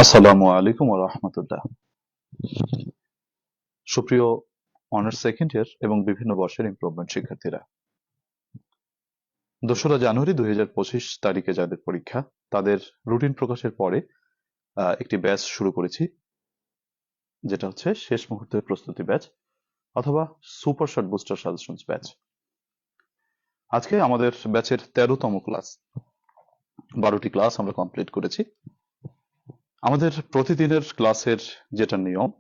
আসসালামু আলাইকুম ওয়া রাহমাতুল্লাহ। সুপ্রিয় অনার্স সেকেন্ড ইয়ার এবং বিভিন্ন বর্ষের ইমপ্রুভমেন্ট শিক্ষার্থীরা, 2রা জানুয়ারি 2025 তারিখে যাদের পরীক্ষা তাদের রুটিন প্রকাশের পরে একটি ব্যাচ শুরু করেছি, যেটা হচ্ছে শেষ মুহূর্তের প্রস্তুতি ব্যাচ অথবা super short booster suggestions batch. আজকে আমাদের ব্যাচের 13তম ক্লাস। 12টি ক্লাস আমরা কমপ্লিট করেছি। আমাদের প্রতিদিনের ক্লাসের যেটা নিয়ম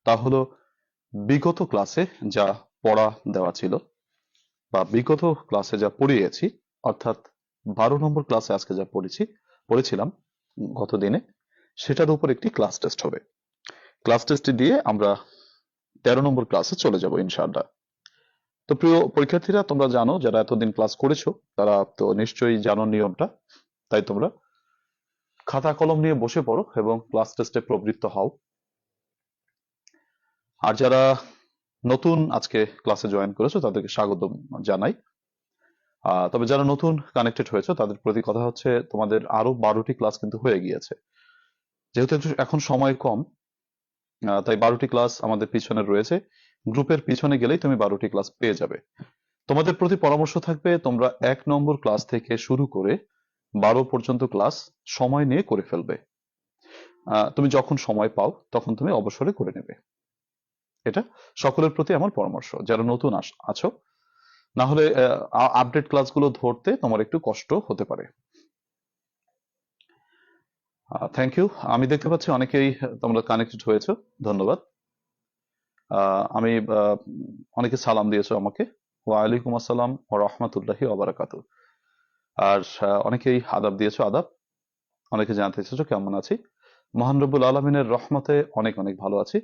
তা হলো বিগত ক্লাসে যা পড়া দেওয়া ছিল বা বিগত ক্লাসে যা পড়িয়েছি, অর্থাৎ 12 নম্বর ক্লাসে আজকে যা পড়েছিলাম গত দিনে, সেটার উপর একটি ক্লাস টেস্ট হবে। ক্লাস টেস্টটি দিয়ে আমরা 13 নম্বর ক্লাসে চলে যাব ইনশাআল্লাহ। তো প্রিয় পরীক্ষার্থীরা, তোমরা জানো, যারা এতদিন ক্লাস করেছো তারা তো নিশ্চয়ই জানো নিয়মটা। তাই তোমরা খাতা কলম নিয়ে বসে পড়ো এবং ক্লাস টেস্টে প্রবৃত্ত হও। আর যারা নতুন আজকে ক্লাসে জয়েন করেছো তাদেরকে স্বাগত জানাই। তবে যারা নতুন কানেক্টেড হয়েছে তাদের প্রতি কথা হচ্ছে, তোমাদের আরো 12টি ক্লাস কিন্তু হয়ে গিয়েছে। যেহেতু এখন সময় কম, তাই 12টি ক্লাস আমাদের পিছনে রয়েছে। গ্রুপের পিছনে গেলেই তুমি 12টি ক্লাস পেয়ে যাবে। তোমাদের প্রতি পরামর্শ থাকবে, তোমরা 1 নম্বর ক্লাস থেকে শুরু করে 12 পর্যন্ত ক্লাস সময় নিয়ে করে ফেলবে। তুমি যখন সময় পাও তখন তুমি অবসরে করে নেবে। এটা সকলের প্রতি আমার পরামর্শ, যারা নতুন আছো। না হলে আপডেট ক্লাসগুলো ধরতে তোমার একটু কষ্ট হতে পারে। Thank you. আমি দেখতে পাচ্ছি অনেকেই তোমরা কানেক্টেড হয়েছো, ধন্যবাদ। আমি অনেকে সালাম দিয়েছো আমাকে। ওয়ালাইকুম আসসালাম ওয়া রাহমাতুল্লাহি ওয়া বারাকাতুহু। আর অনেকেই আদাব দিয়েছো, আদাব। অনেকে জানতে চেয়েছো কেমন আছি। মহান রব্বুল আলমিনের রহমতে অনেক অনেক ভালো আছি।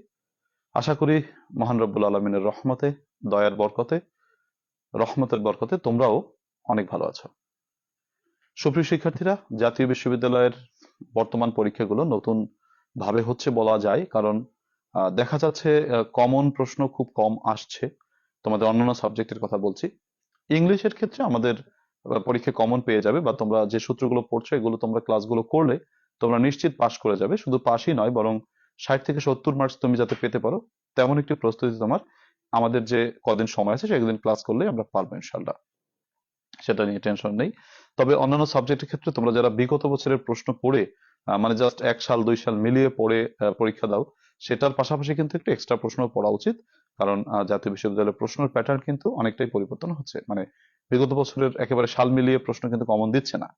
আশা করি মহান রব্বুল আলমিনের রহমতে, দয়ার বরকতে, রহমতের বরকতে তোমরাও অনেক ভালো আছো। সুপ্রিয় শিক্ষার্থীরা, জাতীয় বিশ্ববিদ্যালয়ের বর্তমান পরীক্ষাগুলো নতুন ভাবে হচ্ছে বলা যায়, কারণ দেখা যাচ্ছে কমন প্রশ্ন খুব কম আসছে। তোমাদের অন্যান্য সাবজেক্টের কথা বলছি। ইংলিশের ক্ষেত্রে আমাদের পরীক্ষা কমন পেয়ে যাবে, বা তোমরা যে সূত্রগুলো পড়ছো এগুলো তোমরা ক্লাসগুলো করলে তোমরা নিশ্চিত পাস করে যাবে। শুধু পাসই নয়, বরং 60 থেকে 70 মার্কস তুমি যাতে পেতে পারো তেমন একটি প্রস্তুতি তোমার আমাদের যে কদিন সময় আছে সেদিন ক্লাস করলে আমরা পারবো ইনশাল্লাহ। সেটা নিয়ে টেনশন নেই। তবে অন্যান্য সাবজেক্টের ক্ষেত্রে তোমরা যারা বিগত বছরের প্রশ্ন পড়ে মানে জাস্ট 1 সাল 2 সাল মিলিয়ে পড়ে পরীক্ষা দাও, সেটার পাশাপাশি কিন্তু একটু এক্সট্রা প্রশ্ন পড়া উচিত। কারণ জাতীয় বিশ্ববিদ্যালয়ের প্রশ্নের প্যাটার্ন কিন্তু অনেকটাই পরিবর্তন হচ্ছে। মানে বিগত বছরের একেবারে সাল মিলিয়ে প্রশ্ন কিন্তু কমন দিচ্ছে না।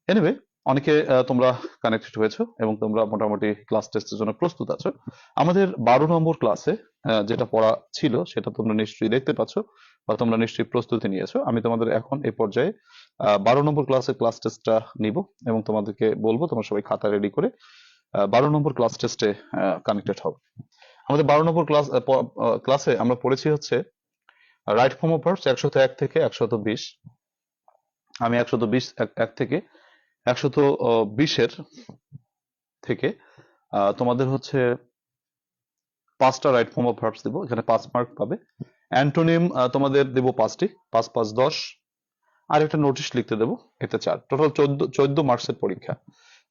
এনিওয়ে, অনেকে তোমরা কানেক্টেড হয়েছো এবং তোমরা মোটামুটি ক্লাস টেস্টের জন্য প্রস্তুত আছো। আমাদের 12 নম্বর ক্লাসে যেটা পড়া ছিল সেটা তোমরা নিশ্চয়ই দেখতে পাচ্ছ, বা তোমরা নিশ্চয়ই প্রস্তুতি নিয়েছো। আমি তোমাদের এখন এই পর্যায়ে 12 নম্বর ক্লাসে ক্লাস টেস্টটা নিব এবং তোমাদেরকে বলবো তোমরা সবাই খাতা রেডি করে 12 নম্বর ক্লাস টেস্টে কানেক্টেড হও। আমাদের 12 নম্বর ক্লাসে আমরা পড়েছি হচ্ছে রাইট ফর্ম অফ ভার্বস 101 থেকে 120। আমি 120 এক থেকে 120-এর থেকে তোমাদের হচ্ছে 5টা রাইট ফর্ম অফ ভার্বস দেবো, এখানে 5 মার্ক পাবে। অ্যান্টোনিম তোমাদের দেবো 5টি, 5 5 10, আর একটা নোটিশ লিখতে দেবো, এতে 4, টোটাল 14 মার্কসের পরীক্ষা।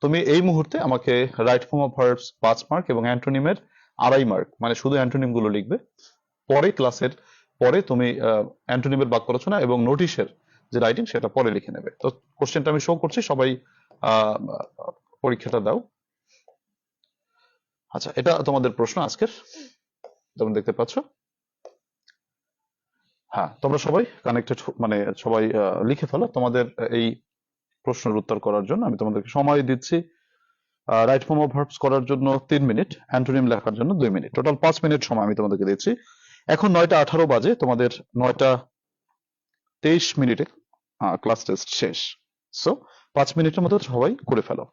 তুমি এই মুহূর্তে আমাকে right form of verbs 5 mark এবং অ্যান্টোনিমের 2.5 মার্ক, মানে শুধু অ্যান্টোনিম গুলো লিখবে। পরে ক্লাসের পরে তুমি অ্যান্টোনিমের বাক্য রচনা এবং নোটিশের যে রাইটিং সেটা পরে লিখে নেবে। তো কোশ্চেনটা আমি শো করছি, সবাই আহ, পরীক্ষাটা দাও। আচ্ছা, এটা তোমাদের প্রশ্ন আজকের, যেমন দেখতে পাচ্ছ। হ্যাঁ, তোমরা সবাই কানেক্টেড, মানে সবাই লিখে ফেলো তোমাদের এই প্রশ্নের উত্তর করার জন্য। আমি তোমাদেরকে সময় দিচ্ছি রাইট ফর্ম অফ ভার্বস করার জন্য 3 মিনিট, অ্যান্টোনিম লেখার জন্য 2 মিনিট, টোটাল 5 মিনিট সময় আমি তোমাদেরকে দিচ্ছি। এখন 9টা 18 বাজে, তোমাদের 9টা 23 মিনিটে ক্লাস টেস্ট শেষ। সো 5 মিনিটের মধ্যে সবাই করে ফেলো।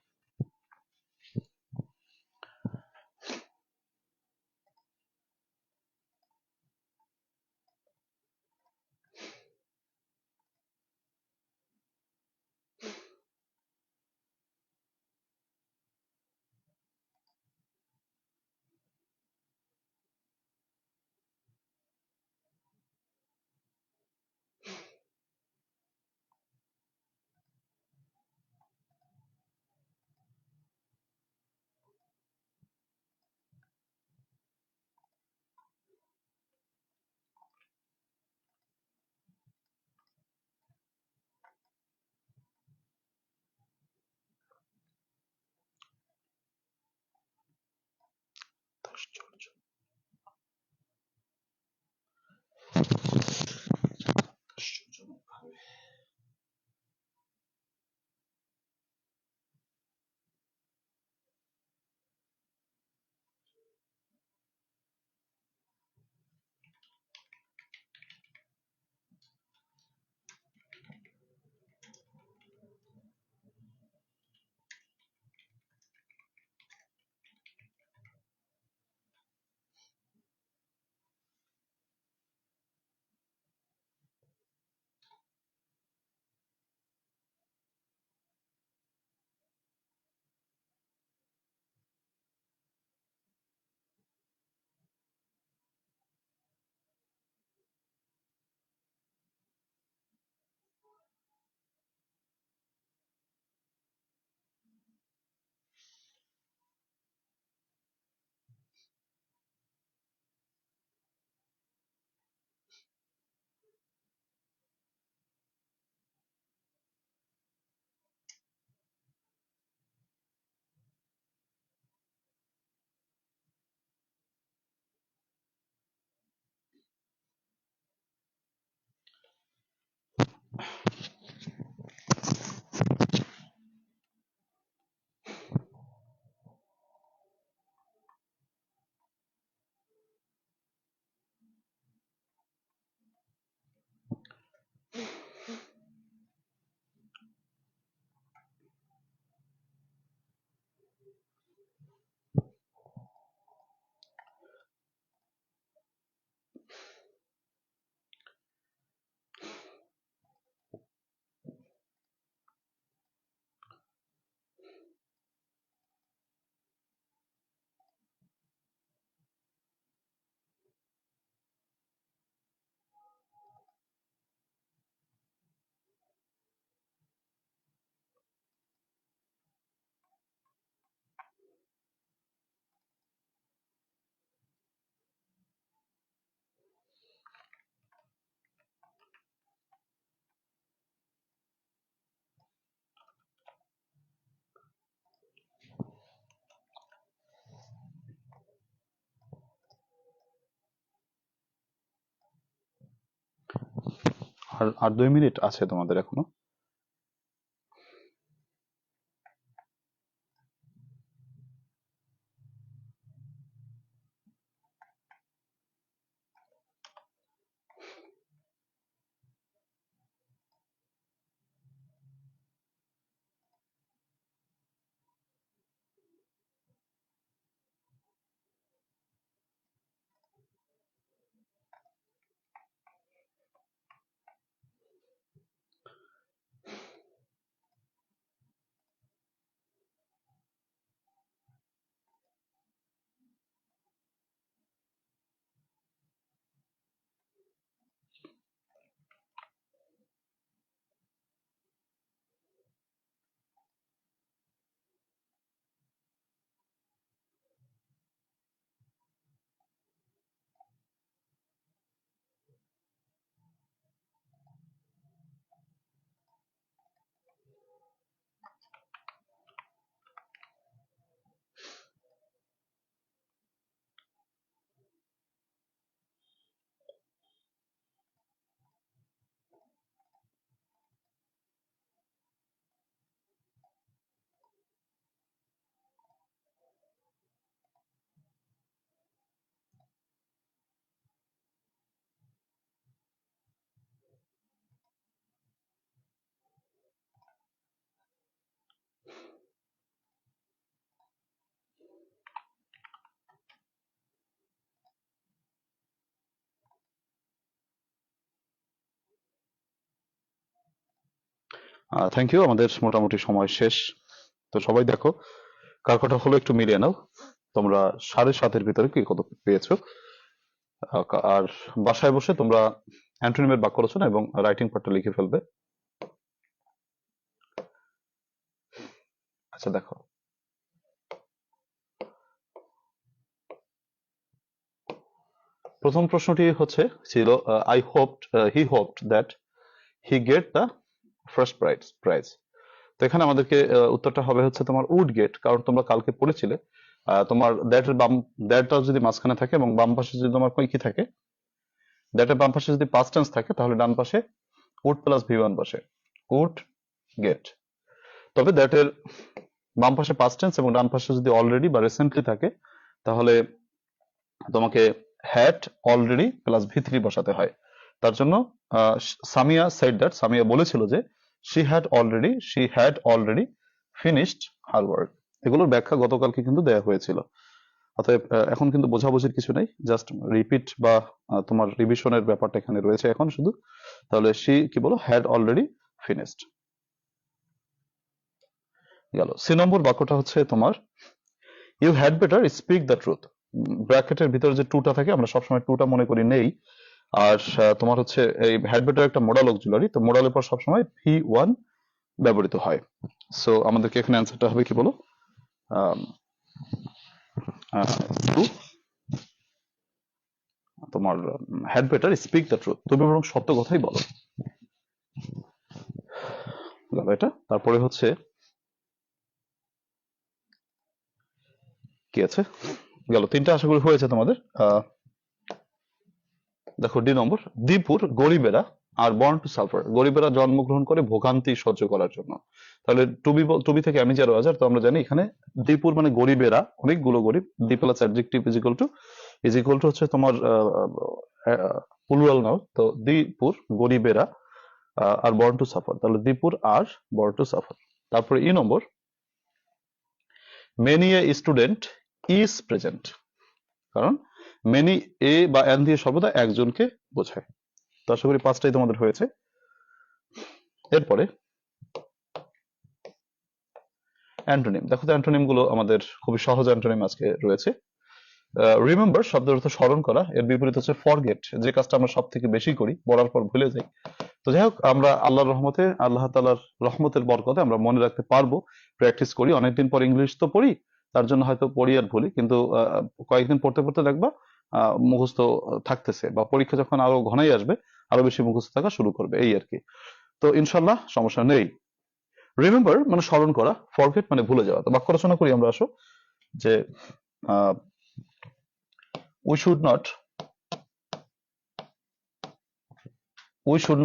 আর 2 মিনিট আছে তোমাদের এখনো। থ্যাংক ইউ, আমাদের মোটামুটি সময় শেষ। তো সবাই দেখো কার কটা হলো একটু মিলিয়ে নাও। তোমরা 7.5-এর ভিতরে কি কত পেয়েছো? আর বাসায় বসে তোমরা অ্যান্টোনিমের বাক্য রচনা এবং রাইটিং পার্টটা লিখে ফেলবে। আচ্ছা দেখো, প্রথম প্রশ্নটি হচ্ছে ছিল I hopped he hopped that he get the first prize. তো এখানে আমাদেরকে উত্তরটা হবে হচ্ছে তোমার উড গেট, কারণ তোমরা কালকে পড়েছিলে তোমার দ্যাট এর দ্যাটটা যদি মাঝখানে থাকে এবং বাম পাশে যদি তোমার কি থাকে, দ্যাটের বাম পাশে যদি পাস্ট টেন্স থাকে তাহলে ডান পাশে উড প্লাস ভি1 বসে, উড গেট। তবে দ্যাটের বাম পাশে পাস্ট টেন্স এবং ডান পাশে যদি অলরেডি বা রিসেন্টলি থাকে তাহলে তোমাকে হ্যাড অলরেডি প্লাস ভি3 বসাতে হয়। তার জন্য সামিয়া সেড দ্যাট, সামিয়া বলেছিল যে she had already finished her work. এগুলোর ব্যাখ্যা গতকালকে কিন্তু দেয়া হয়েছিল। অতএব এখন কিন্তু বোঝাবুঝির কিছু নেই, জাস্ট রিপিট বা তোমার রিভিশনের ব্যাপারটা এখানে রয়েছে এখন শুধু। তাহলে শি কি বলো, হ্যাড অলরেডি ফিনিশড গেল। সি নম্বর বাক্যটা হচ্ছে তোমার you had better speak the truth. ব্র্যাকেটের ভিতরে যে টুটা থাকে আমরা সবসময় টুটা মনে করি নেই। আর তোমার হচ্ছে এই হ্যাড বেটার একটা মোডাল অক্সিলারি, তো মোডালের পর সবসময় ভি1 ব্যবহৃত হয়। সো আমাদেরকে এখানে অ্যান্সারটা হবে কি বলো, টু। তোমার had better speak the truth, তুমি বরং সত্য কথাই বলো। গেল এটা। তারপরে হচ্ছে কি আছে, গেল তিনটা, আশা করি হয়েছে তোমাদের। দেখো ডি নম্বর, দীপুর গরিবেরা আর বর্ন টু সাফার, গরিবেরা জন্মগ্রহণ করে ভোগান্তি সহ্য করার জন্য। তাহলে টুবি থেকে আমি যারা হাজার, তো আমরা জানি এখানে দীপুর মানে গরিবেরা, অনেকগুলো গরিব, the plus adjective is equal to হচ্ছে তোমার প্লুরাল নাও, তো দীপুর গরিবেরা আর বর্ন টু সাফার, তাহলে the poor are born to suffer. তারপরে E number, many a student is present, কারণ মেনি এ বা এন দিয়ে সর্বদা একজনকে বোঝায়। তো আশা করি পাঁচটাই তোমাদের হয়েছে। এরপরে অ্যান্টোনিম, দেখো তো অ্যান্টোনিম গুলো আমাদের খুবই সহজ অ্যান্টোনিম আজকে রয়েছে। রিমেম্বার শব্দের অর্থ স্মরণ করা, এর বিপরীত হচ্ছে ফরগেট, যে কাজটা আমরা সব থেকে বেশি করি, পড়ার পর ভুলে যাই। তো যাই হোক, আমরা আল্লাহর রহমতে, আল্লাহ তাআলার রহমতের বরকতে আমরা মনে রাখতে পারবো, প্র্যাকটিস করি। অনেকদিন পর ইংলিশ তো পড়ি, তার জন্য হয়তো পড়ি আর ভুলি, কিন্তু কয়েকদিন পড়তে পড়তে দেখবা মুখস্থ থাকতেছে, বা পরীক্ষা যখন আরো ঘনাই আসবে আরো বেশি মুখস্থ থাকা শুরু করবে, এই আর কি। তো ইনশাল্লাহ সমস্যা নেই। রিমেম্বার মানে স্মরণ করা, ফরগেট মানে ভুলে যাওয়া। তো বাক্য রচনা করি আমরা, আসো যে we should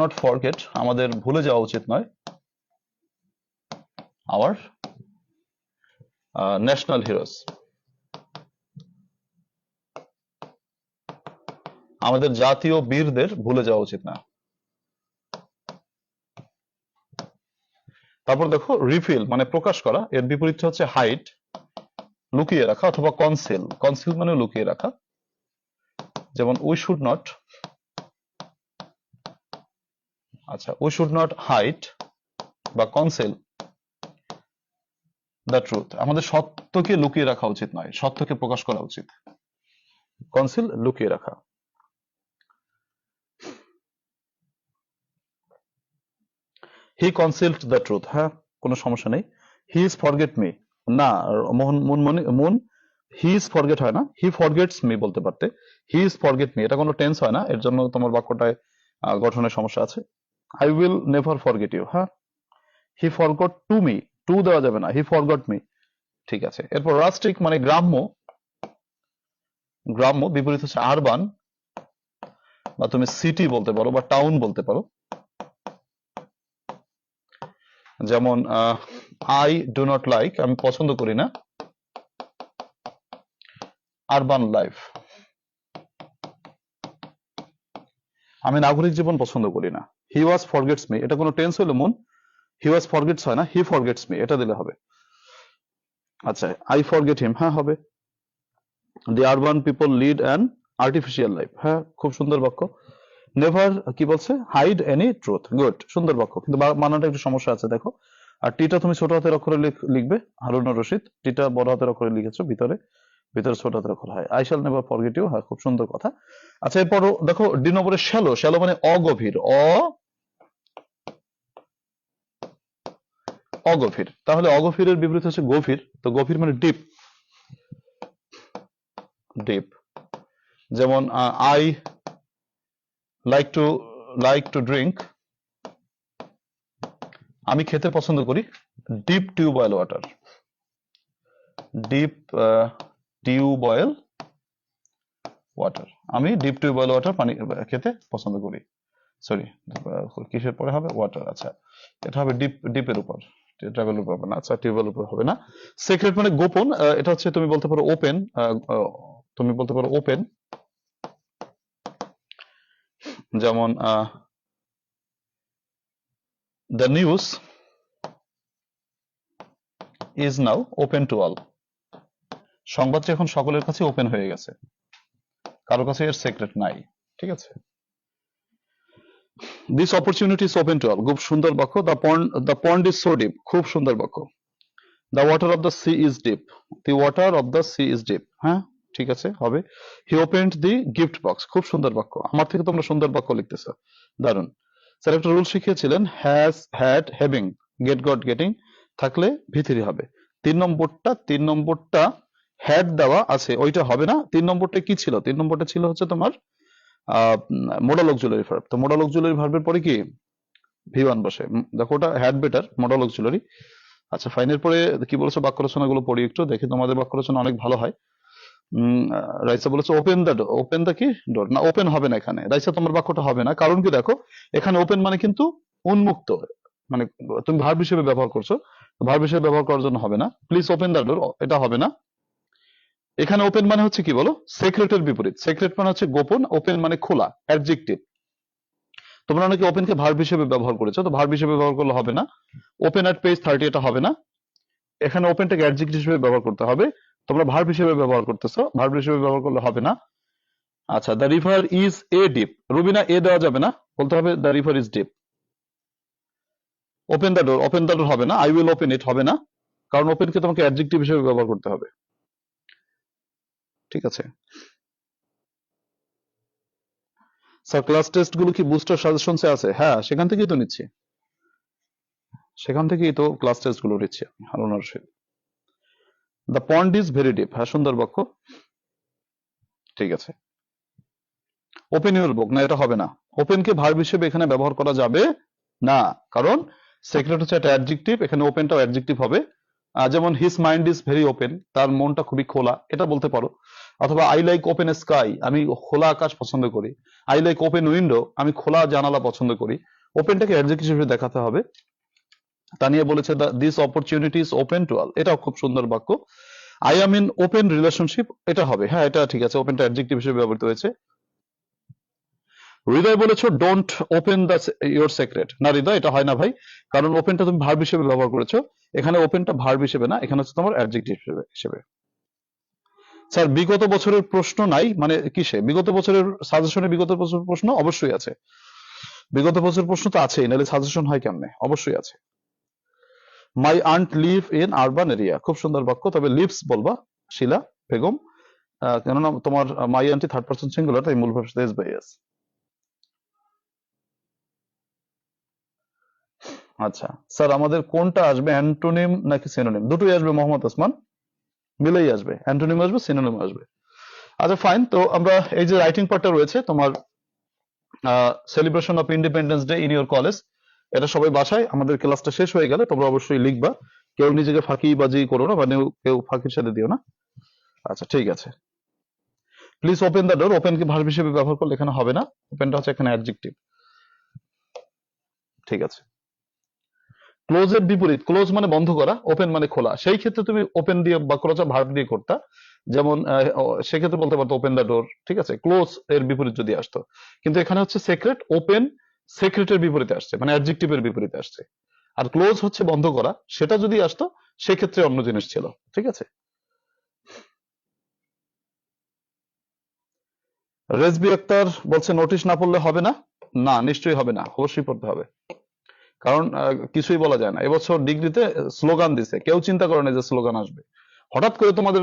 not forget, আমাদের ভুলে যাওয়া উচিত নয়, our national heroes, আমাদের জাতীয় বীরদের ভুলে যাওয়া উচিত না। তারপর দেখো রিফিল মানে প্রকাশ করা, এর বিপরীত হচ্ছে হাইড, লুকিয়ে রাখা, অথবা কনসিল, কনসিল মানে লুকিয়ে রাখা। যেমন we should not, আচ্ছা we should not hide বা কনসিল দ্য ট্রুথ, আমাদের সত্যকে লুকিয়ে রাখা উচিত নয়, সত্যকে প্রকাশ করা উচিত। কনসিল লুকিয়ে রাখা। হি কনসিলড দ্য ট্রুথ, হ্যাঁ কোনো সমস্যা নেই। হি ইজ ফরগেট মি, না মুন হি ইজ ফরগেট হয় না, হি ফরগেটস মি বলতে পারতে, হি ইজ ফরগেট মি, এটা কোনো টেন্স হয় না, এর জন্য তোমার বাক্যটায় গঠনের সমস্যা আছে। I will never forget you, হ্যাঁ। He forgot to me, to দেওয়া যাবে না, হি ফরগট মি, ঠিক আছে। এরপর রাস্টিক মানে গ্রাম্য, গ্রাম্য বিপরীত হচ্ছে আরবান, বা তুমি সিটি বলতে পারো বা টাউন বলতে পারো। যেমন আই ডু নট লাইক, আমি পছন্দ করি না আরবান লাইফ, আমি নাগরিক জীবন পছন্দ করি না। হি ওয়াজ ফরগেটস মি, এটা কোনো টেন্স হলো মন, হি ওয়াজ ফরগেটস হয় না, হি ফরগেটস মি, এটা দিলে হবে। আচ্ছা আই ফরগেট হিম, হ্যাঁ হবে। The urban people lead an artificial life, হ্যাঁ খুব সুন্দর বাক্য। নেভার কি বলছে, হাইড এনি ট্রুথ, গুড, সুন্দর বাক্য, কিন্তু মানাটা একটু সমস্যা আছে দেখো। আর টিটা তুমি ছোট হাতের অক্ষরে লিখবে, হারুন রশিদ, টিটা বড় হাতের অক্ষরে লিখেছো, ভিতরে ছোট হাতের অক্ষর হয়। I shall never forget you, হ্যাঁ খুব সুন্দর কথা। আচ্ছা এরপর দেখো ডি নম্বরে শ্যালো, শ্যালো মানে অগভীর, অগভীর, তাহলে অগভীরের বিপরীত হচ্ছে গভীর, তো গভীর মানে ডিপ, ডিপ। যেমন আই লাইক টু ড্রিঙ্ক, আমি খেতে পছন্দ করি deep tubewell water, deep tubewell water, আমি ডিপ টিউবওয়েল ওয়াটার পানি খেতে পছন্দ করি। সরি, কিসের পরে হবে, ওয়াটার, আচ্ছা এটা হবে ডিপের উপর, ট্রাভেলের উপর হবে না, আচ্ছা টিউবওয়েলের উপর হবে না। সিক্রেট মানে গোপন, এটা হচ্ছে তুমি বলতে পারো ওপেন, তুমি বলতে পারো ওপেন। যেমন the news is now open to all, সংবাদটি এখন সকলের কাছে ওপেন হয়ে গেছে, কারো কাছে এর সিক্রেট নাই, ঠিক আছে। This opportunity is open to all, খুব সুন্দর বাক্য। The pond is so deep, খুব সুন্দর বাক্য। The water of the sea is deep, the water of the sea is deep, হ্যাঁ ঠিক আছে হবে। He opened the gift box, খুব সুন্দর বাক্য, আমার থেকে তোমরা সুন্দর বাক্য লিখতেছো, দারুন। স্যার একটা রুল শিখিয়েছিলেন, has, had, having, get, got, getting থাকলে ভিতরি হবে। তিন নম্বরটা হ্যাড দেওয়া আছে, ওইটা হবে না। তিন নম্বরটা কি ছিল, তিন নম্বরটা ছিল হচ্ছে তোমার মোডাল অক্সিলারি ভার্ব, তো মোডাল অক্সিলারি ভার্বের পরে কি ভি1 বসে, দেখো ওটা হ্যাড বেটার, মোডাল অক্সিলারি। আচ্ছা ফাইনের পরে কি বলছো, বাক্য রচনা গুলো পড়ি একটু দেখি, তোমাদের বাক্য রচনা অনেক ভালো হয়। রাইসা বলেছে open the door, open the কি ডোর, না ওপেন হবে না এখানে রাইসা, তোমার বাক্যটা হবে না। কারণ কি দেখো, এখানে ওপেন মানে কিন্তু উন্মুক্ত, মানে তুমি ভার্ব হিসেবে ব্যবহার করছো, ভার্ব হিসেবে ব্যবহার করার জন্য হবে না। প্লিজ ওপেন দ্য ডোর, এটা হবে না। এখানে ওপেন মানে হচ্ছে কি বলো, সেক্রেটের বিপরীত। সেক্রেট মানে হচ্ছে গোপন, ওপেন মানে খোলা, অ্যাডজেক্টিভ। তোমরা অনেকে ওপেনকে ভার্ব হিসেবে ব্যবহার করেছো, তো ভার্ব হিসেবে ব্যবহার করলে হবে না। ওপেন অ্যাট পেজ 30 এটা হবে না। এখানে ওপেনটাকে অ্যাডজেক্টিভ হিসেবে ব্যবহার করতে হবে, তোমরা ভার্ব হিসেবে ব্যবহার করতেছো, ভার্ব হিসেবে ব্যবহার করলে হবে না। আচ্ছা, the river is a deep, Rubina a দেওয়া যাবে না, বলতে হবে the river is deep. Open the door, open the door হবে না। আই উইল ওপেন ইট হবে না, কারণ ওপেনকে তোমাকে অ্যাডজেক্টিভ হিসেবে ব্যবহার করতে হবে। ঠিক আছে স্যার, ক্লাস টেস্ট গুলো কি বুস্টার সাজেশনসে আছে? হ্যাঁ, সেখান থেকেই তো নিচ্ছি, সেখান থেকেই তো ক্লাস টেস্ট গুলো নিচ্ছি আমি, Harun Rashid. The pond is very deep, হ্যাঁ সুন্দর বাক্য, ঠিক আছে। ওপেন ইউর বুক, না এটা হবে না। ওপেনকে ভার্ব হিসেবে এখানে ব্যবহার করা যাবে না, কারণ সেক্রেট হচ্ছে একটা অ্যাডজেক্টিভ, এখানে ওপেনটাও অ্যাডজেক্টিভ হবে। যেমন his mind is very open, তার মনটা খুবই খোলা, এটা বলতে পারো। অথবা আই লাইক ওপেন স্কাই, আমি খোলা আকাশ পছন্দ করি। আই লাইক ওপেন উইন্ডো, আমি খোলা জানালা পছন্দ করি। ওপেনটাকে অ্যাডজেক্টিভ হিসেবে দেখাতে হবে। তানিয়া বলেছে this opportunity is open to all, এটাও খুব সুন্দর বাক্য। I am in open relationship, এটা হবে, হ্যাঁ এটা ঠিক আছে, ওপেনটা অ্যাডজেক্টিভ হিসেবে ব্যবহৃত হয়েছে। হৃদয় বলেছো don't open the your secret, না হৃদয় এটা হয় না ভাই, কারণ ওপেনটা তুমি ভার্ব হিসেবে ব্যবহার করেছো, এখানে ওপেনটা ভার্ব হিসেবে না, এখানে হচ্ছে তোমার অ্যাডজেক্টিভ হিসেবে। স্যার বিগত বছরের প্রশ্ন নাই মানে কিসে? বিগত বছরের সাজেশনে বিগত বছরের প্রশ্ন অবশ্যই আছে, বিগত বছরের প্রশ্ন তো আছেই, নাহলে সাজেশন হয় কেমনে? অবশ্যই আছে। My aunt live in urban area, খুব সুন্দর বাক্য, তবে লিভস বলবা শিলা বেগম, কেননা তোমার মাই আন্টি থার্ড পারসন সিঙ্গুলার, তাই মূল ভার্ব এস বাই এস। আচ্ছা স্যার, আমাদের কোনটা আসবে, অ্যান্টোনিম নাকি সিনোনিম? দুটোই আসবে মোহাম্মদ ওসমান, মিলেই আসবে, অ্যান্টোনিম আসবে, সিনোনিম আসবে। আচ্ছা ফাইন, তো আমরা এই যে রাইটিং পার্টটা রয়েছে তোমার, celebration of independence day in your college, এটা সবাই বাসায় আমাদের ক্লাসটা শেষ হয়ে গেলে তোমরা অবশ্যই লিখবা, কেউ নিজেকে ফাঁকিবাজি করো না, মানে কেউ ফাঁকির সাথে দিও না। আচ্ছা ঠিক আছে, please open the door, open কি ভার্ব হিসেবে ব্যবহার করলে এখানে হবে না, ওপেনটা হচ্ছে এখানে অ্যাডজেক্টিভ। ঠিক আছে, ক্লোজ এর বিপরীত, ক্লোজ মানে বন্ধ করা, ওপেন মানে খোলা, সেই ক্ষেত্রে তুমি ওপেন দিয়ে বাক্য রচনা ভার্ব দিয়ে করতা, যেমন সেক্ষেত্রে বলতে পারতো ওপেন দ্য ডোর, ঠিক আছে, ক্লোজ এর বিপরীত যদি আসতো। কিন্তু এখানে হচ্ছে সেক্রেট, ওপেন সেক্রেটের বিপরীতে আসছে, মানে অ্যাডজেক্টিভের বিপরীতে আসছে। আর ক্লোজ হচ্ছে বন্ধ করা, সেটা যদি আসতো সেক্ষেত্রে অন্য জিনিস ছিল। ঠিক আছে, রেজবি আক্তার বলছে নোটিশ না পড়লে হবে না, না নিশ্চয়ই হবে না, অবশ্যই পড়তে হবে, কারণ কিছুই বলা যায় না। এবছর ডিগ্রিতে স্লোগান দিছে, কেউ চিন্তা করে না যে স্লোগান আসবে, হঠাৎ করে তোমাদের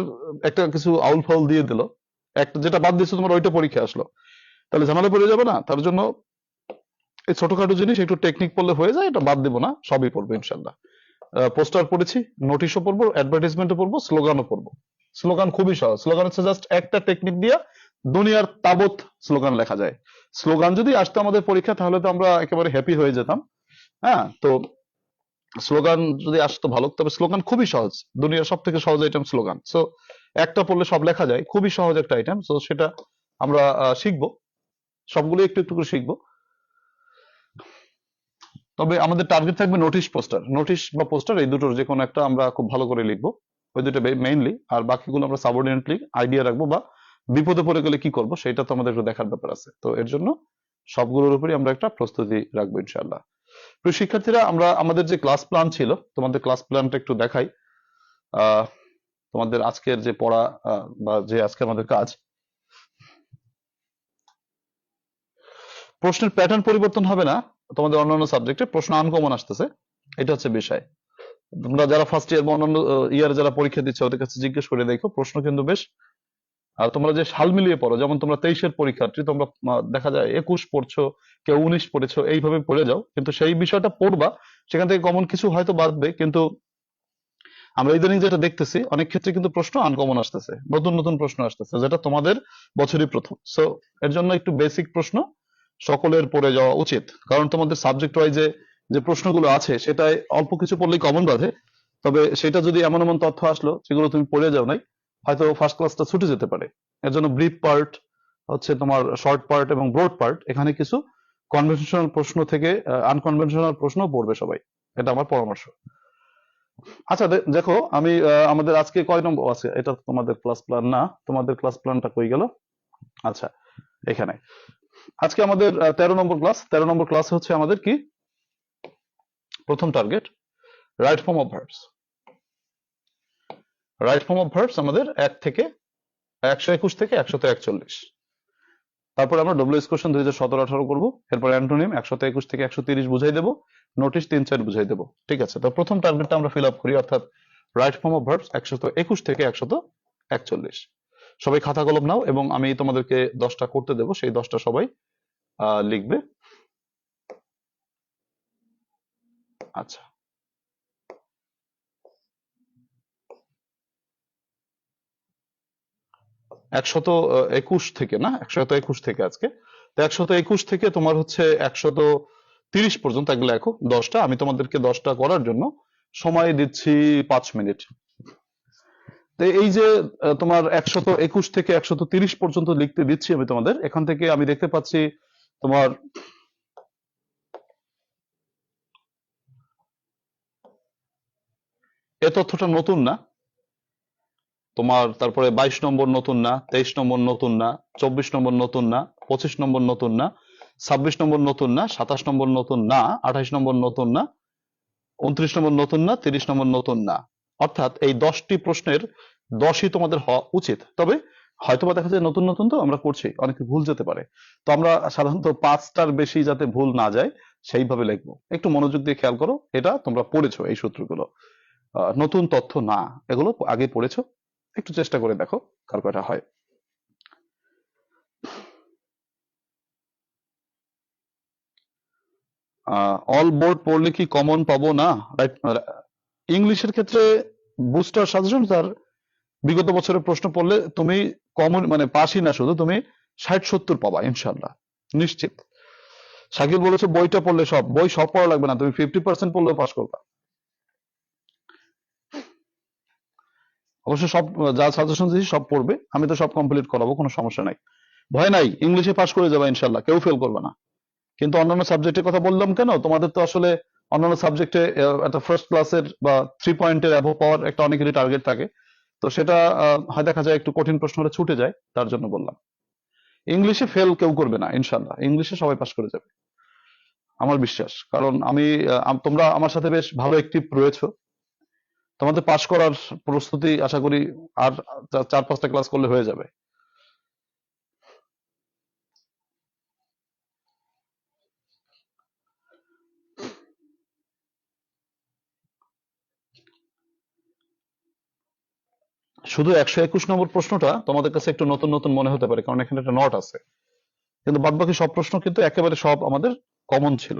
একটা কিছু আউল ফাউল দিয়ে দিল, একটা যেটা বাদ দিচ্ছে তোমার ওইটা পরীক্ষা আসলো, তাহলে ঝামেলা পড়ে যাবে না? তার জন্য এই ছোটখাটো জিনিস একটু টেকনিক পড়লে হয়ে যায়, এটা বাদ দিব না, সবই পড়বো ইনশাল্লাহ। পোস্টার পড়েছি, নোটিশও পড়বো, অ্যাডভার্টাইজমেন্টও পড়বো, স্লোগানও পড়বো। স্লোগান খুবই সহজ, স্লোগান হচ্ছে জাস্ট একটা টেকনিক দিয়া দুনিয়ার তাবৎ স্লোগান লেখা যায়। স্লোগান যদি আসতো আমাদের পরীক্ষা, তাহলে তো আমরা একেবারে হ্যাপি হয়ে যেতাম। হ্যাঁ, তো স্লোগান যদি আসতো ভালো, তবে স্লোগান খুবই সহজ, দুনিয়ার সব থেকে সহজ আইটেম স্লোগান। সো একটা পড়লে সব লেখা যায়, খুবই সহজ একটা আইটেম, সো সেটা আমরা শিখবো, সবগুলো একটু একটু করে শিখবো। তবে আমাদের টার্গেট থাকবে নোটিশ পোস্টার, নোটিশ বা পোস্টার এই দুটোর যে কোনো একটা আমরা খুব ভালো করে লিখবো, ওই দুটো মেইনলি, আর বাকিগুলো আমরা সাবঅর্ডিনেটলি আইডিয়া রাখবো, বা বিপদে পড়ে গেলে কি করব সেটা তো আমাদের একটু দেখার ব্যাপার আছে। তো এর জন্য সবগুলোর উপরই আমরা একটা প্রস্তুতি রাখবো ইনশাআল্লাহ। প্রিয় শিক্ষার্থীরা, আমরা আমাদের যে ক্লাস প্ল্যান ছিল, তোমাদের ক্লাস প্ল্যানটা একটু দেখাই। তোমাদের আজকের যে পড়া বা যে আজকে আমাদের কাজ, প্রশ্নের প্যাটার্ন পরিবর্তন হবে না, তোমাদের অন্যান্য সাবজেক্টে প্রশ্ন আনকমন আসতেছে, এটা হচ্ছে বিষয়। তোমরা যারা ফার্স্ট ইয়ার বা অন্যান্য ইয়ার যারা পরীক্ষা দিচ্ছে ওদের কাছে জিজ্ঞেস করে দেখো, প্রশ্ন কিন্তু বেশ, আর তোমরা যে সাল মিলিয়ে পড়ো, যেমন তোমরা 23-এর পরীক্ষার্থী, তোমরা দেখা যায় 21 পড়ছো, কেউ 19 পড়েছো, এইভাবে পড়ে যাও, কিন্তু সেই বিষয়টা পড়বা, সেখান থেকে কমন কিছু হয়তো বাদবে, কিন্তু আমরা ইদানিং যেটা দেখতেছি অনেক ক্ষেত্রে কিন্তু প্রশ্ন আনকমন আসতেছে, নতুন নতুন প্রশ্ন আসতেছে, যেটা তোমাদের বছরই প্রথম। সো এর জন্য একটু বেসিক প্রশ্ন সকলের পড়ে যাওয়া উচিত, কারণ তোমাদের সাবজেক্ট ওয়াইজে যে প্রশ্নগুলো আছে সেটাই অল্প কিছু পড়লেই কমন বাঁধে, তবে সেটা যদি এমন এমন তথ্য আসলো যেগুলো তুমি পড়ে যাও নাই, হয়তো ফার্স্ট ক্লাসটা ছুটে যেতে পারে। এর জন্য ব্রিফ পার্ট হচ্ছে তোমার শর্ট পার্ট এবং ব্রড পার্ট, এখানে কিছু কনভেনশনাল প্রশ্ন থেকে আনকনভেনশনাল প্রশ্ন পড়বে সবাই, এটা আমার পরামর্শ। আচ্ছা দেখো আমি আমাদের আজকে কয় নম্বর আছে, এটা তোমাদের ক্লাস প্ল্যান না, তোমাদের ক্লাস প্ল্যানটা কই গেল? আচ্ছা এখানে আজকে আমাদের 13 নম্বর ক্লাস। 13 নম্বর ক্লাস হচ্ছে আমাদের কি, প্রথম target right form of verbs. Right form of verbs আমাদের 121 থেকে 141। তারপর আমরা ডব্লিউএস কোশ্চেন 2017-18 করবো। এরপর অ্যান্টোনিম 121 থেকে 130 বুঝাই দেবো, নোটিশ 3-4 বুঝাই দেবো। ঠিক আছে, তো প্রথম টার্গেটটা আমরা ফিল আপ করি, অর্থাৎ রাইট ফর্ম অফ ভার্বস 121 থেকে 141। সবাই খাতা কলম নাও এবং আমি তোমাদেরকে 10টা করতে দেবো, সেই 10টা সবাই লিখবে। আচ্ছা, 121 থেকে না, 121 থেকে আজকে, তো 121 থেকে তোমার হচ্ছে 130 পর্যন্ত এগুলো লেখো 10টা। আমি তোমাদেরকে 10টা করার জন্য সময় দিচ্ছি 5 মিনিট। তো এই যে তোমার 121 থেকে 130 পর্যন্ত লিখতে দিচ্ছি আমি তোমাদের, এখান থেকে আমি দেখতে পাচ্ছি তোমার এ তথ্যটা নতুন না তোমার, তারপরে 22 নম্বর নতুন না, 23 নম্বর নতুন না, 24 নম্বর নতুন না, 25 নম্বর নতুন না, 26 নম্বর নতুন না, 27 নম্বর নতুন না, 28 নম্বর নতুন না, 29 নম্বর নতুন না, 30 নম্বর নতুন না। অর্থাৎ এই 10টি প্রশ্নের 10ই তোমাদের হওয়া উচিত। তবে হয়তোবা দেখা যায় নতুন নতুন তো আমরা করছি, অনেকে ভুল যেতে পারে, তো আমরা সাধারণত 5টার বেশি যাতে ভুল না যায় সেইভাবে লিখবো। একটু মনোযোগ দিয়ে খেয়াল করো, এটা তোমরা পড়েছো এই সূত্রগুলো, নতুন তথ্য না, এগুলো আগে পড়েছো, একটু চেষ্টা করে দেখো কার কয়টা হয়। অল বোর্ড পড়লে কি কমন পাবো না? রাইট, ইংলিশের ক্ষেত্রে বুস্টার সাজেশন স্যার, বিগত বছরের প্রশ্ন পড়লে তুমি কমন মানে পাসই না, শুধু তুমি 60-70 পাবা ইনশাল্লাহ, নিশ্চিত। শাকিল বলেছে বইটা পড়লে সব, বই সব পড়া লাগবে না, তুমি 50% পড়লেও পাস করবা। অবশ্য সব যা সাজেশন দিয়েছি সব পড়বে, আমি তো সব কমপ্লিট করাবো, কোনো সমস্যা নাই, ভয় নাই, ইংলিশে পাস করে যাবা ইনশাল্লাহ, কেউ ফেল করবে না। কিন্তু অন্যান্য সাবজেক্টের কথা বললাম কেন, তোমাদের তো আসলে অন্যান্য সাবজেক্টে একটা ফার্স্ট ক্লাসের বা 3 পয়েন্টের অ্যাবভ পাওয়ার একটা অনেকেরই টার্গেট থাকে, তো সেটা হয় দেখা যায় একটু কঠিন প্রশ্ন হলে ছুটে যায়, তার জন্য বললাম। ইংলিশে ফেল কেউ করবে না ইনশাল্লাহ, ইংলিশে সবাই পাস করে যাবে আমার বিশ্বাস, কারণ আমি তোমরা আমার সাথে বেশ ভালো অ্যাক্টিভ রয়েছো, তোমাদের পাস করার প্রস্তুতি আশা করি আর 4-5টা ক্লাস করলে হয়ে যাবে। শুধু 121 নম্বর প্রশ্নটা তোমাদের কাছে একটু নতুন নতুন মনে হতে পারে, কারণ এখানে একটা নট আছে, কিন্তু বাদবাকি সব প্রশ্ন কিন্তু একেবারে সব আমাদের কমন ছিল।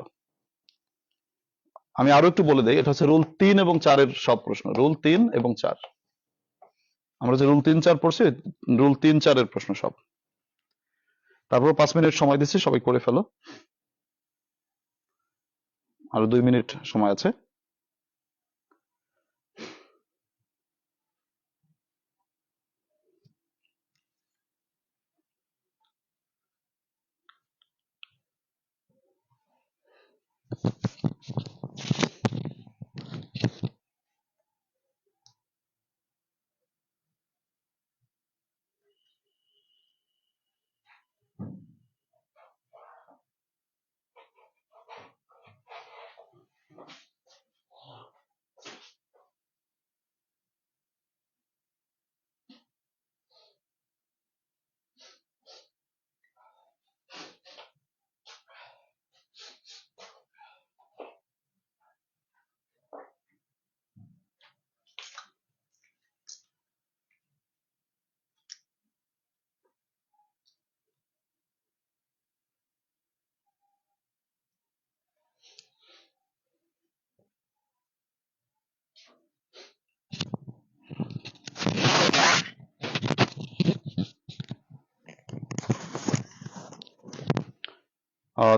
আমি আরো একটু বলে দেই, এটা হচ্ছে রুল 3 এবং 4 এর সব প্রশ্ন, রুল 3 এবং 4, আমরা যে রুল 3-4 পড়ছি, রুল 3-4 এর প্রশ্ন সব। তারপর 5 মিনিট সময় দিচ্ছি, সবাই করে ফেলো, আরো 2 মিনিট সময় আছে।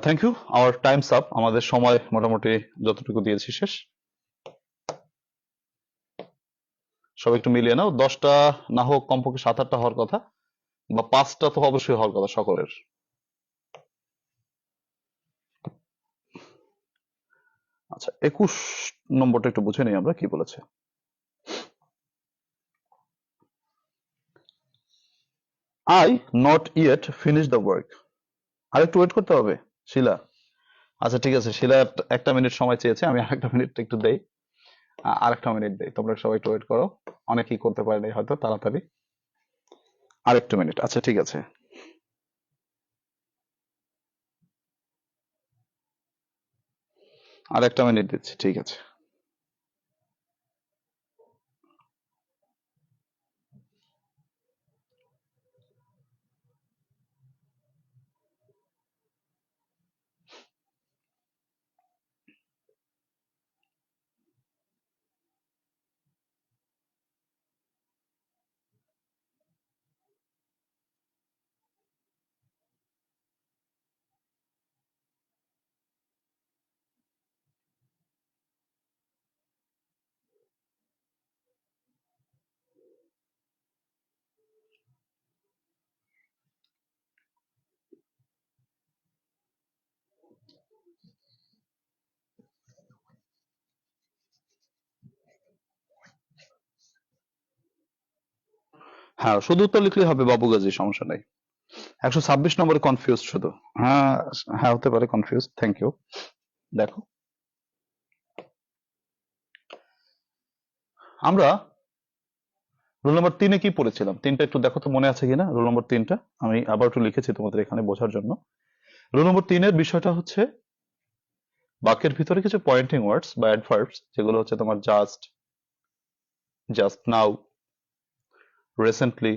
Thank you, our time's up, আমাদের সময় মোটামুটি যতটুকু দিয়েছি শেষ। সব একটু মিলিয়ে নাও, 10টা না হোক কমপক্ষে 7-8টা হওয়ার কথা, বা 5টা তো অবশ্যই হওয়ার কথা সকলের। আচ্ছা, 21 নম্বরটা একটু বুঝে নিই আমরা কি বলেছে। I not yet finish the work. আর একটু ওয়েট করতে হবে শিলা? আচ্ছা ঠিক আছে, শিলা একটা মিনিট সময় চেয়েছে, আমি আরেকটা মিনিট একটু দেই, আরেকটা মিনিট দেই, তোমরা সবাই একটু ওয়েট করো, অনেকেই করতে পারেনি হয়তো, তাড়াতাড়ি আরেকটু মিনিট। আচ্ছা ঠিক আছে, আরেকটা মিনিট দিচ্ছি, ঠিক আছে। হ্যাঁ, শুধু উত্তর লিখলেই হবে বাবু গাজী, সমস্যা নাই। 126 নম্বরে কনফিউজ শুধু। হ্যাঁ, হ্যাঁ হতে পারে কনফিউজ, থ্যাংক ইউ। দেখো, আমরা রোল নম্বর 3-এ কি পড়েছিলাম? 3টা একটু দেখো তো মনে আছে কিনা, রোল নম্বর 3টা আমি আবার একটু লিখেছি তোমাদের এখানে বোঝার জন্য। রোল নম্বর 3-এর বিষয়টা হচ্ছে বাক্যের ভিতরে কিছু পয়েন্টিং ওয়ার্ডস বা অ্যাডভার্বস, যেগুলো হচ্ছে তোমার just, just now, recently,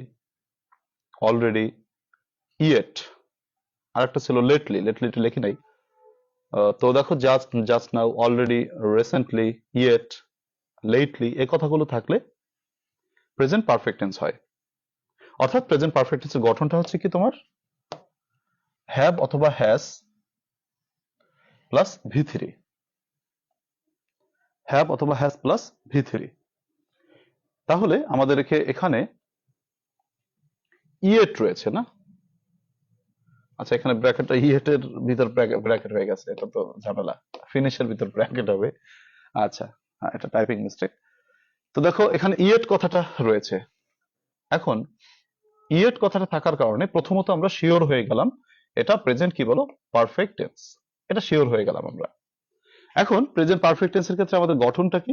already, yet, আর একটা ছিল লেটলি, লেটলি লিখি নাই। তো দেখো, just, just now, already, recently, yet, lately, এই কথাগুলো থাকলে প্রেজেন্ট পারফেক্ট টেন্স হয়। অর্থাৎ প্রেজেন্ট পারফেক্ট টেন্সের গঠনটা হচ্ছে কি তোমার হ্যাভ অথবা has plus V three, have অথবা হ্যাজ প্লাস ভি থ্রি। তাহলে আমাদের এখানে ইয়েট রয়েছে না? আচ্ছা, এখানে ব্র্যাকেটটা ইয়েটের ভিতর ব্র্যাকেট হয়ে গেছে, এটা তো ঝামেলা, ফিনিশের ভিতর ব্র্যাকেট হবে। আচ্ছা, হ্যাঁ, এটা টাইপিং মিস্টেক। তো দেখো, এখানে ইয়েট কথাটা রয়েছে। এখন ইয়েট কথাটা থাকার কারণে প্রথমত আমরা শিওর হয়ে গেলাম এটা প্রেজেন্ট কি বলো, পারফেক্ট টেন্স, এটা শিওর হয়ে গেলাম আমরা। এখন প্রেজেন্ট পারফেক্ট টেন্সের ক্ষেত্রে আমাদের গঠনটা কি?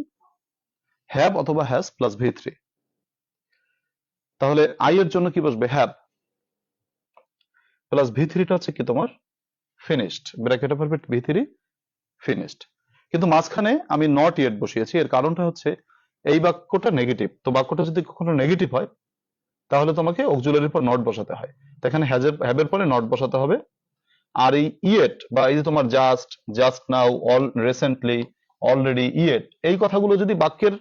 হ্যাভ অথবা হ্যাজ প্লাস ভি থ্রি। তাহলে আই এর জন্য কি বসবে? হ্যাভ প্লাস ভি থ্রিটা হচ্ছে কি তোমার ফিনিশড, ব্র্যাকেটে পারফেক্ট ভি থ্রি ফিনিশড। কিন্তু মাঝখানে আমি নট ইয়েট বসিয়েছি, এর কারণটা হচ্ছে এই বাক্যটা নেগেটিভ, তো বাক্যটা যদি কখনো নেগেটিভ হয় তাহলে তোমাকে অক্সিলারির পর নট বসাতে হয়, তো এখানে হ্যাভের পরে নট বসাতে হবে। আর এই ইয়েট বা এই যে তোমার জাস্ট, জাস্ট নাও, অল রিসেন্টলি, অলরেডি, ইয়েট, এই কথাগুলো যদি বাক্যের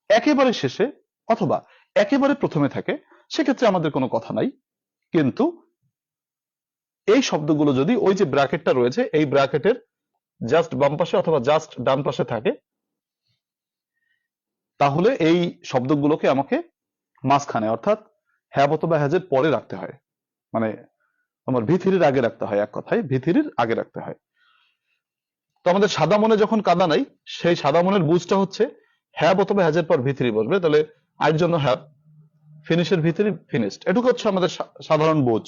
একেবারে শেষে অথবা একেবারে প্রথমে থাকে সেক্ষেত্রে আমাদের কোনো কথা নাই। কিন্তু এই শব্দগুলো যদি ওই যে ব্র্যাকেটটা রয়েছে এই ব্র্যাকেটের জাস্ট বাম পাশে অথবা জাস্ট ডান পাশে থাকে, তাহলে এই শব্দগুলোকে আমাকে মাঝখানে অর্থাৎ হ্যাভ অথবা হ্যাজের পরে রাখতে হয়, মানে তোমার ভি থ্রির আগে রাখতে হয়, এক কথায় ভি থ্রির আগে রাখতে হয়। তো আমাদের সাদা মনে যখন কাদা নাই, সেই সাদা মনের বুঝটা হচ্ছে হ্যাভ অথবা হ্যাজের পর ভি থ্রি বসবে, তাহলে আয়ের জন্য হ্যাভ, ফিনিশের ভি থ্রি ফিনিশড, এটুকু হচ্ছে আমাদের সাধারণ বুঝ।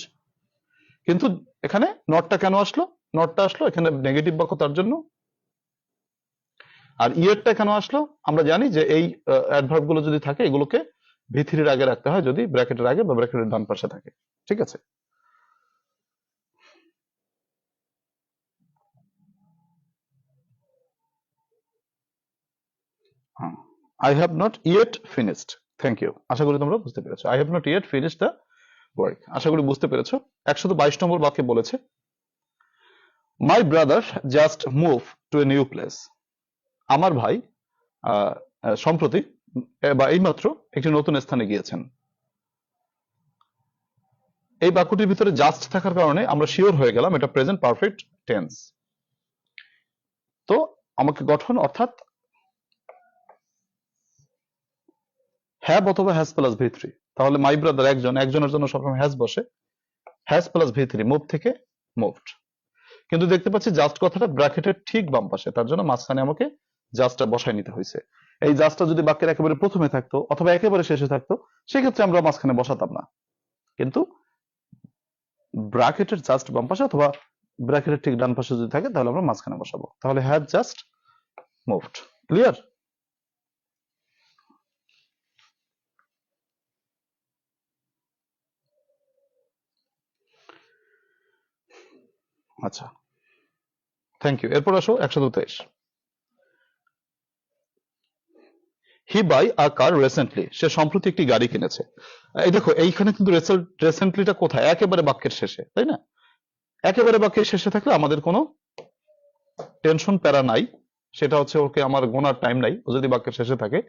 কিন্তু এখানে নটটা কেন আসলো? নটটা আসলো এখানে নেগেটিভ বাক্য তার জন্য। আর ইয়েরটা কেন আসলো? আমরা জানি যে এই অ্যাডভার্ব গুলো যদি থাকে এগুলোকে ভি থ্রির আগে রাখতে হয় যদি ব্র্যাকেটের আগে বা ব্র্যাকেটের ডান পাশে থাকে। ঠিক আছে? I have not yet finished, thank you, আশা করি তোমরা বুঝতে পেরেছো। I have not yet finished the work, আশা করি বুঝতে পেরেছো। 122 নম্বর বাক্যে বলেছে my brother just move to a new place. আমার ভাই সম্প্রতি বা এইমাত্র একটি নতুন স্থানে গিয়েছেন। এই বাক্যটির ভিতরে জাস্ট থাকার কারণে আমরা শিওর হয়ে গেলাম এটা প্রেজেন্ট পারফেক্ট টেন্স। তো আমাকে গঠন অর্থাৎ হ্যাভ অথবা হ্যাজ প্লাস ভি থ্রি। তাহলে মাই ব্রাদার একজনের জন্য সবসময় হ্যাজ বসে, has plus V three, move থেকে মুভড। কিন্তু দেখতে পাচ্ছি জাস্ট কথাটা ব্র্যাকেটের ঠিক বাম পাশে, তার জন্য মাঝখানে আমাকে জাস্টটা বসায় নিতে হয়েছে। এই জাস্টটা যদি বাক্যের একেবারে প্রথমে থাকতো অথবা একেবারে শেষে থাকতো সেক্ষেত্রে আমরা মাঝখানে বসাতাম না, কিন্তু ব্র্যাকেটের জাস্ট বাম পাশে অথবা ব্র্যাকেটের ঠিক ডান পাশে যদি থাকে তাহলে আমরা মাঝখানে বসাবো। তাহলে হ্যাভ জাস্ট মুভড। ক্লিয়ার? আচ্ছা, থ্যাংক ইউ। এরপর আসো 123। হি বাই আ কার রিসেন্টলি, সে সম্প্রতি একটি গাড়ি কিনেছে। এই দেখো এইখানে কিন্তু রিসেন্টলিটা কোথায়? একেবারে বাক্যের শেষে, তাই না? একেবারে বাক্যের শেষে থাকলে আমাদের কোনো টেনশন প্যারা নাই, সেটা হচ্ছে ওকে আমার গোনার টাইম নাই। ও যদি বাক্যের শেষে থাকে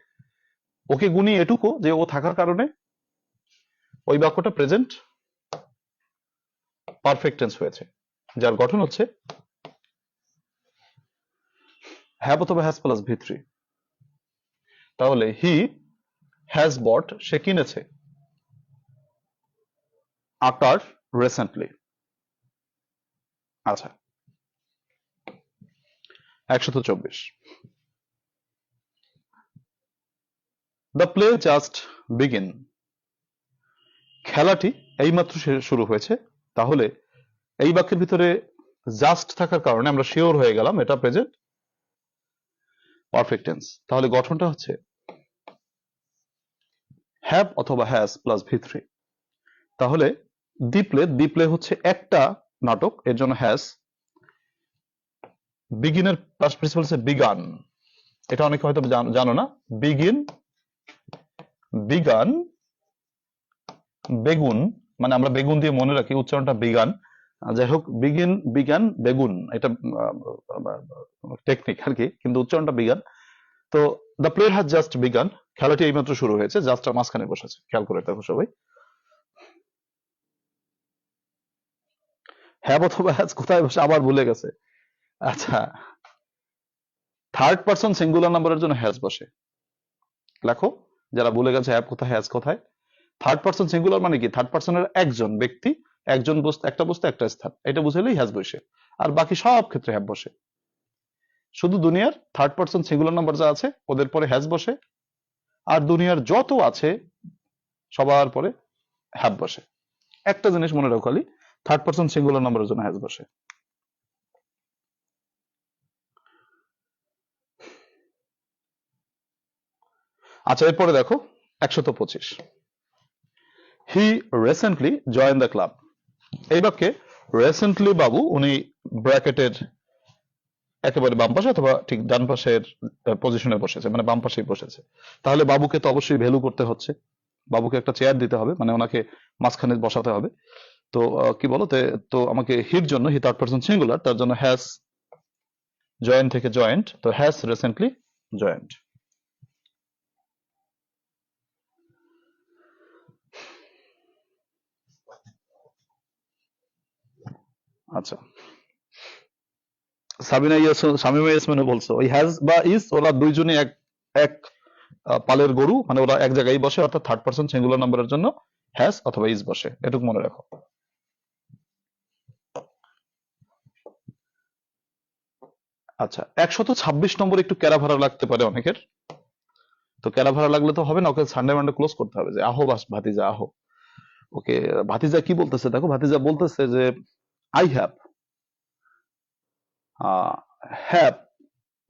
ওকে গুনি এটুকু যে ও থাকার কারণে ওই বাক্যটা প্রেজেন্ট পারফেক্ট টেন্স হয়েছে, যার গঠন হচ্ছে হ্যাভ অথবা হ্যাজ প্লাস ভি থ্রি। তাহলে হি হ্যাজ বট, সে কিনেছে, আ কার রিসেন্টলি। আচ্ছা, 124। দ্য প্লে জাস্ট বিগিন, খেলাটি এইমাত্র শুরু হয়েছে। তাহলে এই বাক্যের ভিতরে জাস্ট থাকার কারণে আমরা শিওর হয়ে গেলাম এটা প্রেজেন্ট পারফেক্ট টেন্স। তাহলে গঠনটা হচ্ছে হ্যাভ অথবা হ্যাজ প্লাস ভি থ্রি। তাহলে দি প্লে হচ্ছে একটা নাটক, এর জন্য হ্যাজ। বিগিনের পাস্ট পার্টিসিপল হচ্ছে বিগান, এটা অনেকে হয়তো জানো না। বিগিন, বিগান, বেগুন, মানে আমরা বেগুন দিয়ে মনে রাখি, উচ্চারণটা বিগান। যাই হোক, বিগিন, বিগান, বেগুন, এটা টেকনিক আর কি, কিন্তু উচ্চারণটা বিগান। তো the play has just began, খেলাটি এইমাত্র শুরু হয়েছে, জাস্টটা মাঝখানে বসেছে, খেয়াল করে দেখো সবাই। হ্যাভ অথবা হ্যাজ কোথায় বসে আবার ভুলে গেছে। আচ্ছা, থার্ড পারসন সিঙ্গুলার নাম্বারের জন্য হ্যাজ বসে। লেখো, যারা ভুলে গেছে হ্যাভ কোথায় হ্যাজ কোথায়। থার্ড পারসন সিঙ্গুলার মানে কি? থার্ড পারসনের একজন ব্যক্তি, একজন বস্তু, একটা বস্তু, একটা স্থান, এটা বুঝালেই হ্যাজ বসে। আর বাকি সব ক্ষেত্রে হ্যাভ বসে। শুধু দুনিয়ার থার্ড পারসন সিঙ্গুলার নাম্বার যা আছে ওদের পরে হ্যাজ বসে, আর দুনিয়ার যত আছে সবার পরে হ্যাভ বসে। একটা জিনিস মনে রাখো খালি, থার্ড পারসন সিঙ্গুলার নাম্বারের জন্য হ্যাজ বসে। আচ্ছা, এরপরে দেখো 125। হি রিসেন্টলি জয়েন দ্য ক্লাব। এই বাক্যে রিসেন্টলি বাবু, উনি ব্র্যাকেটের একেবারে বাম পাশে অথবা ঠিক ডান পাশের পজিশনে বসেছে, মানে বাম পাশেই বসেছে। তাহলে বাবুকে তো অবশ্যই ভ্যালু করতে হচ্ছে, বাবুকে একটা চেয়ার দিতে হবে, মানে ওনাকে মাঝখানে বসাতে হবে। তো কি বলো, তো আমাকে হির জন্য, হি থার্ড পারসন সিঙ্গুলার, তার জন্য হ্যাজ জয়েন থেকে জয়েন্ট, তো হ্যাজ রিসেন্টলি জয়েন্ট। আচ্ছা, সাবিনা শামিমা ইয়াসমিনও বলছো ওই হ্যাজ বা ইজ ওরা দুইজনই এক এক পালের গরু, মানে ওরা এক জায়গায় বসে, অর্থাৎ থার্ড পারসন সিঙ্গুলার নাম্বারের জন্য হ্যাজ অথবা ইজ বসে, এটুকু মনে রাখো। আচ্ছা, 126 নম্বর একটু ক্যারা ভাড়া লাগতে পারে অনেকের। তো ক্যারা ভাড়া লাগলে তো হবে না, ওকে সানডে মানডে ক্লোজ করতে হবে, যে আহো বাস ভাতিজা আহো। ওকে, ভাতিজা কি বলতেছে দেখো, ভাতিজা বলতেছে যে I have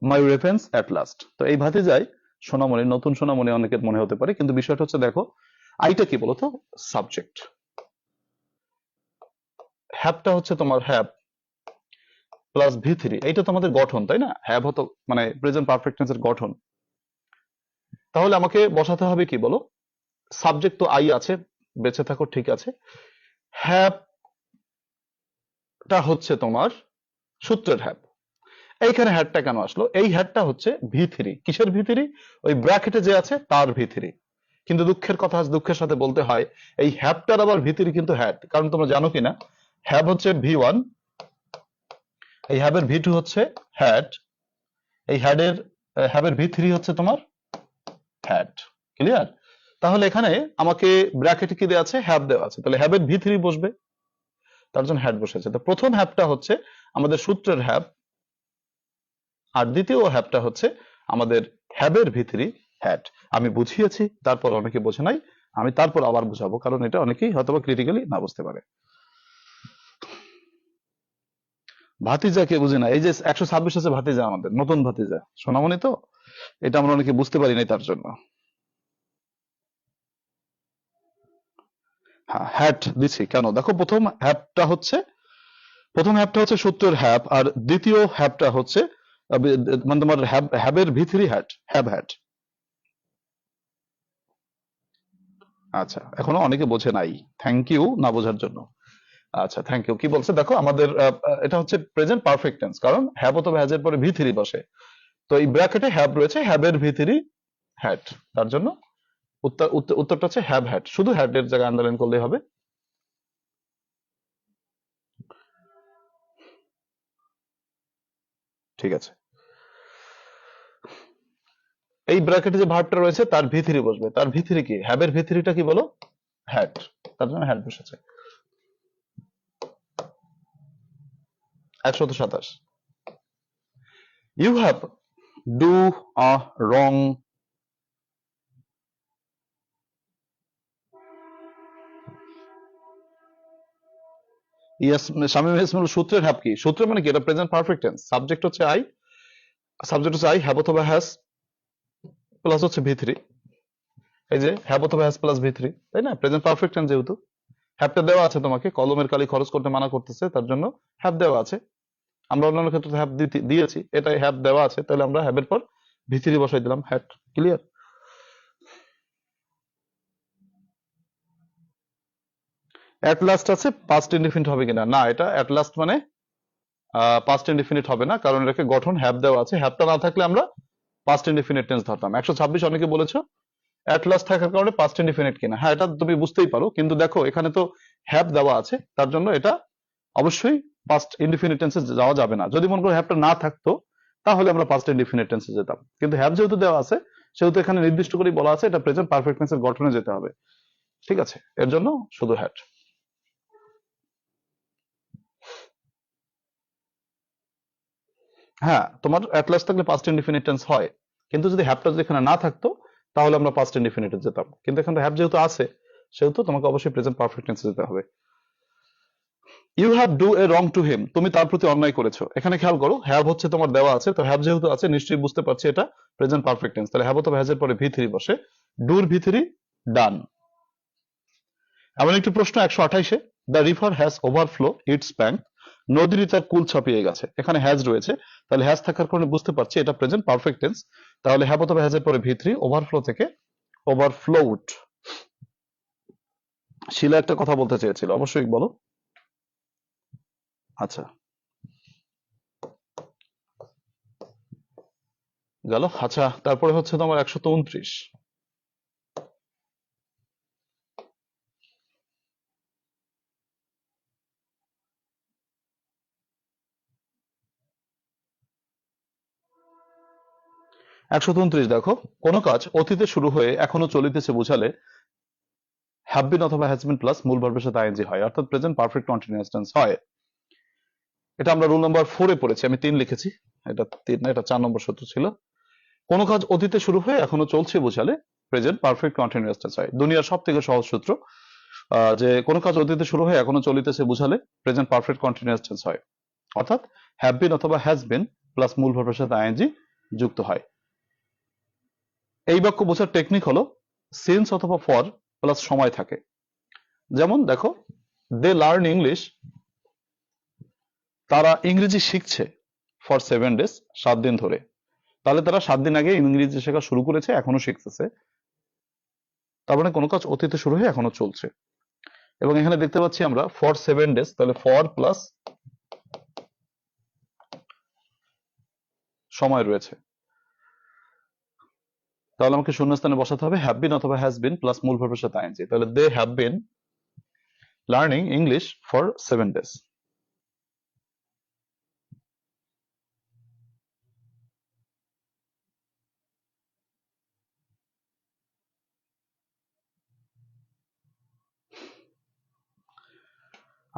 my reference at last. তো এই ভাতিজাই সোনামণি, নতুন সোনামণি অনেকের মনে হতে পারে, কিন্তু বিষয়টা হচ্ছে দেখো আইটা কি বলতো, সাবজেক্ট, হ্যাভটা হচ্ছে তোমার হ্যাভ প্লাস ভি থ্রি, এইটা তো আমাদের গঠন, তাই না? হ্যাভ হতো মানে প্রেজেন্ট পারফেক্ট টেন্সের গঠন। তাহলে আমাকে বসাতে হবে কি বলো, সাবজেক্ট তো আই আছে, বেঁচে থাকো, ঠিক আছে। হ্যাভটা হচ্ছে তোমার সূত্রের হ্যাভ। এইখানে হ্যাডটা কেন আসলো? এই হ্যাডটা হচ্ছে ভি থ্রি। কিসের ভি থ্রি? ওই ব্র্যাকেটে যে আছে তার ভি থ্রি। কিন্তু দুঃখের কথা, আজ দুঃখের সাথে বলতে হয়, এই হ্যাবটার আবার ভি থ্রি কিন্তু হ্যাড। কারণ তোমরা জানো কিনা, হ্যাব হচ্ছে ভি ওয়ান, এই হ্যাবের ভি টু হচ্ছে হ্যাড, এই হ্যাবের ভি থ্রি হচ্ছে তোমার হ্যাড। ক্লিয়ার? তাহলে এখানে আমাকে ব্র্যাকেটে কি দেওয়া আছে, হ্যাভ দেওয়া আছে, তাহলে হ্যাভ এর ভি থ্রি বসবে, তার জন্য হ্যাড বসেছে। তো প্রথম হ্যাভটা হচ্ছে আমাদের সূত্রের হ্যাভ, আর দ্বিতীয় হ্যাভটা হচ্ছে আমাদের হ্যাভের ভি থ্রি হ্যাড। আমি বুঝিয়েছি, তারপর অনেকে বোঝে নাই, আমি তারপর আবার বুঝাবো, কারণ এটা অনেকেই হয়তো ক্রিটিক্যালি না বুঝতে পারে। ভাতিজা কে বুঝে না, এই যে 126 আছে ভাতিজা, আমাদের নতুন ভাতিজা সোনামণি, তো এটা আমরা অনেকে বুঝতে পারি নাই, তার জন্য হ্যাঁ হ্যাট দিছি কেন, দেখো প্রথম হ্যাবটা হচ্ছে সূত্রের হ্যাব, আর দ্বিতীয় হ্যাবটা হচ্ছে মানে তোমার হ্যাবের ভি থ্রি হ্যাব হ্যাড। আচ্ছা, এখনো অনেকে বোঝে নাই, থ্যাংক ইউ না বোঝার জন্য। আচ্ছা, থ্যাংক ইউ। কি বলছে দেখো, আমাদের এটা হচ্ছে প্রেজেন্ট পারফেক্ট টেন্স, কারণ হ্যাভ অথবা হ্যাজ এর পরে ভি থ্রি বসে, তো এই ব্র্যাকেটে হ্যাভ রয়েছে, হ্যাবের ভি থ্রি হ্যাড, তার জন্য উত্তরটা হচ্ছে হ্যাভ হ্যাড, শুধু হ্যাড এর জায়গায় আন্ডারলাইন করলেই হবে। ঠিক আছে, এই ব্র্যাকেটে যে ভার্বটা রয়েছে তার ভি থ্রি বসবে, তার ভি থ্রি কি, হ্যাবের ভি থ্রিটা কি বলো, হ্যাড, তার জন্য হ্যাড বসেছে। 127, ইউ হ্যাভ ডু আ রং, ইয়াস শামীম ইসমাইল, সূত্রের হ্যাভ কি, সূত্র মানে কি, এটা প্রেজেন্ট পারফেক্ট টেন্স, সাবজেক্ট হচ্ছে আই, হ্যাভ অথবা হ্যাজ প্লাস হচ্ছে ভি থ্রি, এই যে হ্যাভ অথবা হ্যাজ প্লাস ভি থ্রি, তাই না, প্রেজেন্ট পারফেক্ট টেন্স যেহেতু। হ্যাভটা দেওয়া আছে, তোমাকে কলমের কালি খরচ করতে মানা করতেছে, তার জন্য হ্যাভ দেওয়া আছে। আমরা অন্যান্য ক্ষেত্রে হ্যাভ দিয়েছি, এটাই হ্যাভ দেওয়া আছে, তাহলে আমরা হ্যাভের পর ভি থ্রি বসাই দিলাম, হ্যাড। ক্লিয়ার? অ্যাট লাস্ট আছে, পাস্ট ইনডিফিনিট হবে কিনা, না এটা অ্যাট লাস্ট মানে পাস্ট ইনডিফিনিট হবে না, কারণ এটাকে গঠন হ্যাভ দেওয়া আছে, হ্যাভটা না থাকলে আমরা পাস্ট ইনডিফিনিট টেন্স ধরতাম। 126 অনেকে বলেছো অ্যাট লাস্ট থাকার কারণে পাস্ট ইনডিফিনিট কিনা, হ্যাঁ এটা তুমি বুঝতেই পারো, কিন্তু দেখো এখানে তো হ্যাভ দেওয়া আছে, তার জন্য এটা অবশ্যই পাস্ট ইনডিফিনিট টেন্সে যাওয়া যাবে না। যদি মনে করো হ্যাভটা না থাকতো, তাহলে আমরা পাস্ট ইনডিফিনিট টেন্সে যেতাম, কিন্তু হ্যাভ যেহেতু দেওয়া আছে, সেহেতু এখানে নির্দিষ্ট করে বলা আছে এটা প্রেজেন্ট পারফেক্ট টেন্সের গঠনে যেতে হবে। ঠিক আছে, এর জন্য শুধু হ্যাড। হ্যাঁ, তোমার অ্যাট লাস্ট থাকলে পাস্ট ইনডিফিনিট টেন্স হয়, কিন্তু যদি হ্যাভটা যদি এখানে না থাকতো, তাহলে আমরা পাস্ট ইনডিফিনিটে যেতাম, কিন্তু এখানে হ্যাভ যেহেতু আছে, সেহেতু তোমাকে অবশ্যই প্রেজেন্ট পারফেক্ট টেন্সে যেতে হবে। You have do a wrong to him, তুমি তার প্রতি অন্যায় করেছো, এখানে খেয়াল করো হ্যাভ হচ্ছে তোমার দেওয়া আছে, তো হ্যাভ যেহেতু আছে নিশ্চয়ই বুঝতে পারছি এটা প্রেজেন্ট পারফেক্ট টেন্স, তাহলে হ্যাভ অথবা হ্যাজ এর পরে ভি থ্রি বসে, ডুর ভি থ্রি ডান। এমন একটি প্রশ্ন 128-এ, the river has overflow its bank, নদীটি তার কুল ছাপিয়ে গেছে, এখানে হ্যাজ রয়েছে, তাহলে হ্যাজ থাকার কারণে বুঝতে পারছি এটা প্রেজেন্ট পারফেক্ট টেন্স, তাহলে হ্যাভ অথবা হ্যাজ এর পরে ভি থ্রি, ওভারফ্লো থেকে ওভারফ্লোড। শিলা একটা কথা বলতে চেয়েছিল, অবশ্যই বলো। আচ্ছা, গেল। আচ্ছা, তারপরে হচ্ছে তোমার 129, 129 দেখো, কোন কাজ অতীতে শুরু হয়ে এখনো চলিতেছে বুঝালে হ্যাভ বিন অথবা হ্যাজ বিন প্লাস মূল ভার্বের সাথে আইএনজি হয়, অর্থাৎ প্রেজেন্ট পারফেক্ট কন্টিনিউয়াস টেন্স হয়। এটা আমরা রুল নাম্বার 4-এ পড়েছি, আমি 3 লিখেছি, এটা 3 না, এটা 4 নম্বর সূত্র ছিল। কোন কাজ অতীতে শুরু হয়ে এখনো চলছে বোঝালে প্রেজেন্ট পারফেক্ট কন্টিনিউয়াস টেন্স হয়। দুনিয়ার সব থেকে সহজ সূত্র, যে কোন কাজ অতীতে শুরু হয়ে এখনো চলিতেছে বুঝালে প্রেজেন্ট পারফেক্ট কন্টিনিউয়াস টেন্স হয়, অর্থাৎ হ্যাভ বিন অথবা হ্যাজ বিন প্লাস মূল ভার্বের সাথে আইএনজি যুক্ত হয়। এই বাক্য বোঝার টেকনিক হলো সিন্স অথবা ফর প্লাস সময় থাকে। যেমন দেখো, দে লার্ন ইংলিশ, তারা ইংরেজি শিখছে, ফর 7 days, 7 দিন ধরে, তাহলে তারা 7 দিন আগে ইংরেজি শেখা শুরু করেছে, এখনো শিখতেছে, তার মানে কোনো কাজ অতীতে শুরু হয়ে এখনো চলছে। এবং এখানে দেখতে পাচ্ছি আমরা ফর 7 days, তাহলে ফর প্লাস সময় রয়েছে, তাহলে আমাকে শূন্যস্থানে বসাতে হবে হ্যাভ বিন অথবা হ্যাজ বিন প্লাস মূল ভার্বের সাথে আইএনজি, তাহলে they have been learning English for 7 days।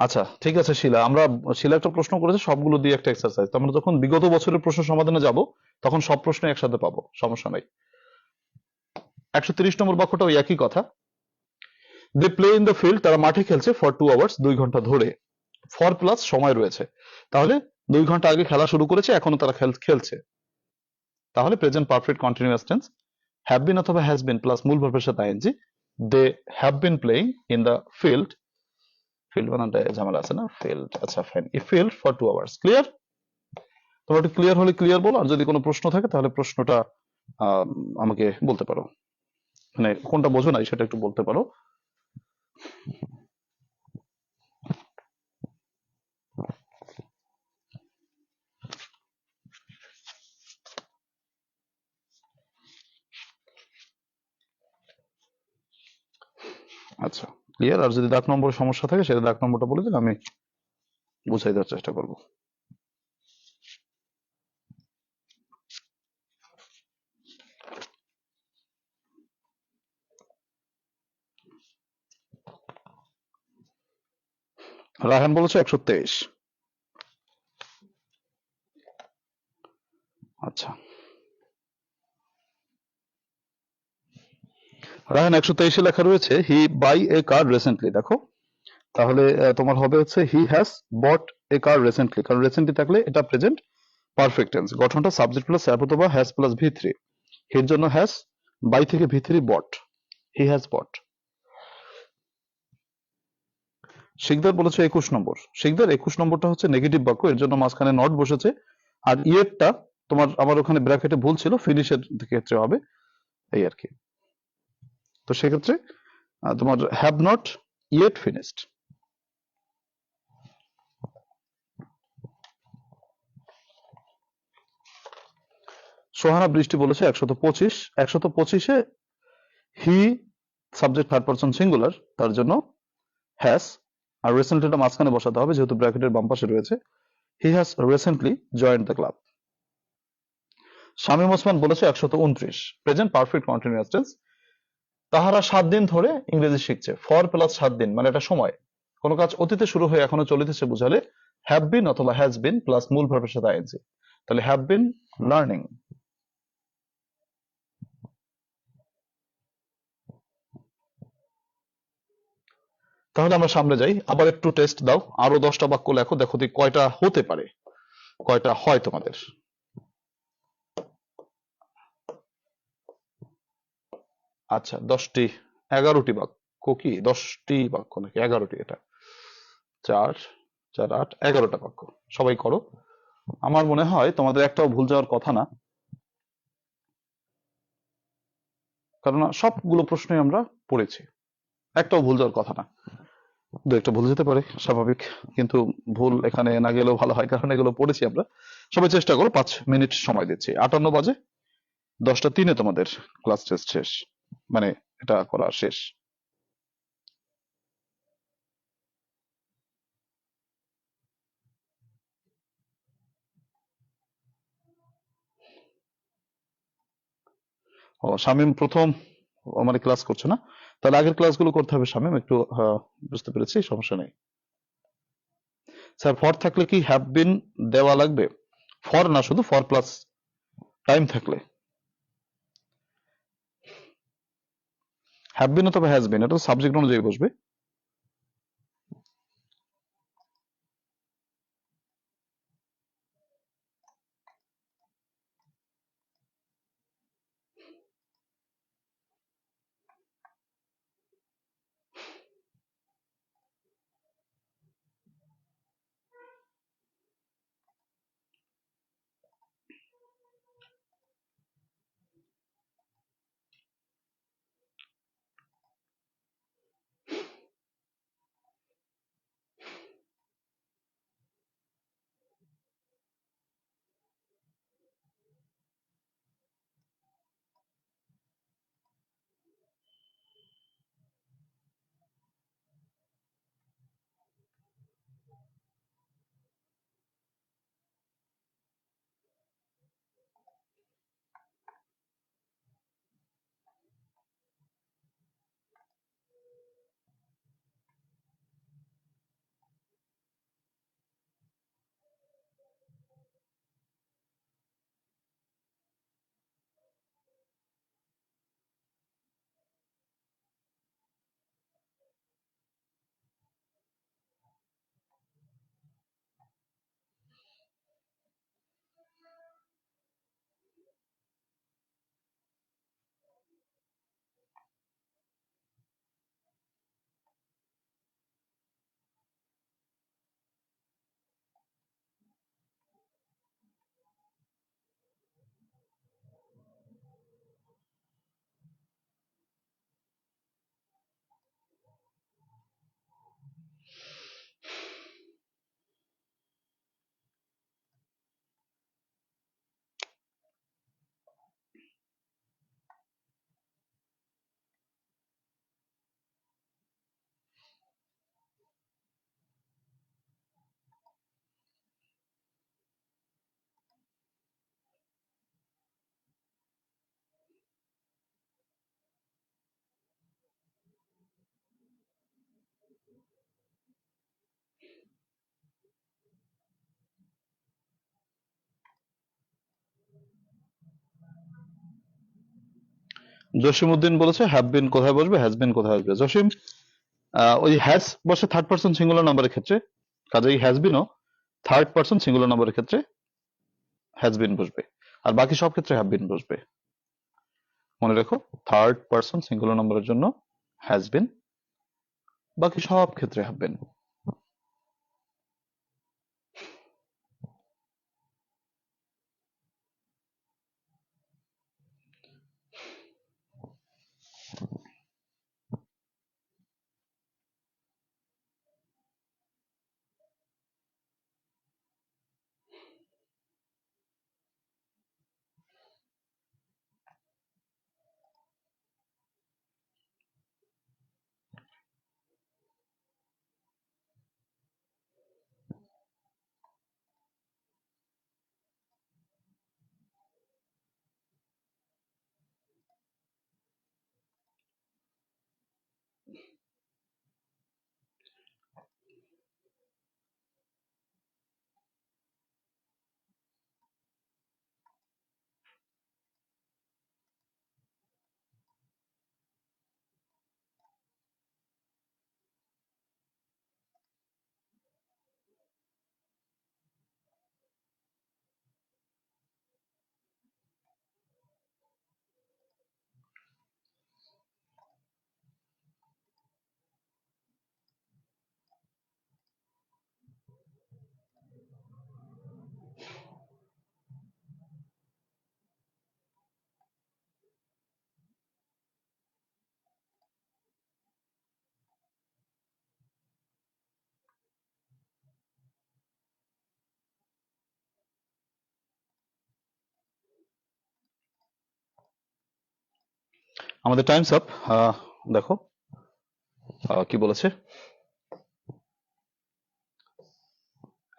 আচ্ছা ঠিক আছে শিলা, শিলা একটা প্রশ্ন করেছে সবগুলো দিয়ে একটা এক্সারসাইজ, তো আমরা যখন বিগত বছরের প্রশ্ন সমাধানে যাব তখন সব প্রশ্ন একসাথে পাবো, সমস্যা নাই। 130 নম্বর বাক্যটা ওই একই কথা। They play in the field, তারা মাঠে খেলছে ফর 2 আওয়ার্স, 2 ঘন্টা ধরে। ফর প্লাস সময় রয়েছে, তাহলে 2 ঘন্টা আগে খেলা শুরু করেছে, এখনো তারা খেলছে। তাহলে present perfect continuous tense, have been অথবা হ্যাজ বিন প্লাস মূল ভার্বের সাথে ING. They have been playing in the field, field বানানটা ঝামেলা আছে না, ফিল্ড, আচ্ছা fine, E field for 2 hours. Clear? তোমরা একটু ক্লিয়ার হলে ক্লিয়ার বলো, আর যদি কোনো প্রশ্ন থাকে তাহলে প্রশ্নটা আহ, আমাকে বলতে পারো, মানে কোনটা বোঝো নাই সেটা একটু বলতে পারো। আচ্ছা ক্লিয়ার, আর যদি দাগ নম্বরের সমস্যা থাকে সেটা দাগ নম্বরটা বলে দিলে আমি বুঝাই দেওয়ার চেষ্টা করবো। রায়হান বলেছে 123। আচ্ছা রায়হান 123-এ লেখা রয়েছে হি বাই এ কার রিসেন্টলি, দেখো তাহলে তোমার হবে হচ্ছে he has bought a car recently, কারণ রিসেন্টলি থাকলে এটা প্রেজেন্ট পারফেক্ট টেন্স, গঠনটা সাবজেক্ট প্লাস ভার্ব অথবা হ্যাজ প্লাস ভি থ্রি। হির জন্য হ্যাজ, বাই থেকে V three bought, he has bought. Sikdar বলেছে 21 নম্বর। শিকদার 21 নম্বরটা হচ্ছে নেগেটিভ বাক্য, এর জন্য মাঝখানে নট বসেছে, আর ইয়েরটা তোমার আমার ওখানে ব্র্যাকেটে ভুল ছিল, ফিনিশের ক্ষেত্রে হবে এই আর কি। তো সেক্ষেত্রে তোমার have not yet finished. Sohana Brishti বলেছে 125। 125-এ he subject third person singular, তার জন্য হ্যাজ, আর রিসেন্টলিটা মাঝখানে বসাতে হবে যেহেতু ব্র্যাকেটের বাম পাশে রয়েছে। He has recently joined the club. Shamim Osman বলেছে 129, প্রেজেন্ট পারফেক্ট কন্টিনিউয়াস টেন্স, তাহারা 7 দিন ধরে ইংরেজি শিখছে। ফর প্লাস 7 দিন মানে এটা সময়, কোনো কাজ অতীতে শুরু হয়ে এখনো চলিতেছে বুঝালে হ্যাভ বিন অথবা হ্যাজ বিন প্লাস মূল ভার্বের সাথে আইএনজি, তাহলে হ্যাভ বিন লার্নিং। তাহলে আমরা সামনে যাই, আবার একটু টেস্ট দাও, আরো 10টা বাক্য লেখো, দেখো দেখি কয়টা হতে পারে, কয়টা হয় তোমাদের। আচ্ছা 10টি, 11টি বাক্য, কি 10টি বাক্য নাকি 11টি, এটা 4, 4, 8, 11টা বাক্য। সবাই করো, আমার মনে হয় তোমাদের একটাও ভুল যাওয়ার কথা না, কারণ সবগুলো প্রশ্নই আমরা পড়েছি, একটাও ভুল যাওয়ার কথা না। দু একটা ভুল যেতে পারে, স্বাভাবিক, কিন্তু ভুল এখানে না গেলেও ভালো হয়, কারণ এগুলো পড়েছি আমরা। সবাই চেষ্টা করো, 5 মিনিট সময় দিচ্ছি, 58 বাজে, 10টা 3-এ তোমাদের ক্লাস টেস্ট শেষ, মানে এটা করা শেষ। ও শামীম প্রথম মানে ক্লাস করছো না, তাহলে আগের ক্লাসগুলো করতে হবে শামীম, একটু বুঝতে পেরেছি, সমস্যা নেই। স্যার ফর থাকলে কি হ্যাভ বিন দেওয়া লাগবে? ফর না, শুধু ফর প্লাস টাইম থাকলে হ্যাভ বিন অথবা হ্যাজ বিন, এটা সাবজেক্ট অনুযায়ী বসবে। জসিমউদ্দিন বলেছে হ্যাভ বিন কোথায় বসবে, হ্যাজ বিন কোথায় আসবে। জসিম, ওই হ্যাজ বসে থার্ড পারসন সিঙ্গুলার নাম্বারের ক্ষেত্রে, কাজেই হ্যাজ বিনও থার্ড পারসন সিঙ্গুলার নাম্বারের ক্ষেত্রে হ্যাজ বিন বসবে, আর বাকি সব ক্ষেত্রে হ্যাভ বিন বসবে। মনে রেখো, থার্ড পারসন সিঙ্গুলার নাম্বারের জন্য হ্যাজ বিন, বাকি সব ক্ষেত্রে হ্যাভ বিন। আমাদের টাইমস আপ। দেখো কি বলেছে,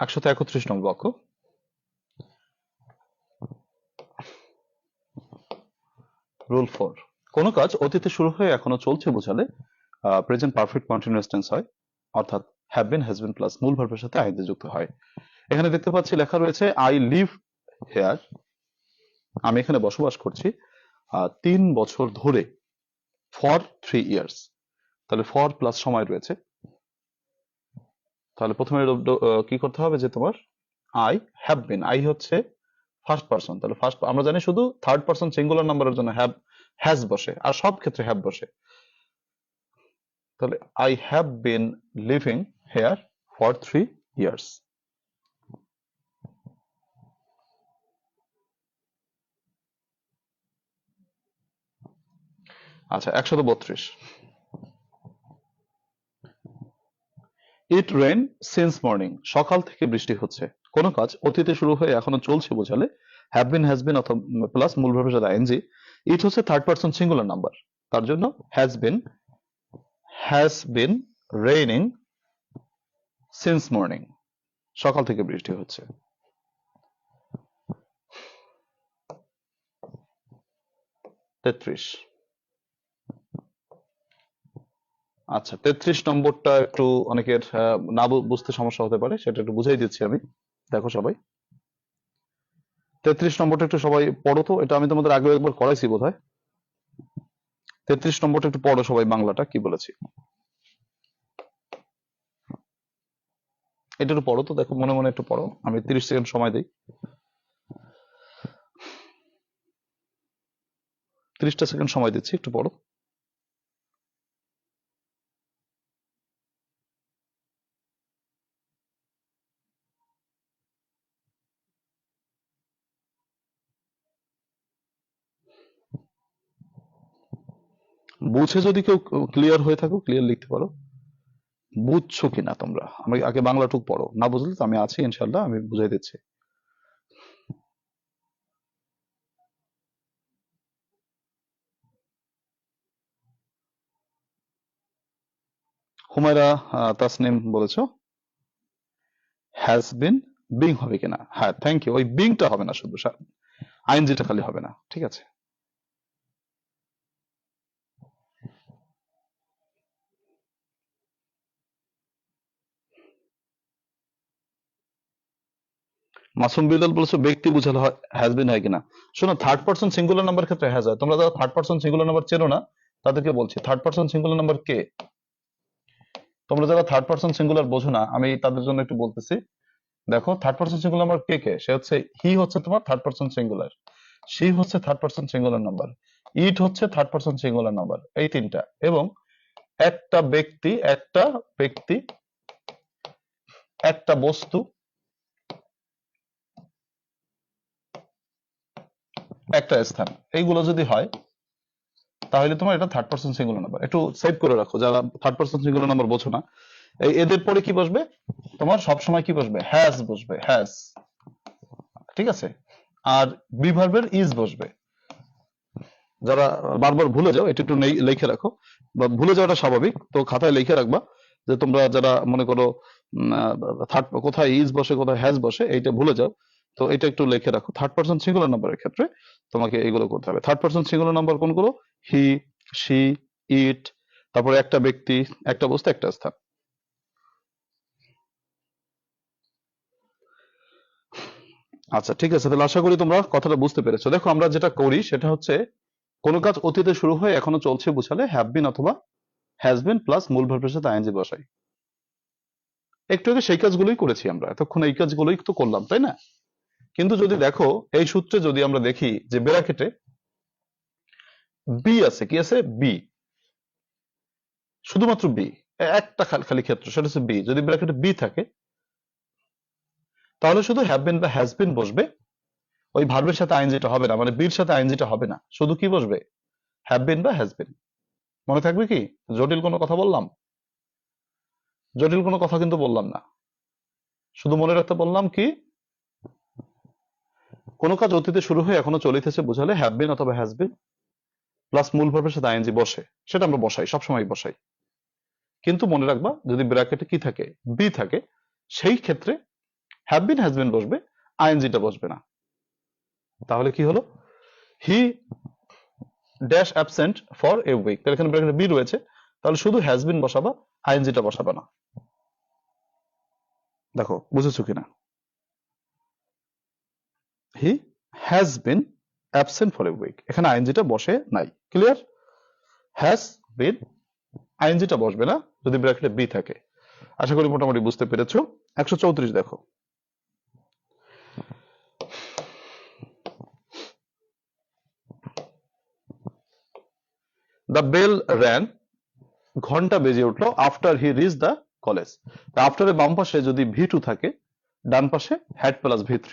131 নম্বর বাক্য। রুল 4, কোনো কাজ অতীতে শুরু হয়ে এখনো চলছে বোঝালে প্রেজেন্ট পারফেক্ট কন্টিনিউয়াস টেন্স হয়, অর্থাৎ have been, has been plus মূল ভার্বের সাথে আইএনজি যুক্ত হয়। এখানে দেখতে পাচ্ছি লেখা রয়েছে আই লিভ হেয়ার, আমি এখানে বসবাস করছি 3 বছর ধরে, ফর 3 ইয়ার্স। তাহলে ফর প্লাস সময় রয়েছে, তাহলে প্রথমে কি করতে হবে যে তোমার আই হ্যাভ বিন, আই হচ্ছে ফার্স্ট পারসন, তাহলে ফার্স্ট আমরা জানি শুধু থার্ড পারসন সিঙ্গুলার নাম্বারের জন্য হ্যাভ হ্যাজ বসে, আর সব ক্ষেত্রে হ্যাভ বসে। তাহলে I have been living here for 3 years. আচ্ছা, 132, ইট রেন সিন্স মর্নিং, সকাল থেকে বৃষ্টি হচ্ছে। কোন কাজ অতীতে শুরু হয়ে এখনো চলছে বোঝালে হ্যাভ বিন, হ্যাজ বিন অথবা প্লাস মূল ভার্বের সাথে আইএনজি। ইট হচ্ছে থার্ড পারসন সিঙ্গুলার নাম্বার, তার জন্য has been raining since morning, সকাল থেকে বৃষ্টি হচ্ছে। 33, আচ্ছা 33 নম্বরটা একটু অনেকের না বুঝতে সমস্যা হতে পারে, সেটা একটু বুঝাই দিচ্ছি আমি। দেখো সবাই, 33 নম্বরটা একটু সবাই পড়ো তো, এটা আমি তোমাদের আগে একবার করাইছি বোধহয়। 33 নম্বরটা একটু পড়ো সবাই, বাংলাটা কি বলেছি এটা একটু পড়ো তো, দেখো মনে মনে একটু পড়ো, আমি 30 সেকেন্ড সময় দিই, 30টা সেকেন্ড সময় দিচ্ছি, একটু পড়ো। বুঝে যদি কেউ ক্লিয়ার হয়ে থাকো, ক্লিয়ার লিখতে পারো। বুঝছো কিনা তোমরা, আমি আগে বাংলাটুক পড়ো, না বুঝলে তো আমি আছি ইনশাল্লাহ, আমি বুঝাই দিচ্ছি। হুমায়রা তাসনিম বলেছো হ্যাজ বিন, বিং হবে কিনা, হ্যাঁ থ্যাংক ইউ, ওই বিংটা হবে না, শুধু আইএনজিটা খালি হবে না, ঠিক আছে। মাসুম বিল্লাল বলছো ব্যক্তি বুঝালে হ্যাজ বিন হয় কিনা। শোনো, থার্ড পারসন সিঙ্গুলার নাম্বার ক্ষেত্রে হ্যাজ হয়। তোমরা যারা থার্ড পারসন সিঙ্গুলার নাম্বার চেনো না তাদেরকে বলছি, থার্ড পারসন সিঙ্গুলার নাম্বার কে? তোমরা যারা থার্ড পারসন সিঙ্গুলার বোঝো না, আমি তাদের জন্য একটু বলতেছি। দেখো, থার্ড পারসন সিঙ্গুলার নাম্বার কে কে? সে হচ্ছে হি, হচ্ছে তোমার থার্ড পারসন সিঙ্গুলার। শি হচ্ছে থার্ড পারসন সিঙ্গুলার নাম্বার। ইট হচ্ছে থার্ড পারসন সিঙ্গুলার নাম্বার। এই তিনটা। এবং একটা ব্যক্তি, একটা ব্যক্তি, একটা বস্তু, একটা স্থান, এইগুলো যদি হয় তাহলে তোমার এটা থার্ড পারসন সিঙ্গুলার নাম্বার। একটু সেভ করে রাখো যারা থার্ড পারসন সিঙ্গুলার নাম্বার বোঝো না। এদের পরে কি বসবে? তোমার সবসময় কি বসবে? হ্যাজ বসবে, হ্যাজ। ঠিক আছে? আর বি ভার্বের ইজ বসবে। যারা বারবার ভুলে যাও, এটা একটু লিখে রাখো, বা ভুলে যাওয়াটা স্বাভাবিক, তো খাতায় লিখে রাখবা যে তোমরা যারা মনে করো থার্ড কোথায় ইজ বসে কোথায় হ্যাজ বসে এইটা ভুলে যাও, তো এটা একটু লিখে রাখো। থার্ড পারসন সিঙ্গুলার নাম্বারের ক্ষেত্রে তোমাকে এইগুলো করতে হবে। থার্ড পারসন সিঙ্গুলার নাম্বার কোনগুলো? হি, শি, ইট, তারপরে একটা ব্যক্তি, একটা বস্তু, একটা স্থান। আচ্ছা, ঠিক আছে, তাহলে আশা করি তোমরা কথাটা বুঝতে পেরেছো। দেখো, আমরা যেটা করি সেটা হচ্ছে কোনো কাজ অতীতে শুরু হয়ে এখনো চলছে বুঝালে হ্যাভ বিন অথবা হ্যাজ বিন প্লাস মূল ভার্বের সাথে আইএনজি বসাই। একটু আগে সেই কাজগুলোই করেছি আমরা, এতক্ষণ এই কাজগুলোই তো করলাম, তাই না? কিন্তু যদি দেখো এই সূত্রে যদি আমরা দেখি যে ব্র্যাকেটে বি আছে, কি আছে? বি, শুধুমাত্র বি, একটা খালি ক্ষেত্র, সেটা হচ্ছে বি। যদি ব্র্যাকেটে বি থাকে তাহলে শুধু হ্যাভ বিন বা হ্যাজ বিন বসবে, ওই ভার্বের সাথে আইএনজিটা হবে না, মানে বির সাথে আইএনজিটা হবে না, শুধু কি বসবে? হ্যাভ বিন বা হ্যাজ বিন। মনে থাকবে কি? জটিল কোনো কথা বললাম? জটিল কোনো কথা কিন্তু বললাম না, শুধু মনে রাখতে বললাম কি কোনো কাজ অতীতে শুরু হয়ে এখনো চলিতেছে বুঝালে হ্যাভ বিন অথবা হ্যাজ বিন প্লাস মূল ভার্বের সাথে আইএনজি বসে, সেটা আমরা বসাই, সবসময় বসাই। কিন্তু মনে রাখবা যদি ব্র্যাকেটে কি থাকে? বি থাকে, সেই ক্ষেত্রে হ্যাভ বিন হ্যাজ বিন বসবে, আইএনজিটা বসবে না। তাহলে কি হলো? He dash absent for a week, তাহলে এখানে ব্র্যাকেটে বি রয়েছে, তাহলে শুধু হ্যাজ বিন বসাবা, আইএনজিটা বসাবা না। দেখো বুঝেছো কিনা? He has been absent for a week, এখানে আইএনজিটা বসে নাই। ক্লিয়ার? হ্যাজ বিন, আইএনজিটা বসবে না যদি ব্র্যাকেটে বি থাকে। আশা করি মোটামুটি বুঝতে পেরেছো। 134 দেখো, দ্য বেল র্যান, ঘন্টা বেজে উঠলো, after he reach the college. আফটারের বাম পাশে যদি ভি2 থাকে, ডান পাশে হ্যাড প্লাস ভি3।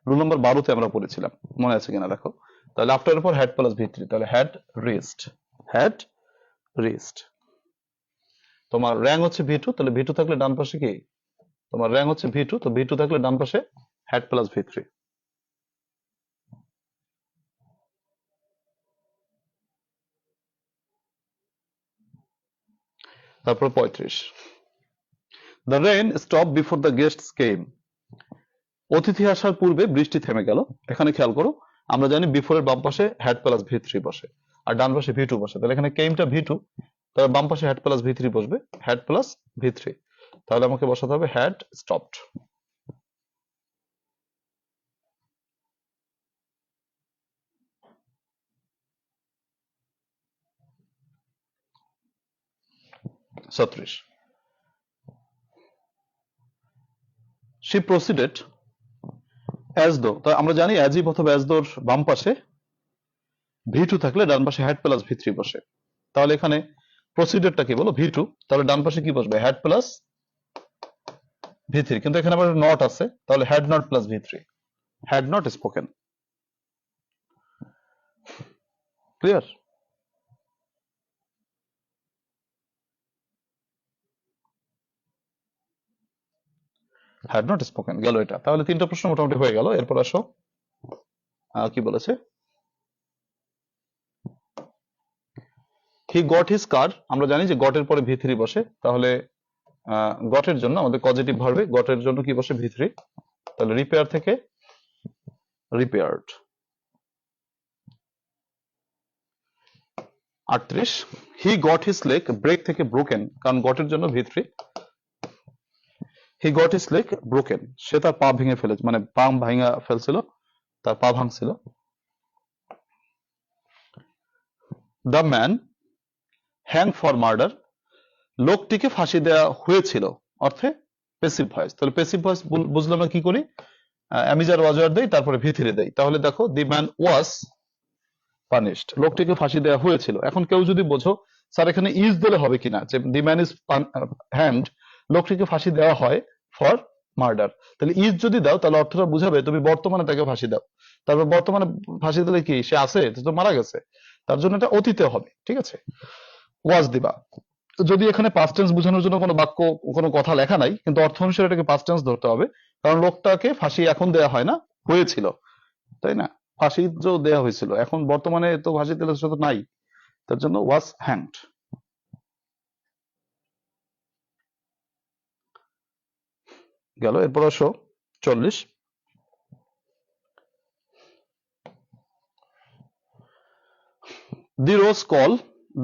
রুল নাম্বার 12তে আমরা পড়েছিলাম, মনে আছে কিনা দেখো। তাহলে আফটারের পর হ্যাড প্লাস ভি3, তাহলে হ্যাড রিচড, হ্যাড রিচড। তোমার র্যাঙ্ক হচ্ছে ভি2, তাহলে ভি2 থাকলে ডান পাশে কি? তোমার র্যাঙ্ক হচ্ছে ভি2, তো ভি2 থাকলে ডান পাশে হ্যাড প্লাস ভি3। তারপর 35, the rain stop before the guests came, অতিথি আসার পূর্বে বৃষ্টি থেমে গেল। এখানে খেয়াল করো, আমরা জানি বিফোরের বাম পাশে হ্যাড প্লাস ভি3 বসে আর ডান পাশে ভি2 বসে, তাহলে এখানে কেমটা ভি2, তাহলে বাম পাশে হ্যাড প্লাস ভি3 বসবে, হ্যাড প্লাস ভি3। তাহলে আমাকে বসাতে হবে হ্যাড স্টপড। ছত্রিশ, শি প্রসিডেড অ্যাজ দো, তা আমরা জানি অ্যাজ ইফ অথবা অ্যাজ দোর বাম পাশে ভি2 থাকলে ডান পাশে হ্যাড প্লাস ভি3 বসে। তাহলে এখানে প্রসিডেডটা কি বলো? ভি2, তাহলে ডান পাশে কি বসবে? হ্যাড প্লাস ভি3। কিন্তু এখানে আবার নট আছে, তাহলে হ্যাড নট প্লাস ভি3, had not spoken. Clear? Had not spoken গেল এটা। তাহলে তিনটা প্রশ্ন মোটামুটি হয়ে গেল। এরপর আসো, কি বলেছে? হি গট হিজ কার, আমরা জানি যে গটের পরে ভি3 বসে, তাহলে গটের জন্য আমাদের পজিটিভ ভার্বে গটের জন্য কি বসে? ভি3। তাহলে রিপেয়ার থেকে repaired. 38, he got his leg, break থেকে ব্রোকেন, কারণ গটের জন্য ভি3। He got his leg broken, সে তার পা ভেঙে ফেলেছে, মানে পা ভাঙা ফেলছিল, তার পা ভাঙছিল। The man hang for murder, লোকটিকে ফাঁসি দেওয়া হয়েছিল, অর্থে প্যাসিভ ভয়েস। তাহলে প্যাসিভ ভয়েস বুঝলাম না কি করি, অ্যামিজার ওয়াজার দেই, তারপরে ভিতরে দেই। তাহলে দেখো দি ম্যান ওয়াজ পানিশড, লোকটিকে ফাঁসি দেওয়া হয়েছিল। এখন কেউ যদি বোঝো স্যার এখানে ইজ দিলে হবে কিনা, যে দি ম্যান ইজ হ্যাংড, লোকটিকে ফাঁসি দেওয়া হয় ফর মার্ডার, তাহলে ইজ যদি দাও তাহলে অর্থটা বুঝাবে তুমি বর্তমানে তাকে ফাঁসি দাও। তারপর বর্তমানে ফাঁসি দিলে কি সে আছে, তো মারা গেছে, তার জন্য এটা অতীতে হবে, ঠিক আছে। ওয়াজ দিবা, যদি এখানে পাস্ট টেন্স বোঝানোর জন্য কোনো বাক্য, কোনো কথা লেখা নাই, কিন্তু অর্থ অনুসারে এটাকে পাস্ট টেন্স ধরতে হবে, কারণ লোকটাকে ফাঁসি এখন দেয়া হয় না, হয়েছিল, তাই না? ফাঁসি তো দেয়া হয়েছিল, এখন বর্তমানে তো ফাঁসি দিলে সেটা তো নাই, তার জন্য ওয়াজ হ্যাংড। গেল, এরপর আসো 40। The rose call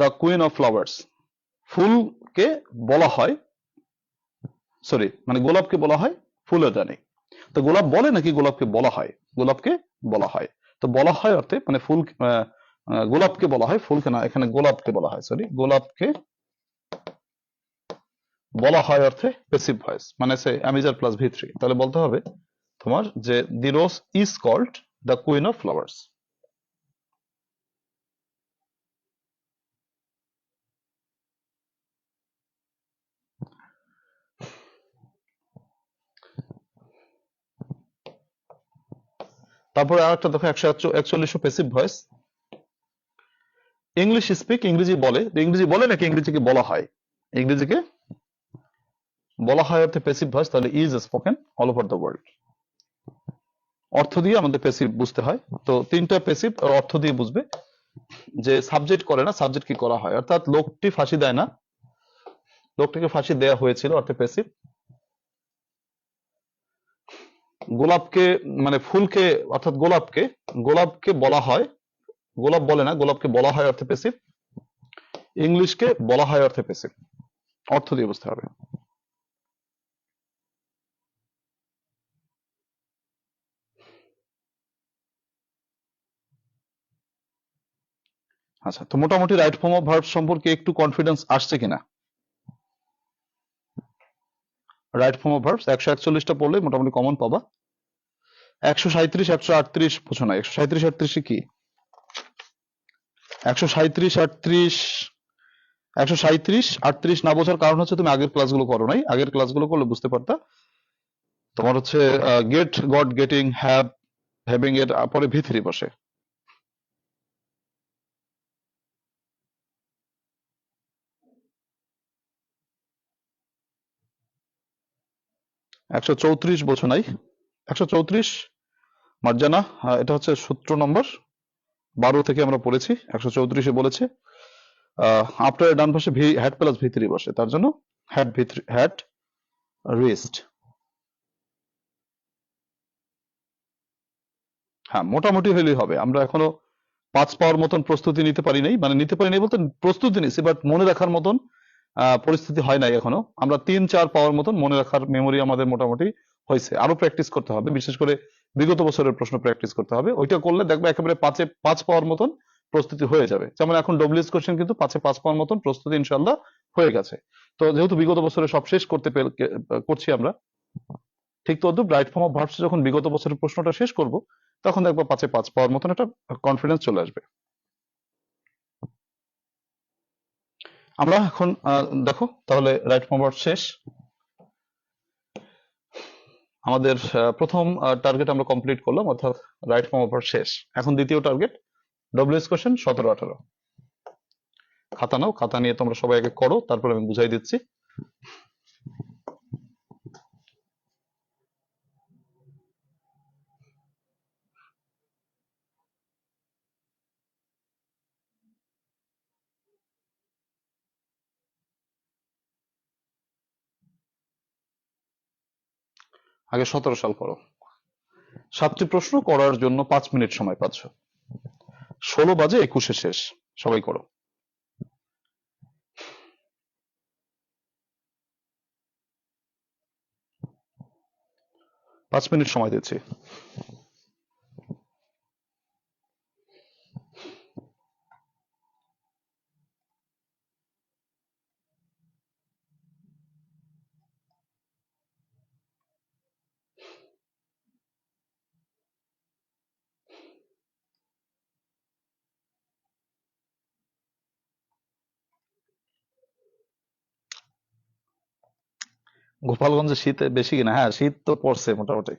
the queen of flowers, ফুলকে বলা হয়, সরি মানে গোলাপকে বলা হয় ফুলের রানী। তো গোলাপ বলে নাকি গোলাপকে বলা হয়? গোলাপকে বলা হয়। তো বলা হয় অর্থে মানে ফুল, গোলাপকে বলা হয়, ফুলকে না, এখানে গোলাপকে বলা হয়, সরি গোলাপকে বলা হয় অর্থে প্যাসিভ ভয়েস, মানে সে অ্যামিজার প্লাস ভি3, তাহলে বলতে হবে তোমার যে the rose is called the queen of flowers. তারপরে আরেকটা দেখো 141 প্যাসিভ ভয়েস। ইংলিশ স্পিক, ইংরেজি বলে, ইংরেজি বলে নাকি ইংরেজিকে বলা হয়? ইংরেজিকে বলা হয় অর্থে প্যাসিভ ভয়েস, তাহলে is spoken all over the world. অর্থ দিয়ে আমাদের প্যাসিভ বুঝতে হয়, তো তিনটা প্যাসিভ অর্থ দিয়ে বুঝবে, যে সাবজেক্ট করে না, সাবজেক্ট কি করা হয়, অর্থাৎ লোকটি ফাঁসি দেয় না, লোকটিকে ফাঁসি দেয়া হয়েছিল অর্থে প্যাসিভ। গোলাপকে মানে ফুলকে অর্থাৎ গোলাপকে, গোলাপকে বলা হয়, গোলাপ বলে না, গোলাপকে বলা হয় অর্থে প্যাসিভ। ইংলিশকে বলা হয় অর্থে প্যাসিভ, অর্থ দিয়ে বুঝতে হবে। আচ্ছা, তো মোটামুটি রাইট ফর্ম অফ ভার্ব সম্পর্কে একটু কনফিডেন্স আসছে কিনা? রাইট ফর্ম অফ ভার্বস 141টা পড়লে মোটামুটি কমন পাবা। 137 138 বুঝো না, 137 38 কি 137 38 137 38 না বোঝার কারণ হচ্ছে তুমি আগের ক্লাসগুলো করো নাই, আগের ক্লাসগুলো করলে বুঝতে পারতা। তোমার হচ্ছে get, got, getting, have, having এর পরে ভি3 বসে। একশো চৌত্রিশ বোঝো নাই, 134 মার্জানা, এটা হচ্ছে সূত্র নম্বর 12 থেকে আমরা পড়েছি, 134-এ বলেছে আফটার ডান পাশে ভি হ্যাড প্লাস ভি3 বসে, তার জন্য হ্যাড ভি3, হ্যাড রেস্ট। হ্যাঁ, মোটামুটি হলেই হবে। আমরা এখনো 5 পাওয়ার মতন প্রস্তুতি নিতে পারি নাই, মানে নিতে পারি নাই বলতে প্রস্তুতি নিছি, বাট মনে রাখার মতন পরিস্থিতি হয় নাই এখনো। আমরা 3-4 পাওয়ার মতন মনে রাখার মেমোরি আমাদের মোটামুটি হয়েছে, আরো প্র্যাকটিস করতে হবে, বিশেষ করে বিগত বছরের প্রশ্ন প্র্যাকটিস করতে হবে। ওইটা করলে দেখবে একেবারে 5-এ 5 পাওয়ার মতন প্রস্তুতি হয়ে যাবে। যেমন এখন ডব্লিউএস কোশ্চেন কিন্তু 5-এ 5 পাওয়ার মতন প্রস্তুতি ইনশাল্লাহ হয়ে গেছে। তো যেহেতু বিগত বছরে সব শেষ করছি আমরা, ঠিক তদ্রুপ রাইট ফর্ম অফ ভার্বস যখন বিগত বছরের প্রশ্নটা শেষ করব, তখন দেখবো 5-এ 5 পাওয়ার মতন একটা কনফিডেন্স চলে আসবে। আমরা এখন দেখো তাহলে রাইট ফর্ম ভার্ব শেষ, আমাদের প্রথম টার্গেট আমরা কমপ্লিট করলাম, অর্থাৎ রাইট ফর্ম অফ ভার্ব শেষ। এখন দ্বিতীয় টার্গেট ডব্লিউএস কোশ্চেন 17-18। খাতা নাও, খাতা নিয়ে তোমরা সবাই আগে করো, তারপর আমি বুঝাই দিচ্ছি। আগে 17 সাল করো। 7টি প্রশ্ন করার জন্য 5 মিনিট সময় পাচ্ছ। 16 বাজে 21-এ শেষ, সবাই করো। 5 মিনিট সময় দিচ্ছি। গোপালগঞ্জে শীত বেশি কিনা? হ্যাঁ, শীত তো পড়ছে মোটামুটি।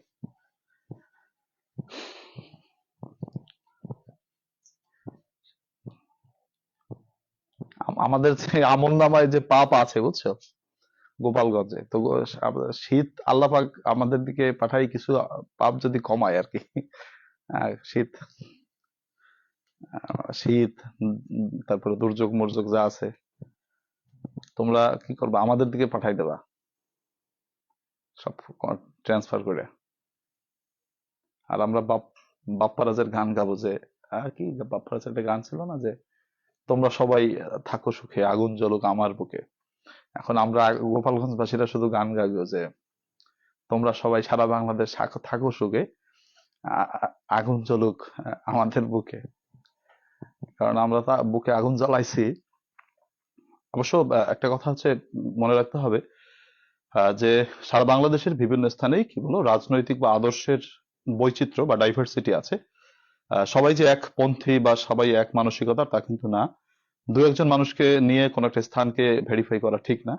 আমাদের যে আমল নামায় যে পাপ আছে বুঝছো, গোপালগঞ্জে তো শীত আল্লাহ পাক আমাদের দিকে পাঠাই কিছু পাপ যদি কমায় আর কি। শীত, শীত তারপরে দুর্যোগ মুর্যোগ যা আছে তোমরা কি করবা, আমাদের দিকে পাঠাই দেবা সব ট্রান্সফার করে। আর আমরা বাপ্পারাজের গান গাবো যে, কি বাপ্পারাজের একটা গান ছিল না যে, তোমরা সবাই থাকো সুখে আগুন জ্বলুক আমার বুকে। এখন আমরা গোপালগঞ্জবাসীরা শুধু গান গাইবো যে, তোমরা সবাই সারা বাংলাদেশ থাকো সুখে, আগুন জ্বলুক আমাদের বুকে। কারণ আমরা তা বুকে আগুন জ্বালাইছি। অবশ্য একটা কথা হচ্ছে, মনে রাখতে হবে যে সারা বাংলাদেশের বিভিন্ন স্থানেই কি বলো রাজনৈতিক বা আদর্শের বৈচিত্র্য বা ডাইভার্সিটি আছে। সবাই যে এক পন্থী বা সবাই এক মানসিকতা তা কিন্তু না। দু একজন মানুষকে নিয়ে কোন একটা স্থানকে ভেরিফাই করা ঠিক না,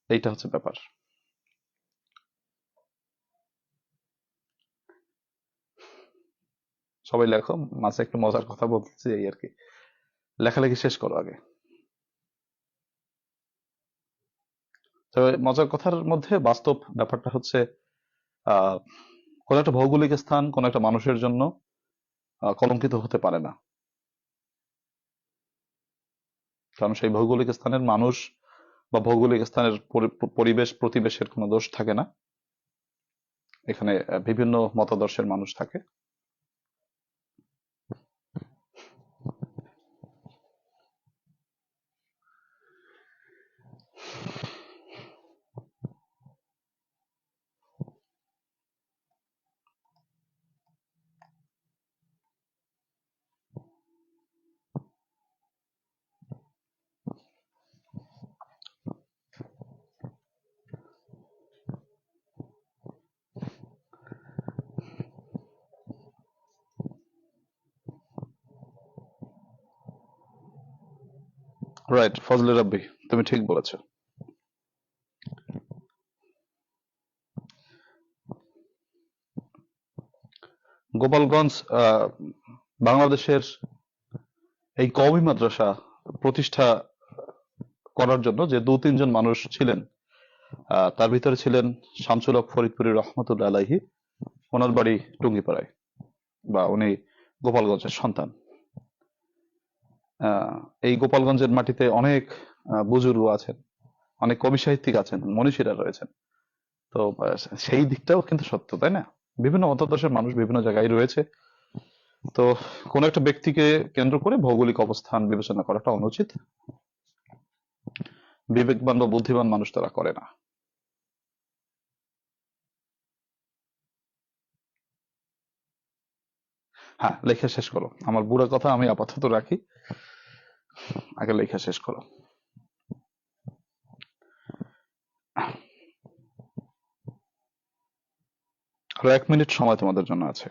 এইটা হচ্ছে ব্যাপার। সবাই লেখো, মাঝে একটু মজার কথা বলতেছি এই আর কি। লেখালেখি শেষ করো আগে। তবে মজার কথার মধ্যে বাস্তব ব্যাপারটা হচ্ছে, আহ কোন একটা ভৌগোলিক স্থান কোন একটা মানুষের জন্য কলঙ্কিত হতে পারে না। কারণ সেই ভৌগোলিক স্থানের মানুষ বা ভৌগোলিক স্থানের পরিবেশ প্রতিবেশের কোনো দোষ থাকে না। এখানে বিভিন্ন মতাদর্শের মানুষ থাকে। রাইট, ফজলে রাব্বি, তুমি ঠিক বলেছো। গোপালগঞ্জ বাংলাদেশের এই কওমি মাদ্রাসা প্রতিষ্ঠা করার জন্য যে দু তিনজন মানুষ ছিলেন, তার ভিতরে ছিলেন শামসুল হক ফরিদপুরি রহমতুল্লাহ আলাইহি। ওনার বাড়ি টুঙ্গিপাড়ায়, বা উনি গোপালগঞ্জের সন্তান। আহ, এই গোপালগঞ্জের মাটিতে অনেক বুজুর্গ আছেন, অনেক কবি সাহিত্যিক আছেন, মনীষীরা রয়েছেন। তো সেই দিকটাও কিন্তু সত্য, তাই না? বিভিন্ন মতাদর্শের মানুষ বিভিন্ন জায়গায় রয়েছে। তো কোন একটা ব্যক্তিকে কেন্দ্র করে ভৌগোলিক অবস্থান বিবেচনা করাটা অনুচিত। বিবেকবান বা বুদ্ধিমান মানুষ তারা করে না। হ্যাঁ, লেখা শেষ করো, আমার বুড়ো কথা আমি আপাতত রাখি, আগে লেখা শেষ করো। আরো 1 মিনিট সময় তোমাদের জন্য আছে।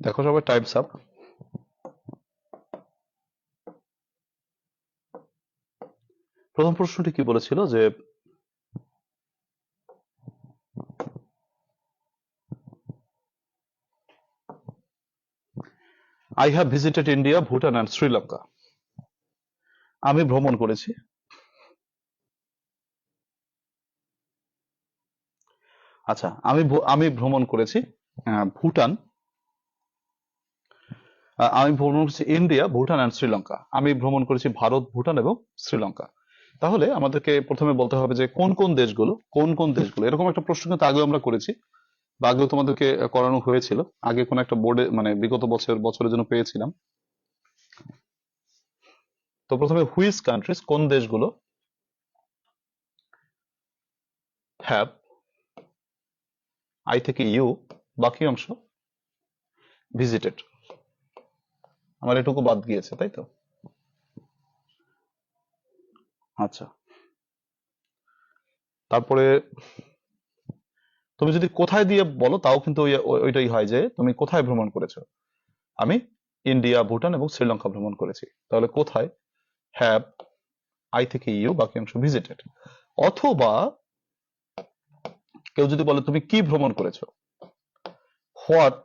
দেখো সবাই, টাইমস আপ। প্রথম প্রশ্নটি কি বলেছিল যে I have visited India, Bhutan and Sri Lanka. আমি ভ্রমণ করেছি। আচ্ছা, আমি ভ্রমণ করেছি ভুটান, আমি ভ্রমণ করেছি ইন্ডিয়া, ভুটান অ্যান্ড শ্রীলঙ্কা। আমি ভ্রমণ করেছি ভারত, ভুটান এবং শ্রীলঙ্কা। তাহলে আমাদেরকে প্রথমে বলতে হবে যে কোন কোন দেশগুলো, এরকম একটা প্রশ্ন কিন্তু আগেও আমরা করেছি, বা আগেও তোমাদেরকে করানো হয়েছিল, আগে কোন একটা বোর্ডে মানে বিগত বছরের জন্য পেয়েছিলাম। তো প্রথমে হুইচ কান্ট্রিজ, কোন দেশগুলো হ্যাভ, আই থেকে ইউ, বাকি অংশ ভিজিটেড। আমার এটুকু বাদ গিয়েছে, তাই তো? আচ্ছা, তারপরে তুমি যদি কোথায় দিয়ে বলো তাও কিন্তু ওইটাই হয় যে তুমি কোথায় ভ্রমণ করেছো। আমি ইন্ডিয়া, ভুটান এবং শ্রীলঙ্কা ভ্রমণ করেছি। তাহলে কোথায়, হ্যাভ, আই থেকে ইউ, বাকি অংশ ভিজিটেড। অথবা কেউ যদি বলে তুমি কি ভ্রমণ করেছো, হোয়াট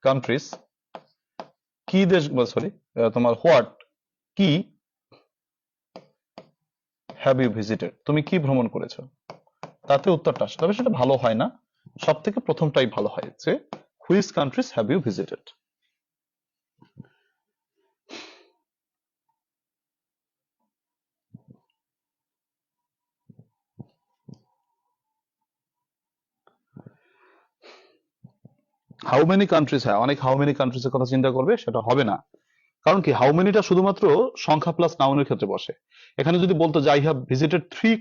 কান্ট্রিজ, কি দেশ, সরি, তোমার হোয়াট, কি হ্যাভ ইউ ভিজিটেড, তুমি কি ভ্রমণ করেছো, তাতে উত্তরটা আসে। তবে সেটা ভালো হয় না, সব থেকে প্রথমটাই ভালো হয় যে which countries have you visited. How many countries, হ্যাঁ, অনেক হাউ মেনি কান্ট্রিজ এর কথা চিন্তা করবে, সেটা হবে না। কারণ কি, হাউ মেনিটা শুধুমাত্র সংখ্যা প্লাস নাউনের ক্ষেত্রে বসে। এখানে যদি বলতো যে আই হ্যাভ ভিজিটেড থ্রি,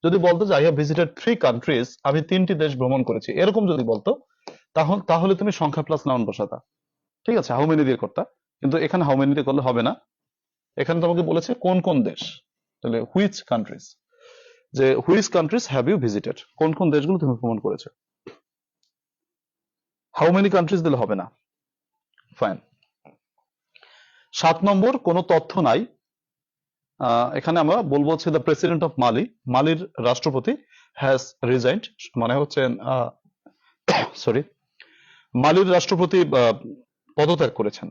যদি বলতো যে I have visited three countries, আমি তিনটি দেশ ভ্রমণ করেছি, এরকম যদি বলতো তাহলে তুমি সংখ্যা প্লাস নাউন বসাতা, ঠিক আছে, হাউ মেনি দিয়ে করতা। কিন্তু এখানে হাউ মেনি দিয়ে করলে হবে না, এখানে তোমাকে বলেছে কোন কোন দেশ। তাহলে হুইচ কান্ট্রিজ, যে which countries have you visited, কোন কোন দেশগুলো তুমি ভ্রমণ করেছো। হাউ মেনি কান্ট্রিজ দিলে হবে না। ফাইন। 7 নম্বর, কোনো তথ্য নাই। এখানে আমরা বলবো হচ্ছে দ্য প্রেসিডেন্ট অফ মালি, মালির রাষ্ট্রপতি হ্যাজ রিজাইন্ড, মানে হচ্ছে সরি, মালির রাষ্ট্রপতি পদত্যাগ করেছেন।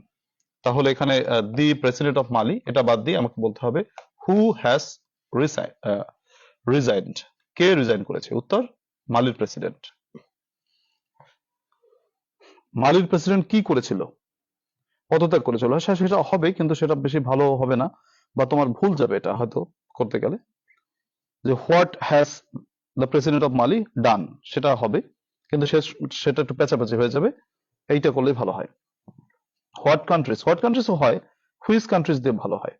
তাহলে এখানে দি প্রেসিডেন্ট অফ মালি এটা বাদ দিয়ে আমাকে বলতে হবে who has resigned, K resign করেছে। উত্তর মালির প্রেসিডেন্ট। মালির প্রেসিডেন্ট কি করেছিল, পদত্যাগ করেছিল। হ্যাঁ, সেটা হবে, কিন্তু সেটা বেশি ভালো হবে না, বা তোমার ভুল যাবে এটা হয়তো করতে গেলে, যে what has the president of Mali done, সেটা হবে, কিন্তু সেটা একটু পেঁচাপেচি হয়ে যাবে। এইটা করলেই ভালো হয়। হোয়াট কান্ট্রিজও হয়, হুইচ কান্ট্রিজ দিয়ে ভালো হয়।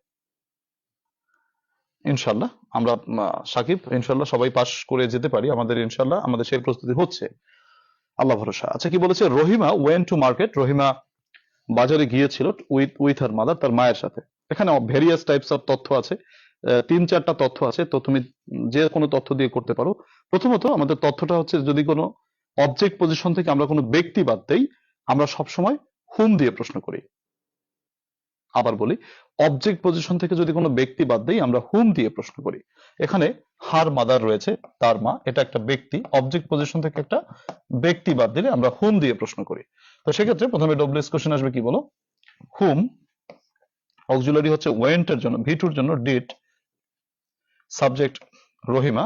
ইনশাল্লাহ আমরা সাকিব, ইনশাল্লাহ সবাই পাস করে যেতে পারি, আমাদের ইনশাল্লাহ আমাদের সেই প্রস্তুতি হচ্ছে, আল্লাহ ভরসা। আচ্ছা, কি বলেছে, Rahima went to market, Rahima বাজারে গিয়েছিল উইথ হার মাদার, তার মায়ের সাথে। এখানে ভেরিয়াস টাইপস অফ তথ্য আছে, 3-4টা তথ্য আছে, তো তুমি যে কোনো তথ্য দিয়ে করতে পারো। প্রথমত আমাদের তথ্যটা হচ্ছে যদি কোনো অবজেক্ট পজিশন থেকে আমরা কোনো ব্যক্তি বাদ দেই, আমরা সবসময় হুম দিয়ে প্রশ্ন করি। আবার বলি, অবজেক্ট পজিশন থেকে যদি কোনো ব্যক্তি বাদ দেই আমরা হুম দিয়ে প্রশ্ন করি। এখানে হার মাদার রয়েছে, তার মা, এটা একটা ব্যক্তি, অবজেক্ট পজিশন থেকে একটা ব্যক্তি বাদ দিলে আমরা হুম দিয়ে প্রশ্ন করি। তো সেক্ষেত্রে প্রথমে ডব্লিউএস কোশ্চেন আসবে, কি বলো, হুম, অক্সিলারি হচ্ছে ওয়েন্ট এর জন্য, ভিটুর জন্য ডিড, সাবজেক্ট রহিমা,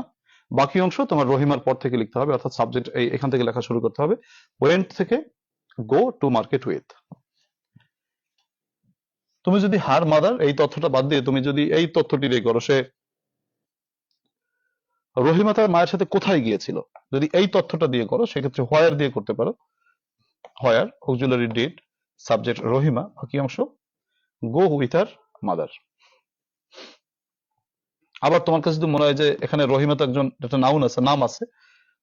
বাকি অংশ তোমার রহিমার পর থেকে লিখতে হবে, অর্থাৎ সাবজেক্ট এখান থেকে লেখা শুরু করতে হবে, ওয়েন্ট থেকে গো টু মার্কেট উইথ। তুমি যদি হার মাদার এই তথ্যটা বাদ দিয়ে তুমি যদি এই তথ্যটি দিয়ে করো, সে রহিমা তার মায়ের সাথে কোথায় গিয়েছিল, যদি এই তথ্যটা দিয়ে করো, সেক্ষেত্রে হোয়ার দিয়ে করতে পারো। হোয়ার, অক্সিলারি ডিড, সাবজেক্ট রহিমা, বাকি অংশ গো উইথ হার মাদার। আবার তোমার কাছে যদি মনে হয় যে এখানে রহিমা তো একজন, একটা নাউন আছে, নাম আছে,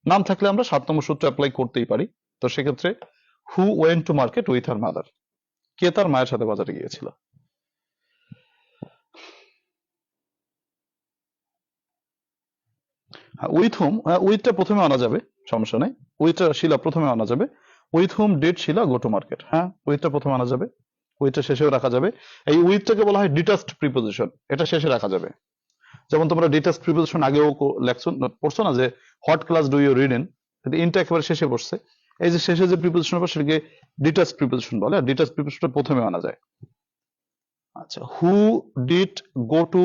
নাম থাকলে আমরা 7 নম্বর সূত্র অ্যাপ্লাই করতেই পারি। তো সেক্ষেত্রে who went to market with her mother, কে তার মায়ের সাথে বাজারে গিয়েছিল। উইথ হুম, উইথটা প্রথমে আনা যাবে, সমস্যা নেই, উইথটা শিলা প্রথমে আনা যাবে। With whom did Shila go to market, হ্যাঁ উইথটা প্রথমে আনা যাবে, উইথটা শেষেও রাখা যাবে। এই উইথটাকে বলা হয় ডিটাচড প্রিপোজিশন, এটা শেষে রাখা যাবে। যেমন তোমরা ডিটাচ প্রিপোজিশন আগেও লেখছো পড়ছো না যে what class do you read in, ইনটা একেবারে শেষে পড়ছে। এই যে শেষে যে প্রিপোজিশন হবে সেটাকে ডিটাচ প্রিপোজিশন বলে, আর ডিটাচ প্রিপোজিশনটা প্রথমে আনা যায়। আচ্ছা, who did go to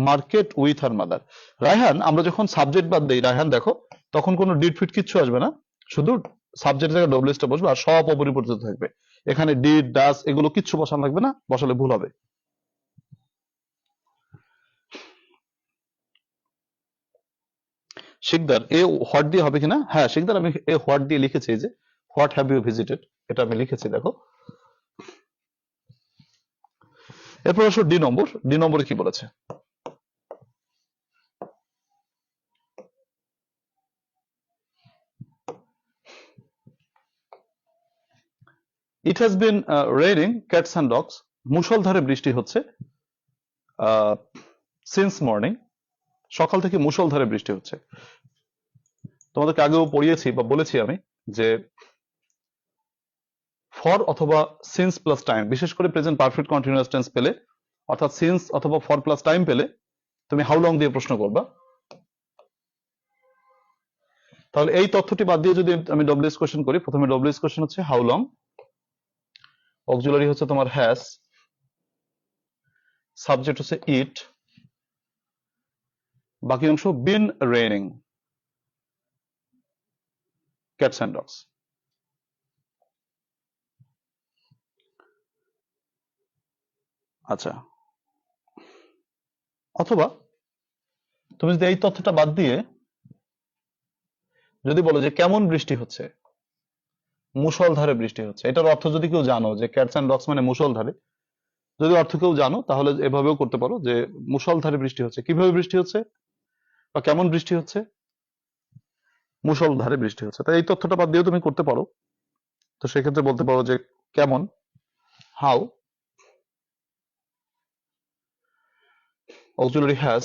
market with her mother. Raihan, আমরা যখন সাবজেক্ট বাদ দেই রায়হান দেখো, তখন কোনো ডিড ফিট কিচ্ছু আসবে না, শুধু সাবজেক্ট জায়গায় ডব্লিউএসটা বসবে আর সব অপরিবর্তিত থাকবে। এখানে ডিড ডাস এগুলো কিচ্ছু বসানো লাগবে না, বসালে ভুল হবে। শিকদার, এ হোয়াট দিয়ে হবে কিনা? হ্যাঁ শিকদার, আমি এ হোয়াট দিয়ে লিখেছি, এই যে হোয়াট হ্যাভ ইউ ভিজিটেড, এটা আমি লিখেছি দেখো। এরপর আসো ডি নম্বর। ডি নম্বরে কি বলেছে? It has been raining cats and dogs. মুষলধারে বৃষ্টি হচ্ছে সিন্স মর্নিং, সকাল থেকে মুষলধারে বৃষ্টি হচ্ছে। তোমাদেরকে আগেও পড়িয়েছি বা বলেছি আমি যে ফর অথবা সিন্স প্লাস টাইম, বিশেষ করে প্রেজেন্ট পারফেক্ট কন্টিনিউয়াস টেন্স পেলে, অর্থাৎ সিন্স অথবা ফর প্লাস টাইম পেলে তুমি হাউ লং দিয়ে প্রশ্ন করবা। তাহলে এই তথ্যটি বাদ দিয়ে যদি আমি ডব্লিউএস কোশ্চেন করি, প্রথমে ডব্লিউএস কোশ্চেন হচ্ছে হাউ লং, অক্সিলারি হচ্ছে তোমার হ্যাজ, সাবজেক্ট হচ্ছে ইট, বাকি অংশ been raining cats and dogs. আচ্ছা, অথবা তুমি যদি এই তথ্যটা বাদ দিয়ে যদি বলো যে কেমন বৃষ্টি হচ্ছে, মুষলধারে বৃষ্টি হচ্ছে, এটার অর্থ যদি কেউ জানো যে ক্যাটস অ্যান্ড ডগস মানে মুষলধারে, যদি অর্থ কেউ জানো তাহলে এভাবেও করতে পারো যে মুষলধারে বৃষ্টি হচ্ছে। কিভাবে বৃষ্টি হচ্ছে বা কেমন বৃষ্টি হচ্ছে? মুষলধারে বৃষ্টি হচ্ছে। তাই এই তথ্যটা বাদ দিয়েও তুমি করতে পারো। তো সেক্ষেত্রে বলতে পারো যে কেমন, how, auxiliary has,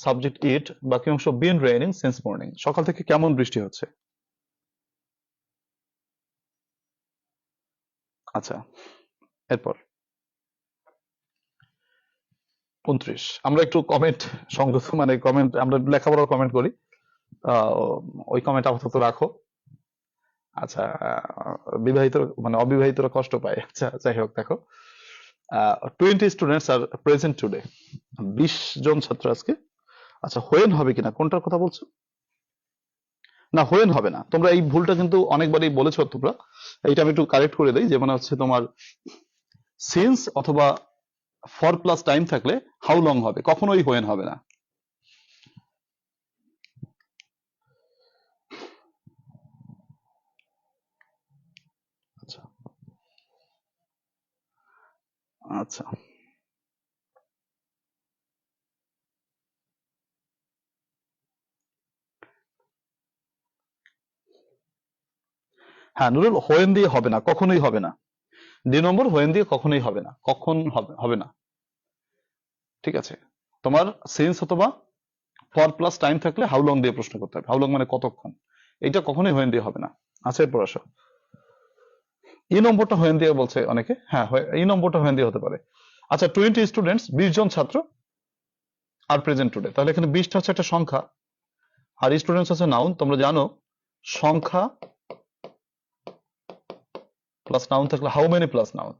subject it, বাকি অংশ বিন রেইনিং সিন্স মর্নিং, সকাল থেকে কেমন বৃষ্টি হচ্ছে। আচ্ছা, এরপর 29, আমরা একটু কমেন্ট সংগ্রহ, মানে কমেন্ট আমরা লেখাপড়ার কমেন্ট করি, আহ, ওই কমেন্ট আপাতত রাখো। আচ্ছা, বিবাহিত মানে অবিবাহিতরা কষ্ট পায়। আচ্ছা যাই হোক, দেখো 20 স্টুডেন্টস আর প্রেজেন্ট টুডে, 20 জন ছাত্র আজকে। আচ্ছা, হোয়েন হবে কিনা, কোনটার কথা বলছো? না, হোয়েন হবে না। তোমরা এই ভুলটা কিন্তু অনেকবারই বলেছো তোমরা, এইটা আমি একটু কারেক্ট করে দিই। যেমন হচ্ছে তোমার সিন্স অথবা ফর প্লাস টাইম থাকলে হাউ লং হবে, কখনোই হোয়েন হবে না। আচ্ছা আচ্ছা, হ্যাঁ নুরুল, হোয়েন দিয়ে হবে না, কখনোই হবে না। 2 নম্বর হোয়েন দিয়ে কখনোই হবে না, কখন হবে, হবে না। ঠিক আছে, তোমার সিন্স অথবা ফর প্লাস টাইম থাকলে হাউ লং দিয়ে প্রশ্ন করতে হবে, হাউ লং মানে কতক্ষণ, এটা কখনোই হোয়েন দিয়ে হবে না। আচ্ছা, এরপর আসো এই নম্বরটা হোয়েন দিয়ে বলছে অনেকে, হ্যাঁ এই নম্বরটা হোয়েন দিয়ে হতে পারে। আচ্ছা, 20 স্টুডেন্টস, 20 জন ছাত্র আর প্রেজেন্ট টুডে, তাহলে এখানে 20টা হচ্ছে একটা সংখ্যা আর স্টুডেন্টস হচ্ছে নাউন। তোমরা জানো সংখ্যা প্লাস নাউন থাকলে হাউ মেনি প্লাস নাউন,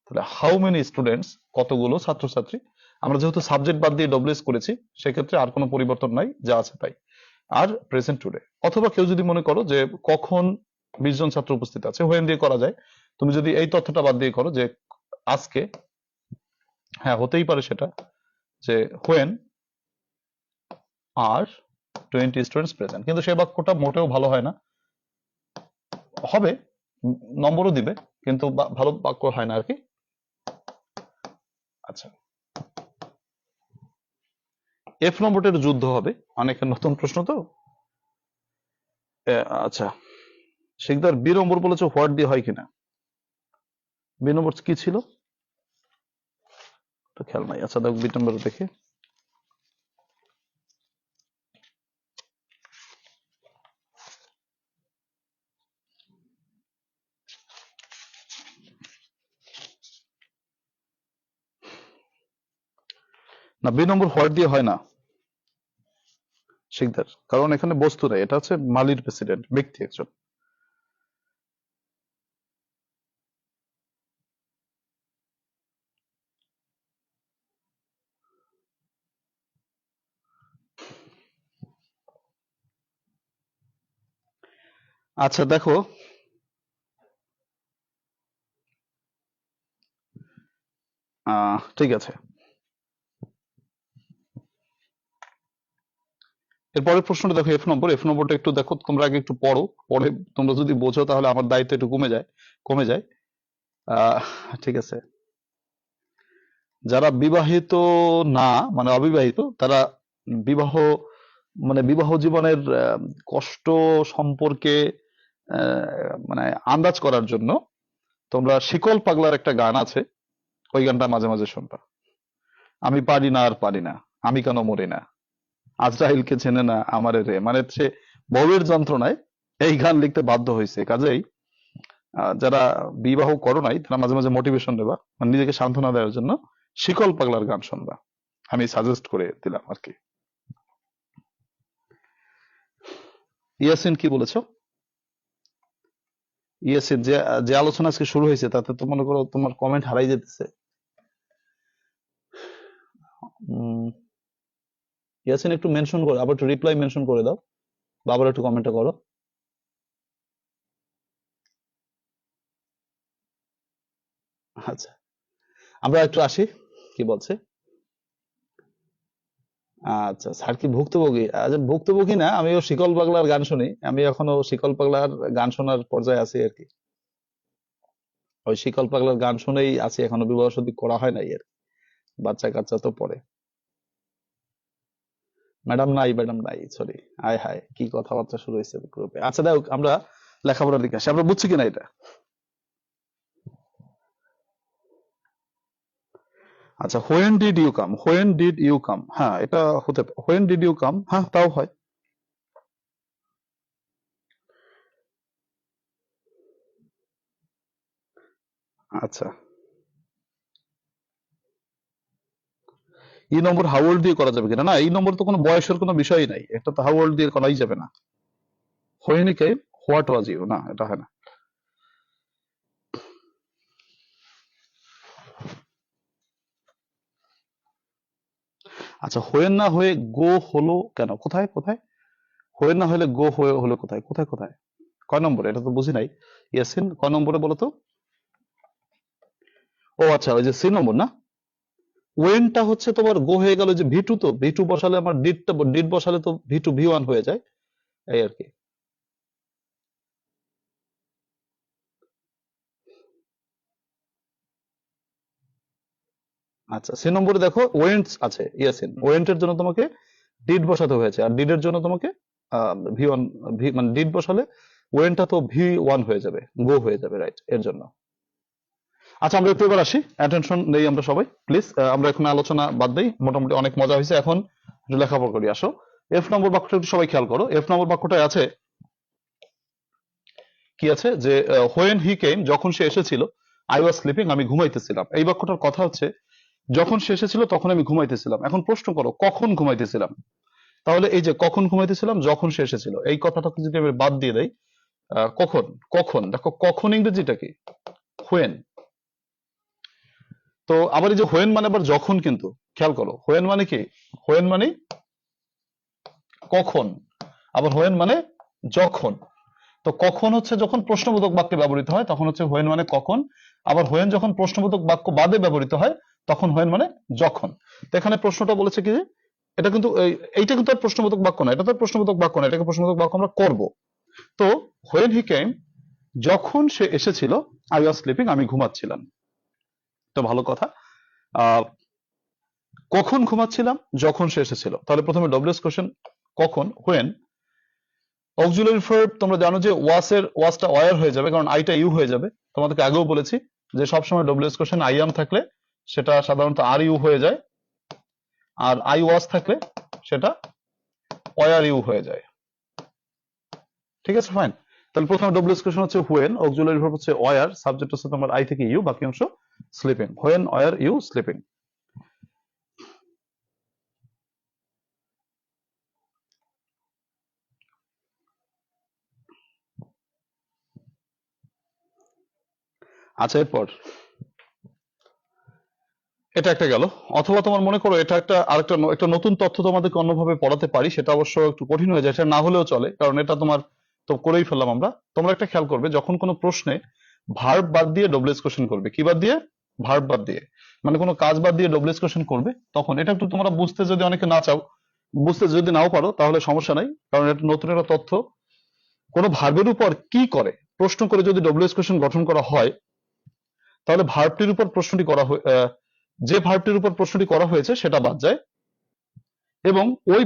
তাহলে হাউ মেনি স্টুডেন্টস কতগুলো ছাত্রছাত্রী। আমরা যেহেতু সাবজেক্ট বাদ দিয়ে ডব্লিউএস করেছি সেক্ষেত্রে আর কোনো পরিবর্তন নাই, যা আছে তাই। আর প্রেজেন্ট টুডে, অথবা কেউ যদি মনে করো যে কখন 20 জন ছাত্র উপস্থিত আছে, হোয়েন দিয়ে করা যায়। তুমি যদি এই তথ্যটা বাদ দিয়ে করো যে আজকে, হ্যাঁ হতেই পারে সেটা, যে হোয়েন আর 20 স্টুডেন্টস প্রেজেন্ট, কিন্তু সেই বাক্যটা মোটেও ভালো হয় না। হবে, নম্বরও দিবে, কিন্তু ভালো বাক্য হয় না আর কি। আচ্ছা, এফ নম্বরটা একটু যুদ্ধ হবে, অনেকের নতুন প্রশ্ন তো। আচ্ছা, শিকদার বি নম্বর বলেছে হোয়াট দিয়ে হয় কিনা, বি নম্বর কি ছিল তো খেয়াল নাই। আচ্ছা দেখো বি নম্বর দেখে, না বি নম্বর হোয়াট দিয়ে হয় না, শিকদার, কারণ এখানে বস্তু নেই, এটা হচ্ছে মালির প্রেসিডেন্ট, ব্যক্তি একজন। আচ্ছা দেখো, ঠিক আছে, এরপরের প্রশ্নটা দেখো, এফ নম্বরটা একটু দেখো, তোমরা আগে একটু পড়ো, পরে তোমরা যদি বোঝো তাহলে আমার দায়িত্ব একটু কমে যায়। আহ ঠিক আছে, যারা বিবাহিত না, মানে অবিবাহিত, তারা বিবাহ, মানে বিবাহ জীবনের কষ্ট সম্পর্কে মানে আন্দাজ করার জন্য তোমরা শিকল পাগলার একটা গান আছে, ওই গানটা মাঝে মাঝে শুনবা। আমি পারি না আর পারি না, আমি কেন মরি না, আজরাইলকে চেনে না আমারে রে, মানে সে বউয়ের যন্ত্রণায় এই গান লিখতে বাধ্য হয়েছে। কাজেই যারা বিবাহ করো নাই তারা মাঝে মাঝে মোটিভেশন দেবা, মানে নিজেকে সান্ত্বনা দেওয়ার জন্য শিকল পাগলার গান শুনবা, আমি সাজেস্ট করে দিলাম আর কি। ইয়াসিন কি বলেছো? ইয়াসিন, যে যে আলোচনা আজকে শুরু হয়েছে তাতে তো মনে করো তোমার কমেন্ট হারাই যেতেছে। উম, ইয়াসিন একটু মেনশন করো, আবার একটু রিপ্লাই মেনশন করে দাও, বা আবার একটু কমেন্টটা করো। আচ্ছা, আমরা একটু আসি, কি বলছে? আচ্ছা, স্যার কি ভুক্তভোগী? আচ্ছা, ভুক্তভোগী না, আমিও শিকল পাগলার গান শুনি, আমি এখনো শিকল পাগলার গান শোনার পর্যায়ে আছি আর কি। ওই শিকল পাগলার গান শুনেই আছি এখনো, বিবাহ শাদী করা হয় নাই আর কি। বাচ্চা কাচ্চা তো পরে। ম্যাডাম নাই, সরি। হায় হায়, কি কথাবার্তা শুরু হয়েছে গ্রুপে। আচ্ছা দেখো, আমরা লেখাপড়ার দিকে আসি, আমরা বুঝছি কিনা এটা? আচ্ছা, হোয়েন ডিড ইউ কাম, হ্যাঁ এটা হতে পারে, হোয়েন ডিড ইউ কাম, হ্যাঁ তাও হয়। আচ্ছা, এই নম্বর হাউ ওল্ড দিয়ে করা যাবে কিনা? না, এই নম্বর তো কোনো বয়সের কোনো বিষয়ই নাই, এটা তো হাউ ওল্ড দিয়ে করাই যাবে না। When he came, what was you, না এটা হয় না। আচ্ছা, হোয়েন না হয়ে গো হলো কেন? কোথায় কোথায়? হোয়েন না হলে গো হয়ে হলো কোথায় কোথায় কোথায়? কয় নম্বরে, এটা তো বুঝি নাই। ইয়াসিন কয় নম্বরে বলো তো? ও আচ্ছা, ওই যে সি নম্বর না? ওয়েনটা হচ্ছে তোমার গো হয়ে গেল, যে ভি টু, তো ভি টু বসালে আমার ডিড বসালে তো ভি টু ভি ওয়ান হয়ে যায়, এই আর কি। আচ্ছা, সি নম্বরে দেখো ওয়েন্টস আছে, ইয়াসিন ওয়েন্টের জন্য তোমাকে ডিড বসাতে হয়েছে, আর ডিডের জন্য তোমাকে ভি ওয়ান, ভি মানে ডিড বসালে ওয়েনটা তো ভি ওয়ান হয়ে যাবে, গো হয়ে যাবে, রাইট, এর জন্য। আচ্ছা, আমরা একটু এবার আসি, অ্যাটেনশন নেই আমরা সবাই প্লিজ, আমরা এখন আলোচনা বাদ দেই, মোটামুটি অনেক মজা হয়েছে, এখন একটু লেখাপড়া করি, আসো। এফ নম্বর বাক্যটা একটু সবাই খেয়াল করো, এফ নম্বর বাক্যটায় আছে কি আছে, যে হোয়েন হি কেম, যখন সে এসেছিল, আই ওয়াজ স্লিপিং, আমি ঘুমাইতেছিলাম। এই বাক্যটার কথা হচ্ছে যখন সে এসেছিল তখন আমি ঘুমাইতেছিলাম। এখন প্রশ্ন করো কখন ঘুমাইতেছিলাম? তাহলে এই যে কখন ঘুমাইতেছিলাম, যখন সে এসেছিল, এই কথাটাকে যদি আমি বাদ দিয়ে দেই, কখন, কখন দেখো, কখন ইংরেজিটা কি? হোয়েন। তো আবার এই যে হোয়েন মানে আবার যখন, কিন্তু খেয়াল করো হোয়েন মানে কি, হোয়েন মানে কখন, আবার হোয়েন মানে যখন। তো কখন হচ্ছে যখন প্রশ্নবোধক বাক্যে ব্যবহৃত হয় তখন হচ্ছে হোয়েন মানে কখন, আবার হোয়েন যখন প্রশ্নবোধক বাক্য বাদে ব্যবহৃত হয় তখন হোয়েন মানে যখন। তো এখানে প্রশ্নটা বলেছে কি যে, এটা কিন্তু এইটা কিন্তু আর প্রশ্নবোধক বাক্য না, এটা তো আর প্রশ্নবোধক বাক্য না, এটাকে প্রশ্নবোধক বাক্য আমরা করব। তো হোয়েন হি কেম, যখন সে এসেছিল, আই ওয়াজ স্লিপিং, আমি ঘুমাচ্ছিলাম। তো ভালো কথা। আহ কখন ঘুমাচ্ছিলাম? যখন সে এসেছিল। তাহলে প্রথমে ডব্লিউএস কোশ্চেন, কখন, হোয়েন। অক্সিলারি ভার্ব তোমরা জানো যে ওয়াসটা ওয়ার হয়ে যাবে, কারণ আইটা ইউ হয়ে যাবে। তোমাদেরকে আগেও বলেছি যে সবসময় ডব্লিউএস কোশ্চেন আই এম থাকলে সেটা সাধারণত আর ইউ হয়ে যায়, আর আই ওয়াজ থাকলে সেটা ওয়ার ইউ হয়ে যায়। ঠিক আছে, ফাইন। তাহলে প্রথমে ডব্লিউএস কোশ্চেন হচ্ছে হোয়েন, অক্সিলারি ভার্ব হচ্ছে ওয়ার, সাবজেক্ট হচ্ছে তোমার আই থেকে ইউ, বাকি অংশ sleeping. When were you sleeping. আচ্ছা, এরপর এটা একটা গেল। অথবা তোমার মনে করো এটা একটা নতুন তথ্য তোমাদেরকে অন্যভাবে পড়াতে পারি, সেটা অবশ্য একটু কঠিন হয়ে যায়, সেটা না হলেও চলে, কারণ এটা তোমার তো করেই ফেললাম আমরা। তোমরা একটা খেয়াল করবে, যখন কোনো প্রশ্নে ভার্ব বাদ দিয়ে ডব্লিউএস কোশ্চেন করবে, কি বাদ দিয়ে? ভার্ব বাদ দিয়ে, মানে কোনো কাজ বাদ দিয়ে ডব্লিউএস কোশ্চেন করবে, তখন এটা একটু তোমরা বুঝতে যদি অনেকে না চাও, বুঝতে যদি নাও পারো, তাহলে সমস্যা নাই, কারণ এটা নতুন একটা তথ্য। কোনো ভার্বের উপর কি করে প্রশ্ন করে যদি ডব্লিউএস কোশ্চেন গঠন করা হয়, তাহলে ভার্বটির উপর প্রশ্নটি করা যে ভার্বটির উপর প্রশ্নটি করা হয়েছে সেটা বাদ যায়, এবং ওই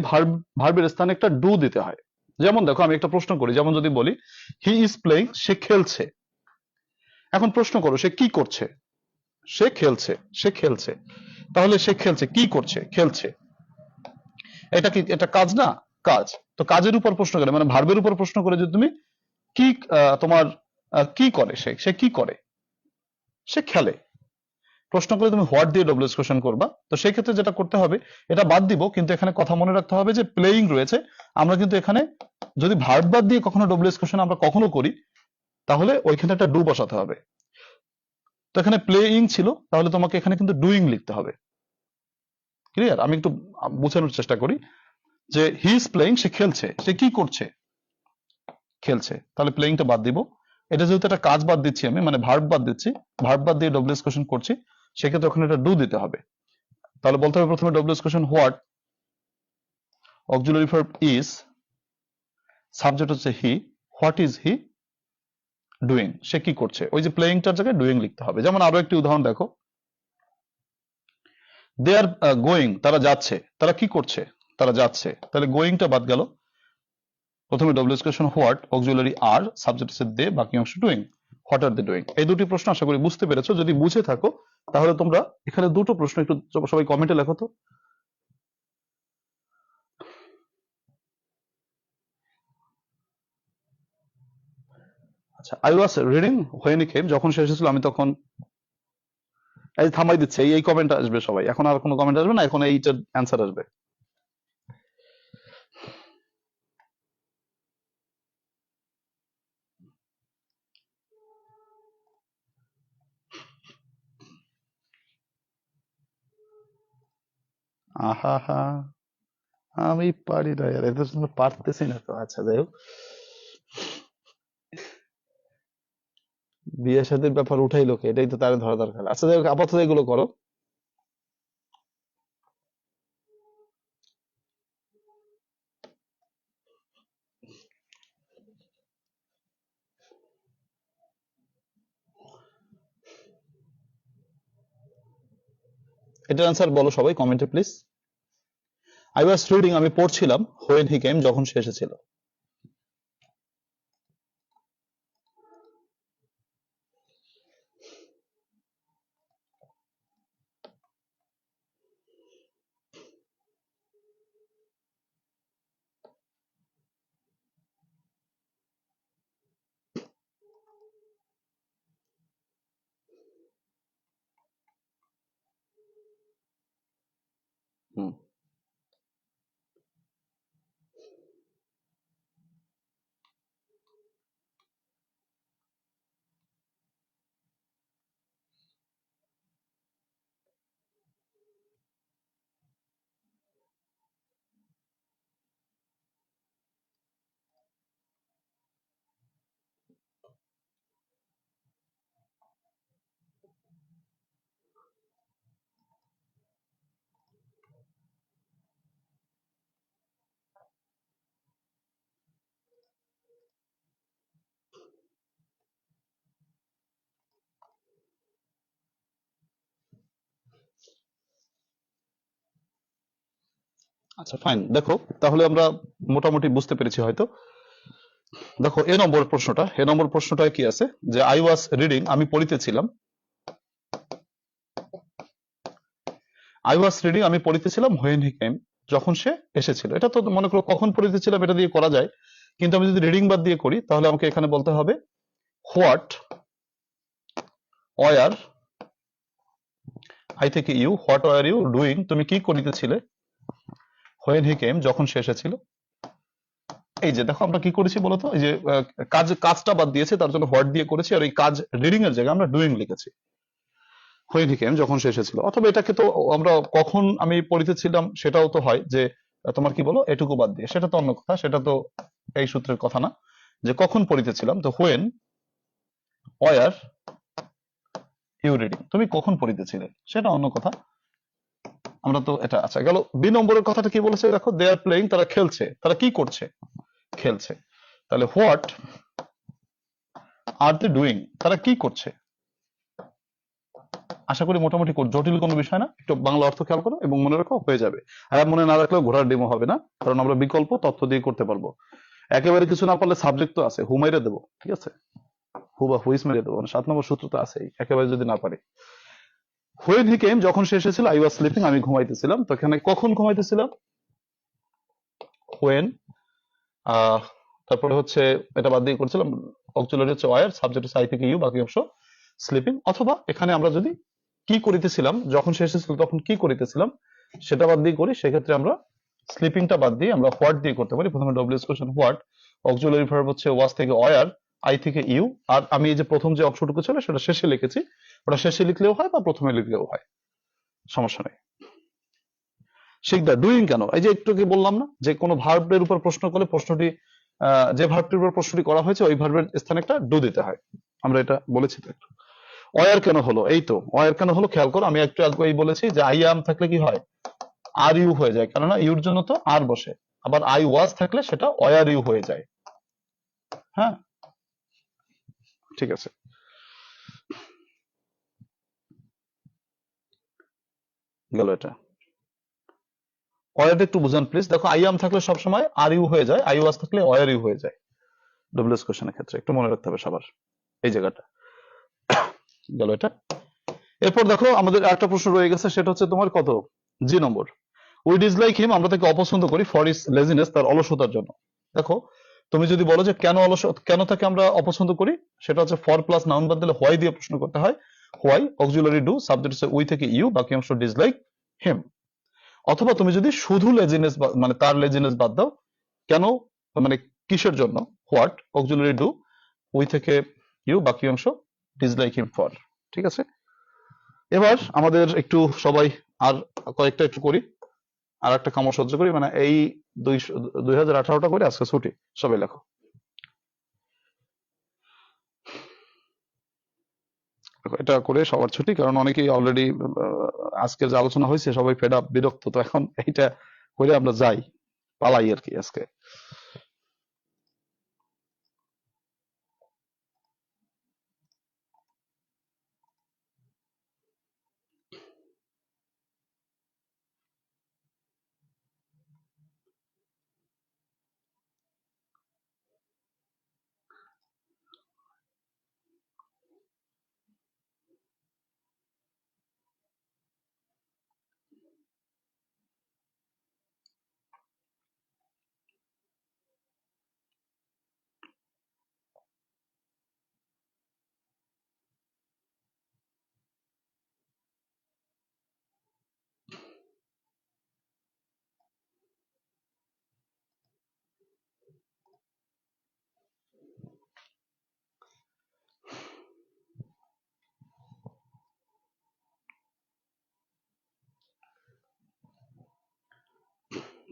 ভার্বের স্থানে একটা ডু দিতে হয়। যেমন দেখো, আমি একটা প্রশ্ন করি, যেমন যদি বলি হি ইজ প্লেইং, সে খেলছে। এখন প্রশ্ন করো, সে কি করছে? সে খেলছে, সে খেলছে। তাহলে সে খেলছে, কি করছে? খেলছে। এটা কি, এটা কাজ না? কাজ। তো কাজের উপর প্রশ্ন করে, মানে ভার্বের উপর প্রশ্ন করে যদি তুমি কি তোমার কি করে, সে কি করে? সে খেলে। প্রশ্ন করে তুমি হোয়াট দিয়ে ডব্লিউএস কোশ্চেন করবা, তো সেই ক্ষেত্রে যেটা করতে হবে, এটা বাদ দিব, কিন্তু এখানে কথা মনে রাখতে হবে যে প্লেইং রয়েছে। আমরা কিন্তু এখানে যদি ভার্ব বাদ দিয়ে কখনো ডব্লিউএস কোশ্চেন আমরা কখনো করি, তাহলে ওইখানে একটা ডু বসাতে হবে। তো এখানে প্লেইং ছিল, তাহলে তোমাকে এখানে কিন্তু ডুইং লিখতে হবে। ক্লিয়ার? আমি একটু বোঝানোর চেষ্টা করি যে হি ইজ প্লেইং, সে খেলছে। সে কি করছে? খেলছে। তাহলে প্লেইংটা বাদ দিব। এটা যেহেতু একটা কাজ বাদ দিচ্ছি আমি, মানে ভার্ব বাদ দিচ্ছি, ভার্ব বাদ দিয়ে ডব্লিউএস কোশ্চেন করছি, সেক্ষেত্রে ওখানে একটা ডু দিতে হবে। তাহলে বলতে হবে প্রথমে W S question what, auxiliary verb is, subject হচ্ছে he, what is he doing, সে কি করছে? ওই যে প্লেইংটার জায়গায় ডুইং লিখতে হবে। যেমন আরো একটি উদাহরণ দেখো, দে আর গোয়িং, তারা যাচ্ছে। তারা কি করছে? তারা যাচ্ছে। তাহলে গোয়িংটা বাদ গেল। প্রথমে W S question what, auxiliary are, subject হচ্ছে দে, বাকি অংশ doing. What are they doing? এই দুটি প্রশ্ন আশা করি বুঝতে পেরেছো। যদি বুঝে থাকো, তাহলে তোমরা এখানে দুটো প্রশ্ন একটু সবাই কমেন্টে লেখো তো। আচ্ছা, I was reading when he came, যখন সে এসেছিল আমি তখন, এই থামাই দিচ্ছে, এই কমেন্ট আসবে সবাই, এখন আর কোনো কমেন্ট আসবে না, এখন এইটার অ্যান্সার আসবে। আহা হা, আমি পারি না, এটা তো পারতেছি না তো। আচ্ছা, যাই হোক, বিয়ে শাদীর ব্যাপার উঠাই লোকে, এটাই তো তার ধরা দরকার। আচ্ছা, যাই হোক, আপাতত এগুলো করো। এটার অ্যান্সার বলো সবাই কমেন্টে প্লিজ। আই ওয়াজ রিডিং, আমি পড়ছিলাম, হোয়েন হি কেম, যখন সে এসেছিল। হুম। আচ্ছা, ফাইন। দেখো, তাহলে আমরা মোটামুটি বুঝতে পেরেছি হয়তো। দেখো, এ নম্বর প্রশ্নটা কি আছে, যে আই ওয়াজ রিডিং, আমি পড়িতেছিলাম। আই ওয়াজ রিডিং, আমি পড়িতেছিলাম, হোয়েন হি কেম, যখন সে এসেছিল। এটা তো মনে করো কখন পড়িতেছিলাম, এটা দিয়ে করা যায়, কিন্তু আমি যদি রিডিং বাদ দিয়ে করি, তাহলে আমাকে এখানে বলতে হবে হোয়াট ওয়ার, আই থেকে you, what were you doing, তুমি কি করিতেছিলে, হোয়েন হি কেম, যখন সে এসেছিল। এই যে দেখো আমরা কি করেছি বলতো, এই যে কাজটা বাদ দিয়েছে তার জন্য হোয়াট দিয়ে করেছি, আর এই কাজ রিডিং এর জায়গায় আমরা ডুইং লিখেছি। হয়ে নিকেম যখন সে এসেছিল, অথবা এটাকে তো আমরা কখন আমি পড়িতেছিলাম সেটাও তো হয় যে তোমার কি বলো এটুকু বাদ দিয়ে, সেটা তো অন্য কথা, সেটা তো এই সূত্রের কথা না যে কখন পড়িতেছিলাম। তো হোয়েন ওয়ার ইউ রিডিং, তুমি কখন পড়িতেছিলে সেটা অন্য কথা। আমরা তো এটা আচ্ছা গেল। বি নম্বরের কথাটা কি বলেছে দেখো, দে আর প্লেইং, তারা খেলছে, তারা কি করছে, খেলছে। তাহলে হোয়াট আর দে ডুইং, তারা কি করছে। আশা করি মোটামুটি জটিল কোনো বিষয় না, একটু বাংলা অর্থ খেয়াল করো এবং মনে রাখো হয়ে যাবে। আর মনে না রাখলেও ঘোড়ার ডিমও হবে না, কারণ আমরা বিকল্প তথ্য দিয়ে করতে পারবো। একেবারে কিছু না পারলে সাবজেক্ট তো আছে, হু মেরে দেবো, ঠিক আছে, হু বা হুইস মেরে দেবো, 7 নম্বর সূত্র তো আছেই, একেবারে যদি না পারি। হোয়েন হি কেম, যখন সে এসেছিল, আই ওয়াজ স্লিপিং, আমি ঘুমাইতেছিলাম। তো এখানে কখন ঘুমাইতেছিলাম, হোয়েন, তারপরে হচ্ছে এটা বাদ দিয়ে করছিলাম, অক্সিলারি হচ্ছে ওয়ার, সাবজেক্ট হচ্ছে আই থেকে ইউ, বাকি অংশ স্লিপিং। অথবা এখানে আমরা যদি কি করিতেছিলাম, যখন সে এসেছিল তখন কি করিতেছিলাম সেটা বাদ দিয়ে করি, সেক্ষেত্রে আমরা স্লিপিংটা বাদ দিয়ে আমরা হোয়াট দিয়ে করতে পারি। প্রথমে W S question what, auxiliary verb হচ্ছে ওয়াজ থেকে ওয়ার, আই থেকে ইউ। আর আমি এই যে প্রথম যে অংশটুকু ছিল সেটা শেষে লিখেছি, ওটা শেষে লিখলেও হয় বা প্রথমে লিখলেও হয়, সমস্যা নেই। শিকদার ডুইং কেন, এই যে একটু কি বললাম না যে কোনো ভার্বের উপর প্রশ্ন করলে প্রশ্নটি যে ভার্বটির উপর প্রশ্নটি করা হয়েছে ওই ভার্বের স্থানে একটা ডু দিতে হয়, আমরা এটা বলেছি তো একটু। অয়ার কেন হলো, এই তো অয়ার কেন হলো খেয়াল করো, আমি একটু আগেই বলেছি যে আই অ্যাম থাকলে কি হয়, আর ইউ হয়ে যায়, কেননা ইউর জন্য তো আর বসে। আবার আই ওয়াজ থাকলে সেটা অয়ার ইউ হয়ে যায়। হ্যাঁ, ঠিক আছে। গেল এটা। অয়ারটা একটু বুঝান প্লিজ। দেখো আই অ্যাম থাকলে সবসময় আর ইউ হয়ে যায়, আই ওয়াজ থাকলে অয়ার ইউ হয়ে যায় ডব্লিউএস কোশ্চেনের ক্ষেত্রে, একটু মনে রাখতে হবে সবার এই জায়গাটা। গেল এটা। এরপর দেখো আমাদের একটা প্রশ্ন রয়ে গেছে, সেটা হচ্ছে তোমার কত, জি নম্বর। উই ডিসলাইক হিম, আমরা তাকে অপছন্দ করি, ফর ইস লেজিনেস, তার অলসতার জন্য। দেখো তুমি যদি বলো যে কেন কেন তাকে আমরা অপছন্দ করি, সেটা হচ্ছে ফর প্লাস নাউন বাদ দিলে হোয়াই দিয়ে প্রশ্ন করতে হয়। হোয়াই, অক্সিলারি ডু, সাবজেক্ট হচ্ছে উই থেকে ইউ, বাকি অংশ ডিসলাইক হিম। অথবা তুমি যদি শুধু লেজিনেস মানে তার লেজিনেস বাদ দাও, কেন মানে কিসের জন্য, হোয়াট, অক্সিলারি ডু, উই থেকে ইউ, বাকি অংশ ডিসলাইক হিম ফর। ঠিক আছে। এবার আমাদের একটু সবাই আর কয়েকটা একটু করি, আর একটা কামড় সহ্য করি, মানে এই 2018টা করে আজকে ছুটি, সবাই লেখো। এটা করে সবার ছুটি, কারণ অনেকেই অলরেডি আজকের যে আলোচনা হয়েছে সবাই ফেড আপ, বিরক্ত, তো এখন এইটা করে আমরা যাই, পালাই আর কি আজকে।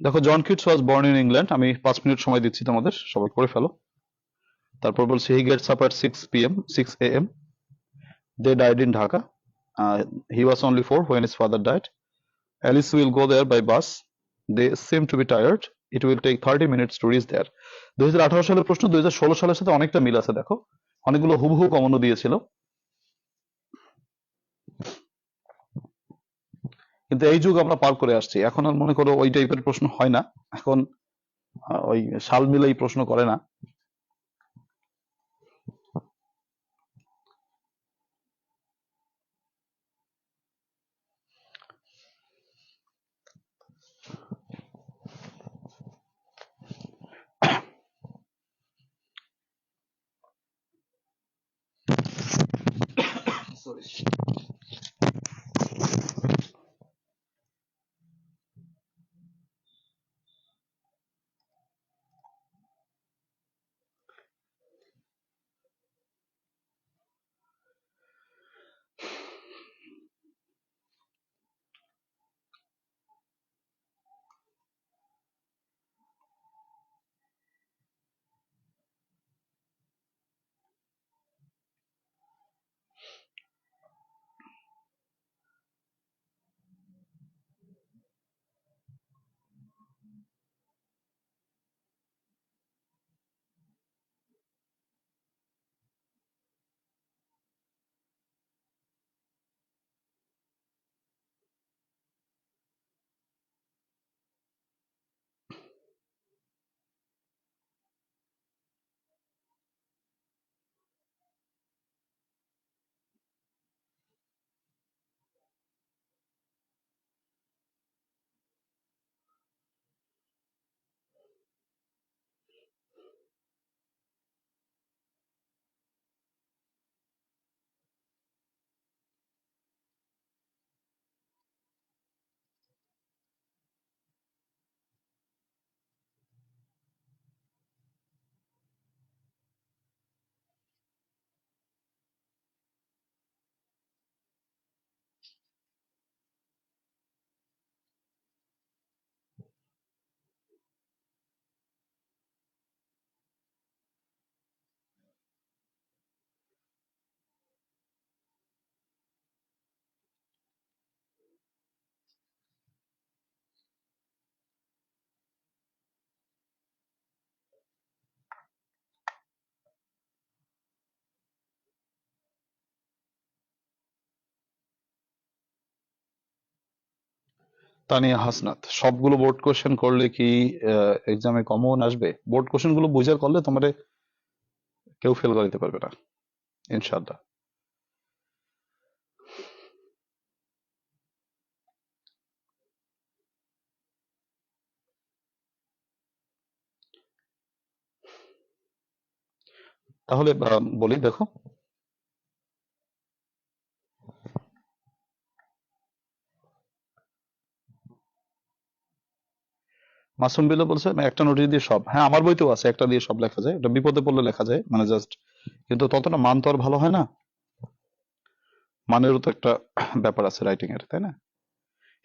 দেখো John Keats was born in England, আমি 5 মিনিট সময় দিচ্ছি তোমাদের, সবাই করে ফেলো। তারপর বলছে he gets up at 6 p.m. 6 a.m. They died in Dhaka, he was only 4 when his father died. Alice will go there by bus. They seem to be tired. It will take 30 minutes to reach there. 2018 সালের প্রশ্ন 2016 সালের সাথে অনেকটা মিল আছে, দেখো অনেকগুলো হুবহু কমনও দিয়েছিল, কিন্তু এই যুগ আমরা পার করে আসছি, এখন আর মনে করো ওই টাইপের প্রশ্ন হয় না, এখন ওই সাল মিলাই প্রশ্ন করে না। তানিয়া হাসনাত, সবগুলো বোর্ড কোশ্চেন করলে কি এক্সামে কমন আসবে? বোর্ড কোশ্চেন গুলো বুঝার করলে তোমার কেউ ফেল করাইতে পারবে না ইনশাআল্লাহ। তাহলে বলি, দেখো, মাসুম বিল্লাহ বলছে একটা নোটিশ দিয়ে সব। হ্যাঁ, আমার বইতেও আছে, একটা দিয়ে সব লেখা যায়, এটা বিপদে পড়লে লেখা যায়, মানে জাস্ট, কিন্তু ততটা মান তো আর ভালো হয় না, মানেরও তো একটা ব্যাপার আছে রাইটিং এর, তাই না?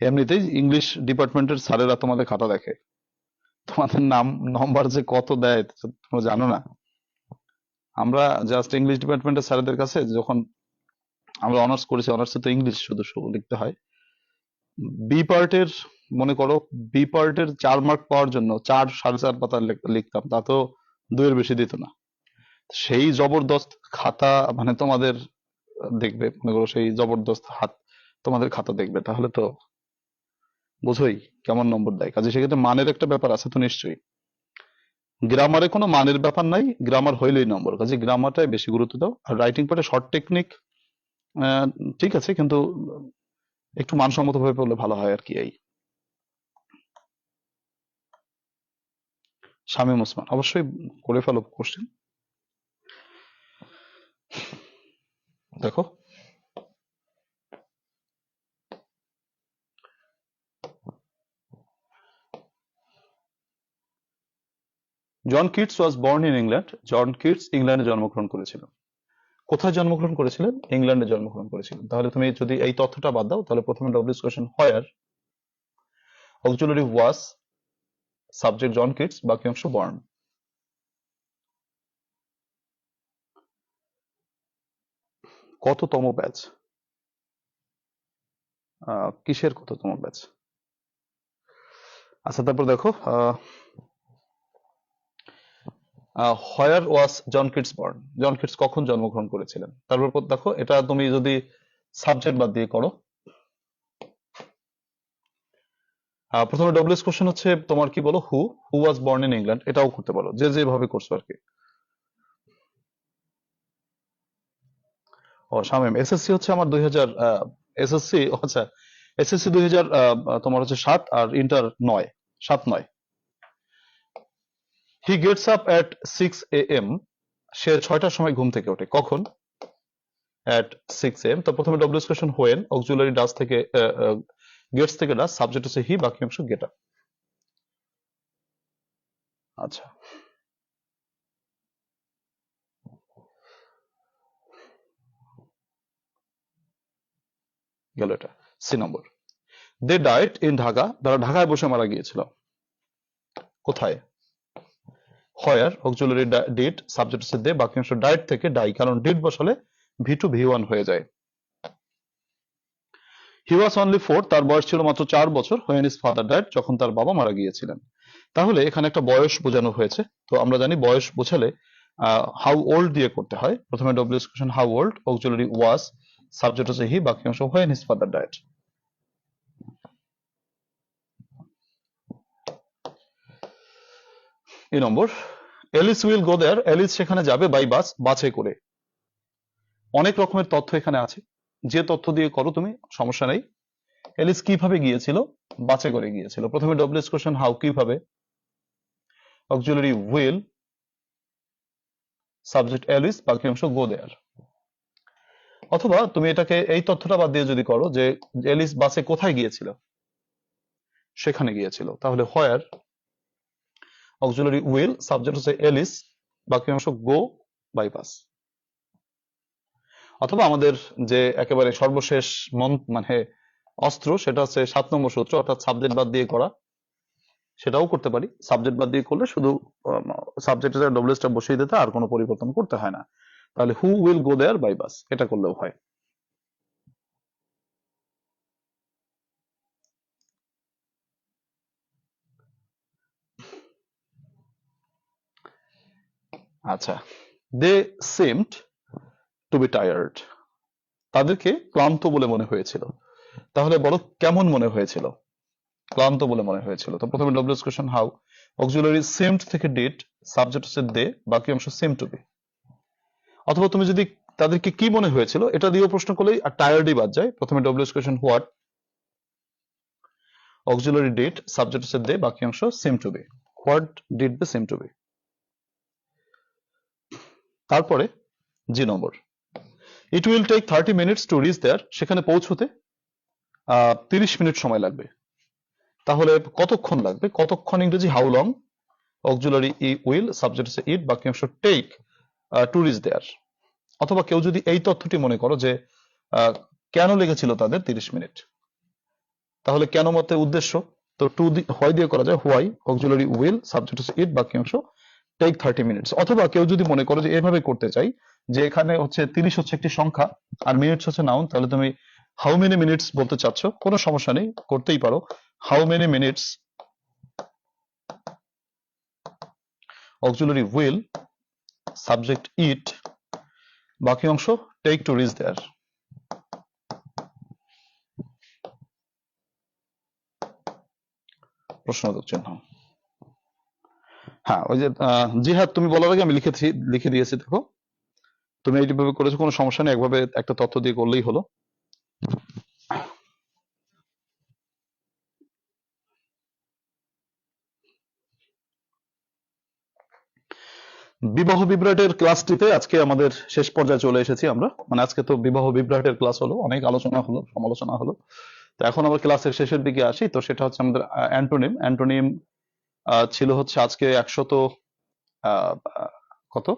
এমনিতেই ইংলিশ ডিপার্টমেন্টের স্যারেরা তোমাদের খাতা দেখে, তোমাদের নাম নম্বর যে কত দেয় তোমরা জানো না। আমরা জাস্ট ইংলিশ ডিপার্টমেন্টের স্যারদের কাছে যখন আমরা অনার্স করেছি, অনার্সে তো ইংলিশ শুধু শুধু লিখতে হয়, বি পার্টের, মনে করো বি পার্টের 4 মার্ক পাওয়ার জন্য 4 সাড়ে 4 পাতা লিখতাম, তা তো 2-এর বেশি দিত না। সেই জবরদস্ত খাতা, মানে তোমাদের দেখবে, মনে করো সেই জবরদস্ত হাত তোমাদের খাতা দেখবে, তাহলে তো বোঝোই কেমন নম্বর দেয়। কাজে সেক্ষেত্রে মানের একটা ব্যাপার আছে তো নিশ্চয়ই। গ্রামারে কোনো মানের ব্যাপার নাই, গ্রামার হইলেই নম্বর, কাজে গ্রামারটাই বেশি গুরুত্ব দাও। আর রাইটিং পার্টে শর্ট টেকনিক ঠিক আছে, কিন্তু একটু মানসম্মত ভাবে পড়লে ভালো হয় আর কি। এই শামীম ওসমান, অবশ্যই করে ফেলো কোশ্চেন। দেখো, John Keats was born in England. John Keats ইংল্যান্ডে জন্মগ্রহণ করেছিলেন। কোথায় জন্মগ্রহণ করেছিলেন? ইংল্যান্ডে জন্মগ্রহণ করেছিলেন। তাহলে তুমি যদি এই তথ্যটা বাদ দাও, তাহলে প্রথমে W S question where, auxiliary was, subject John Keats, বাকি অংশ বর্ন। কততম ব্যাচ? কিসের কততম ব্যাচ? আচ্ছা, তারপর দেখো, where was John Keats born, John Keats কখন জন্মগ্রহণ করেছিলেন। তারপর দেখো, এটা তুমি যদি সাবজেক্ট বাদ দিয়ে করো, প্রথমে ডব্লিউএস কোশ্চেন হচ্ছে তোমার কি বলো, হু হু ওয়াজ বর্ন ইন ইংল্যান্ড, এটাও করতে পারো, যে যেভাবে করছো আর কি। ও শামিম, এসএসসি হচ্ছে আমার 2000, এসএসসি, আচ্ছা, এসএসসি 2000, তোমার হচ্ছে 7, আর inter 9, 7-9। He gets up at 6 AM, সে 6টার সময় ঘুম থেকে ওঠে, কখন? এট 6 AM। তো প্রথমে ডব্লিউএস কোশ্চেন হোয়েন, অক্সিলারি ডাস থেকে, গেটস থেকে ডাস, সাবজেক্ট হচ্ছে হি, বাকি অংশ গেট আপ। আচ্ছা, গেল এটা। C number, they died in Dhaka, তারা ঢাকায় বসে মারা গিয়েছিল, কোথায়? হোয়ার, অক্সিলারি ডিড, সাবজেক্ট হচ্ছে দে, বাকি অংশ ডায়েট থেকে ডাই, কারণ ডিড বসালে V2 V1 হয়ে যায়। হি ওয়াজ অনলি 4, তার বয়স ছিল মাত্র 4 বছর, হোয়েন হিজ ফাদার ডায়েড, যখন তার বাবা মারা গিয়েছিলেন। তাহলে এখানে একটা বয়স বোঝানো হয়েছে, তো আমরা জানি বয়স বোঝালে হাউ ওল্ড দিয়ে করতে হয়। প্রথমে W S question how old, auxiliary was, subject হচ্ছে হি, বাকি অংশ হোয়েন হিজ ফাদার ডায়েড। এই নম্বর, Alice will go there, Alice সেখানে যাবে বাই বাস, বাসে করে। অনেক রকমের তথ্য এখানে আছে, যে তথ্য দিয়ে করো তুমি, সমস্যা নেই। এলিস কিভাবে গিয়েছিল? বাসে করে গিয়েছিল। প্রথমে ডব্লিউএস কোশ্চেন হাউ, কিভাবে, অক্সিলারি উইল, সাবজেক্ট এলিস, বাকি অংশ গো দেয়ার। অথবা তুমি এটাকে এই তথ্যটা বাদ দিয়ে যদি করো যে এলিস বাসে কোথায় গিয়েছিল, সেখানে গিয়েছিল, তাহলে হোয়ার, অক্সিলারি উইল, সাবজেক্ট হচ্ছে এলিস, বাকি অংশ গো বাই বাস। অথবা আমাদের যে একেবারে সর্বশেষ মানে অস্ত্র, সেটা হচ্ছে 7 নম্বর সূত্র, অর্থাৎ সাবজেক্ট বাদ দিয়ে করা, সেটাও করতে পারি। সাবজেক্ট বাদ দিয়ে করলে শুধু সাবজেক্টের ডব্লিউএসটা বসিয়ে দিতে, আর কোনো পরিবর্তন করতে হয় না। তাহলে who will go there by bus, এটা করলেও হয়। আচ্ছা, দে সিমড টু বি টায়ার্ড, তাদেরকে ক্লান্ত বলে মনে হয়েছিল। তাহলে বলো কেমন মনে হয়েছিল? ক্লান্ত বলে মনে হয়েছিল। তো প্রথমে ডব্লিউএস কোশ্চেন হাউ, অক্সিলারি সেমড থেকে ডিড, সাবজেক্ট হচ্ছে দে, বাকি অংশ সেম টু বি। অথবা তুমি যদি তাদেরকে কি মনে হয়েছিল এটা দিয়েও প্রশ্ন করলেই আর টায়ার্ডই বাদ যায়। প্রথমে W S question what, auxiliary did, subject হচ্ছে দে, বাকি অংশ same to be. What did they same to be. তারপরে জি নম্বর, it will take 30 minutes to reach there, সেখানে পৌঁছতে 30 মিনিট সময় লাগবে। তাহলে কতক্ষণ লাগবে, কতক্ষণ ইংরেজি how long, auxiliary will, subject হচ্ছে ইট, বাকি অংশ টেক টু রিচ দেয়ার। অথবা কেউ যদি এই তথ্যটি মনে করো যে কেন লেগেছিল তাদের 30 মিনিট, তাহলে কেন মতে উদ্দেশ্য, তো টু হোয়াই দিয়ে করা যায়, হোয়াই অক্সিলারি উইল, সাবজেক্ট হচ্ছে ইট, বাকি অংশ টেক 30 মিনিটস। অথবা কেউ যদি মনে করো যে এভাবে করতে চাই যে এখানে হচ্ছে 30 হচ্ছে একটি সংখ্যা আর মিনিটস হচ্ছে নাউন, তাহলে তুমি হাউ মেনি মিনিটস বলতে চাচ্ছ, কোনো সমস্যা নেই, করতেই পারো। How many minutes auxiliary will, subject it, বাকি অংশ টেক টু রিচ দেয়ার। প্রশ্নবোধক চিহ্ন। হ্যাঁ, ওই যে জিহাদ তুমি বলার আগে আমি লিখে দিয়েছি, দেখো তুমি এইভাবে করেছো, কোনো সমস্যা নেই, একভাবে একটা তথ্য দিয়ে করলেই হলো। বিবাহ বিভ্রাটের ক্লাসটিতে আজকে আমাদের শেষ পর্যায়ে চলে এসেছি আমরা, মানে আজকে তো বিবাহ বিভ্রাটের ক্লাস হলো, অনেক আলোচনা হলো, সমালোচনা হলো। তো এখন আমরা ক্লাসের শেষের দিকে আসি। তো সেটা হচ্ছে আমাদের অ্যান্টোনিম। অ্যান্টোনিম ছিল হচ্ছে আজকে 100 কত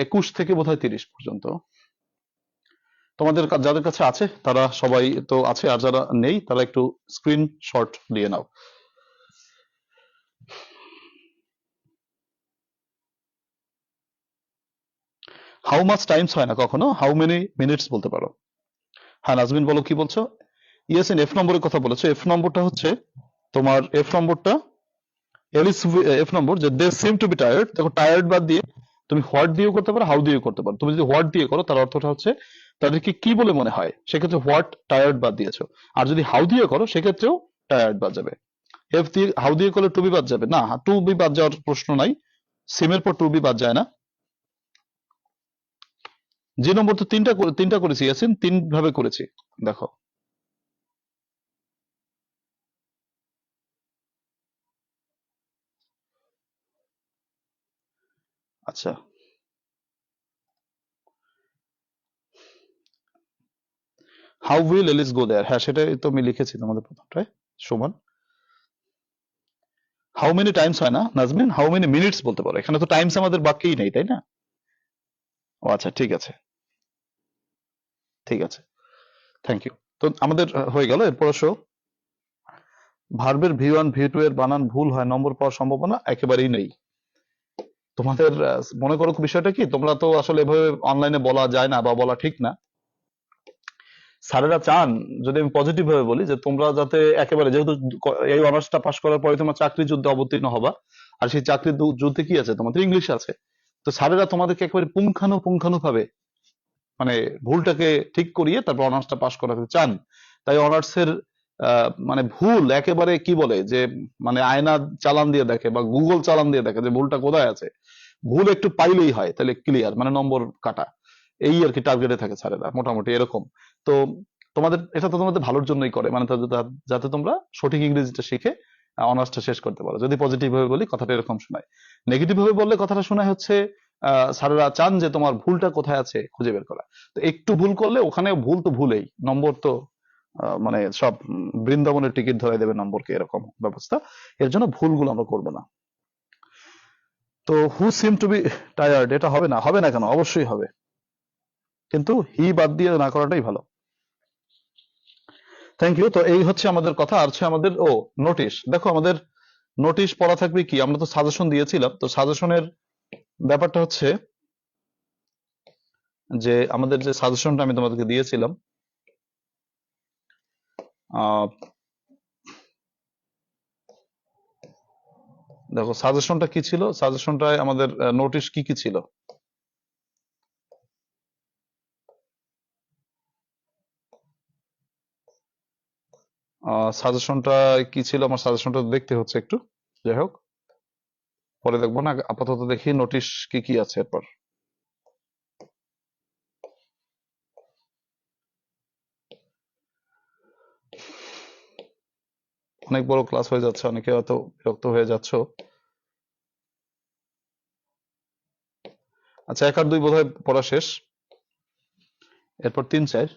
21 থেকে বোধহয় 30 পর্যন্ত। তোমাদের যাদের কাছে আছে তারা সবাই তো আছে, আর যারা নেই তারা একটু স্ক্রিনশট দিয়ে নাও। হাউ মাচ টাইমস হয় না কখনো, হাউ মেনি মিনিটস বলতে পারো। হ্যাঁ নাজমিন বলো, কি বলছো? ইয়েস, এফ নম্বরের কথা বলেছো। এফ নম্বরটা হচ্ছে তোমার, এফ নম্বরটা এফ নম্বর যে দে সিম টু বি টায়ার্ড। দেখো টায়ার্ড বাদ দিয়ে তুমি হোয়াট দিয়েও করতে পারো, হাউ দিয়েও করতে পারো। তুমি যদি হোয়াট দিয়ে করো তার অর্থটা হচ্ছে তাদেরকে কি বলে মনে হয়, সেক্ষেত্রে হোয়াট টায়ার্ড বাদ দিয়েছো। আর যদি হাউ দিয়ে করো সেক্ষেত্রেও টায়ার্ড বাদ যাবে। এফ দিয়ে হাউ দিয়ে করলে টু বি বাদ যাবে না, টু বি বাদ যাওয়ার প্রশ্ন নাই, সিমের পর টু বি বাদ যায় না। যে নম্বর তো তিনটা করেছি ইয়াসিন, 3 ভাবে করেছি, দেখো। আচ্ছা, হাউ উইল এলিস গো দেয়ার, হ্যাঁ সেটাই তো আমি লিখেছি তোমাদের প্রথমটায় সমান। হাউ মেনি টাইমস হয় না নাজমিন, হাউ মেনি মিনিটস বলতে পারো, এখানে তো টাইমস আমাদের বাক্যেই নেই, তাই না? ও আচ্ছা, ঠিক আছে, ঠিক আছে, থ্যাংক ইউ। তো আমাদের হয়ে গেল। এরপর আসো, ভার্বের ভি ওয়ান ভি টু এর বানান ভুল হয়, নম্বর পাওয়ার সম্ভাবনা একেবারেই নেই। তোমাদের মনে করো বিষয়টা কি, তোমরা তো আসলে এভাবে অনলাইনে বলা যায় না বা বলা ঠিক না। স্যারেরা চান, যদি আমি পজিটিভ ভাবে বলি, যে তোমরা যাতে একেবারে, যেহেতু এই অনার্সটা পাশ করার পরে তোমার চাকরি যুদ্ধে অবতীর্ণ হবা, আর সেই চাকরির যুদ্ধে কি আছে, তোমাদের ইংলিশ আছে। তো স্যারেরা তোমাদেরকে একেবারে পুঙ্খানু ভাবে মানে ভুলটাকে ঠিক করিয়ে তারপর অনার্সটা পাশ করাতে চান। তাই অনার্সের মানে ভুল একেবারে কি বলে যে, মানে আয়না চালান দিয়ে দেখে বা গুগল চালান দিয়ে দেখে যে ভুলটা কোথায় আছে। ভুল একটু পাইলেই হয়, তাহলে ক্লিয়ার, মানে নম্বর কাটা, এই আর কি টার্গেটে থাকে স্যারেরা মোটামুটি এরকম। তো তোমাদের এটা তো তোমাদের ভালোর জন্যই করে, মানে যাতে তোমরা সঠিক ইংরেজিটা শিখে অনার্সটা শেষ করতে পারো। যদি পজিটিভ ভাবে বলি কথাটা এরকম শোনায়, নেগেটিভ ভাবে বললে কথাটা শোনায় হচ্ছে স্যারেরা চান যে তোমার ভুলটা কোথায় আছে খুঁজে বের করা। তো একটু ভুল করলে ওখানে ভুল তো ভুলেই, নম্বর তো মানে সব বৃন্দাবনের টিকিট ধরাই দেবে নম্বরকে, এরকম ব্যবস্থা। এর জন্য ভুলগুলো আমরা করবো না। তো হু সিম টু বি টায়ার্ড, এটা হবে না, হবে না কেন, অবশ্যই হবে, কিন্তু হি বাদ দিয়ে না করাটাই ভালো। Thank you. তো এই হচ্ছে আমাদের কথা। আর হচ্ছে আমাদের নোটিশ, দেখো আমাদের নোটিশ পড়া থাকবে কি, আমরা তো সাজেশন দিয়েছিলাম, তো সাজেশনের ব্যাপারটা হচ্ছে যে আমাদের যে সাজেশনটা আমি তোমাদেরকে দিয়েছিলাম, আহ দেখো সাজেশনটা কি ছিল, সাজেশনটায় আমাদের নোটিশ কি কি ছিল। সাজেশনটা কি ছিল? আমার সাজেশনটা দেখতে হচ্ছে একটু, যাই হোক পরে দেখবো না, আপাতত দেখি নোটিশ কি কি আছে এরপর। অনেক বড় ক্লাস হয়ে যাচ্ছে, অনেকে হয়তো বিরক্ত হয়ে যাচ্ছ। আচ্ছা, 1 আর 2 বোধহয় পড়া শেষ, এরপর 3 4।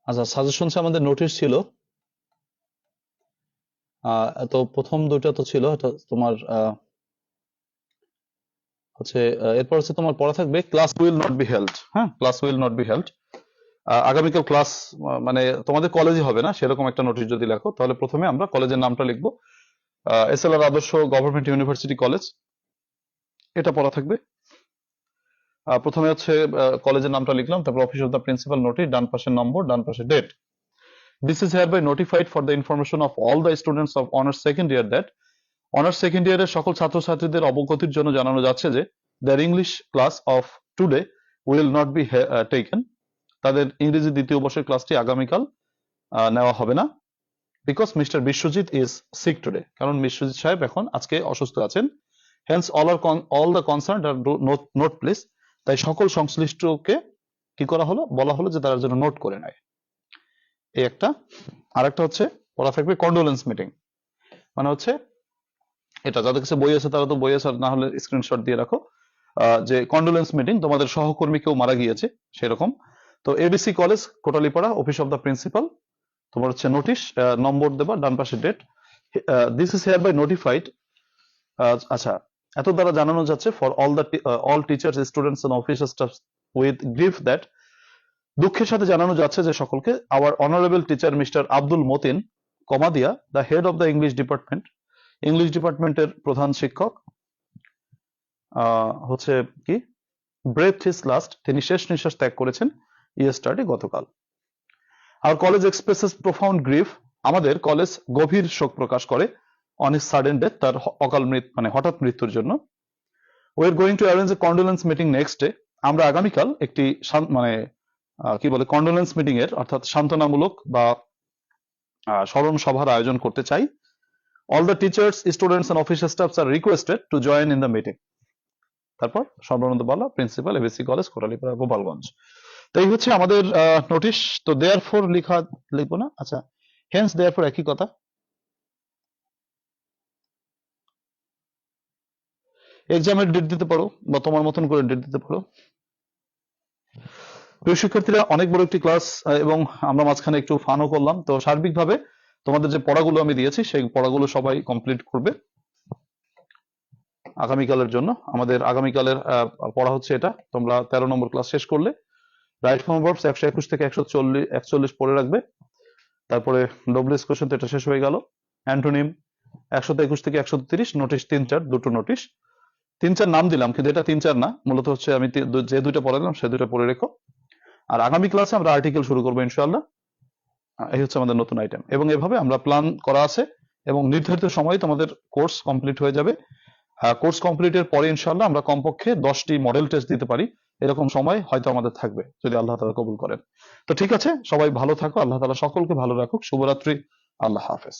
আচ্ছা, সাজেশনসে আমাদের নোটিশ ছিল, তো প্রথম দুইটা তো ছিল, এটা তোমার হচ্ছে এরপর হচ্ছে তোমার পড়া থাকবে class will not be held. হ্যাঁ, class will not be held, আগামীকাল ক্লাস মানে তোমাদের কলেজে হবে না, সেরকম একটা নোটিশ যদি লেখো তাহলে প্রথমে আমরা কলেজের নামটা লিখবো, SLR আদর্শ গভর্নমেন্ট ইউনিভার্সিটি কলেজ, এটা পড়া থাকবে। প্রথমে হচ্ছে কলেজের নামটা লিখলাম, তারপর office of the principal notice, ডান পাশের নম্বর, ডান পাশে date. This is hereby notified for the information of all the students of honors second year that honours second ইয়ারের সকল ছাত্রছাত্রীদের অবগতির জন্য জানানো যাচ্ছে যে their English class of today will not be taken, তাদের ইংরেজি দ্বিতীয় বর্ষের ক্লাসটি আগামীকাল নেওয়া হবে না, because mister Biswajit is sick today, কারণ বিশ্বজিৎ সাহেব এখন আজকে অসুস্থ আছেন। Hence all the concern are note please, তাই সকল সংশ্লিষ্টকে কি করা হলো, বলা হলো যে তারা যেন নোট করে নেয়। এই একটা। আরেকটা হচ্ছে বলা থাকবে কন্ডোলেন্স মিটিং, মানে হচ্ছে এটা যাদের কাছে বই আছে তারা তো বই আছে, না হলে স্ক্রিনশট দিয়ে রাখো, যে কন্ডোলেন্স মিটিং, তোমাদের সহকর্মী কেউ মারা গিয়েছে সেরকম। তো ABC college Kotalipara, office of the principal, তোমার হচ্ছে নোটিশ, নম্বর দেবা, ডান পাশে date. This is hereby notified, আচ্ছা, এত দ্বারা জানানো যাচ্ছে for all teachers, students and officer staff with grief that, দুঃখের সাথে জানানো যাচ্ছে যে সকলকে, our honourable teacher mister Abdul Matin Kamadia, the head of the English department, English ডিপার্টমেন্টের প্রধান শিক্ষক, হচ্ছে কি ব্রেথ হিজ লাস্ট, তিনি শেষ নিঃশ্বাস ত্যাগ করেছেন ইয়েস্টারডে, গতকাল। আর কলেজ এক্সপ্রেসেস প্রোফাউন্ড গ্রিফ, আমাদের কলেজ গভীর শোক প্রকাশ করে অন হিজ সাডেন ডেথ, তার অকাল মৃত্যু মানে হঠাৎ মৃত্যুর জন্য। We are going to arrange a condolence meeting next day, আমরা আগামীকাল একটি মানে কি বলে কন্ডোলেন্স মিটিং এর অর্থাৎ সান্ত্বনামূলক বা স্মরণ সভার আয়োজন করতে চাই। All the teachers, students and office staffs are requested to join in the meeting. তারপর Sarbananda Bala, principal, ABC college, Kotalipara, Gopalganj. তো এই হচ্ছে আমাদের নোটিশ। তো দেয়ার ফোর লিখবো না, আচ্ছা, হেন্স দেয়ার ফোর একই কথা। এক্সামের ডেট দিতে পারো বা তোমার মতন করে ডেট দিতে পারো। প্রিয় শিক্ষার্থীরা, অনেক বড় একটি ক্লাস এবং আমরা মাঝখানে একটু ফানও করলাম। তো সার্বিকভাবে তোমাদের যে পড়াগুলো আমি দিয়েছি সেই পড়াগুলো সবাই কমপ্লিট করবে আগামীকালের জন্য। আমাদের আগামীকালের পড়া হচ্ছে এটা, তোমরা 13 নম্বর ক্লাস শেষ করলে রাইট ফর্ম ভার্বস 121 থেকে 141 পড়ে রাখবে। তারপরে ডব্লিউএস কোশ্চেন তো এটা শেষ হয়ে গেল। অ্যান্টোনিম 121 থেকে 130, নোটিশ 3 4, দুটো নোটিশ 3 4 নাম দিলাম, কিন্তু এটা 3 4 না, মূলত হচ্ছে আমি যে দুইটা পড়ালাম সে দুইটা পড়ে রেখো। আর আগামী ক্লাসে আমরা আর্টিকেল শুরু করবো ইনশাআল্লাহ। এই হচ্ছে আমাদের নতুন আইটেম, এবং এভাবে আমরা প্ল্যান করা আছে এবং নির্ধারিত সময়ে তোমাদের কোর্স কমপ্লিট হয়ে যাবে। কোর্স কমপ্লিটের পরে ইনশাআল্লাহ আমরা কমপক্ষে 10টি মডেল টেস্ট দিতে পারি, এরকম সময় হয়তো আমাদের থাকবে যদি আল্লাহ তাআলা কবুল করেন। তো ঠিক আছে, সবাই ভালো থাকো, আল্লাহ তাআলা সকলকে ভালো রাখুক। শুভরাত্রি, আল্লাহ হাফেজ।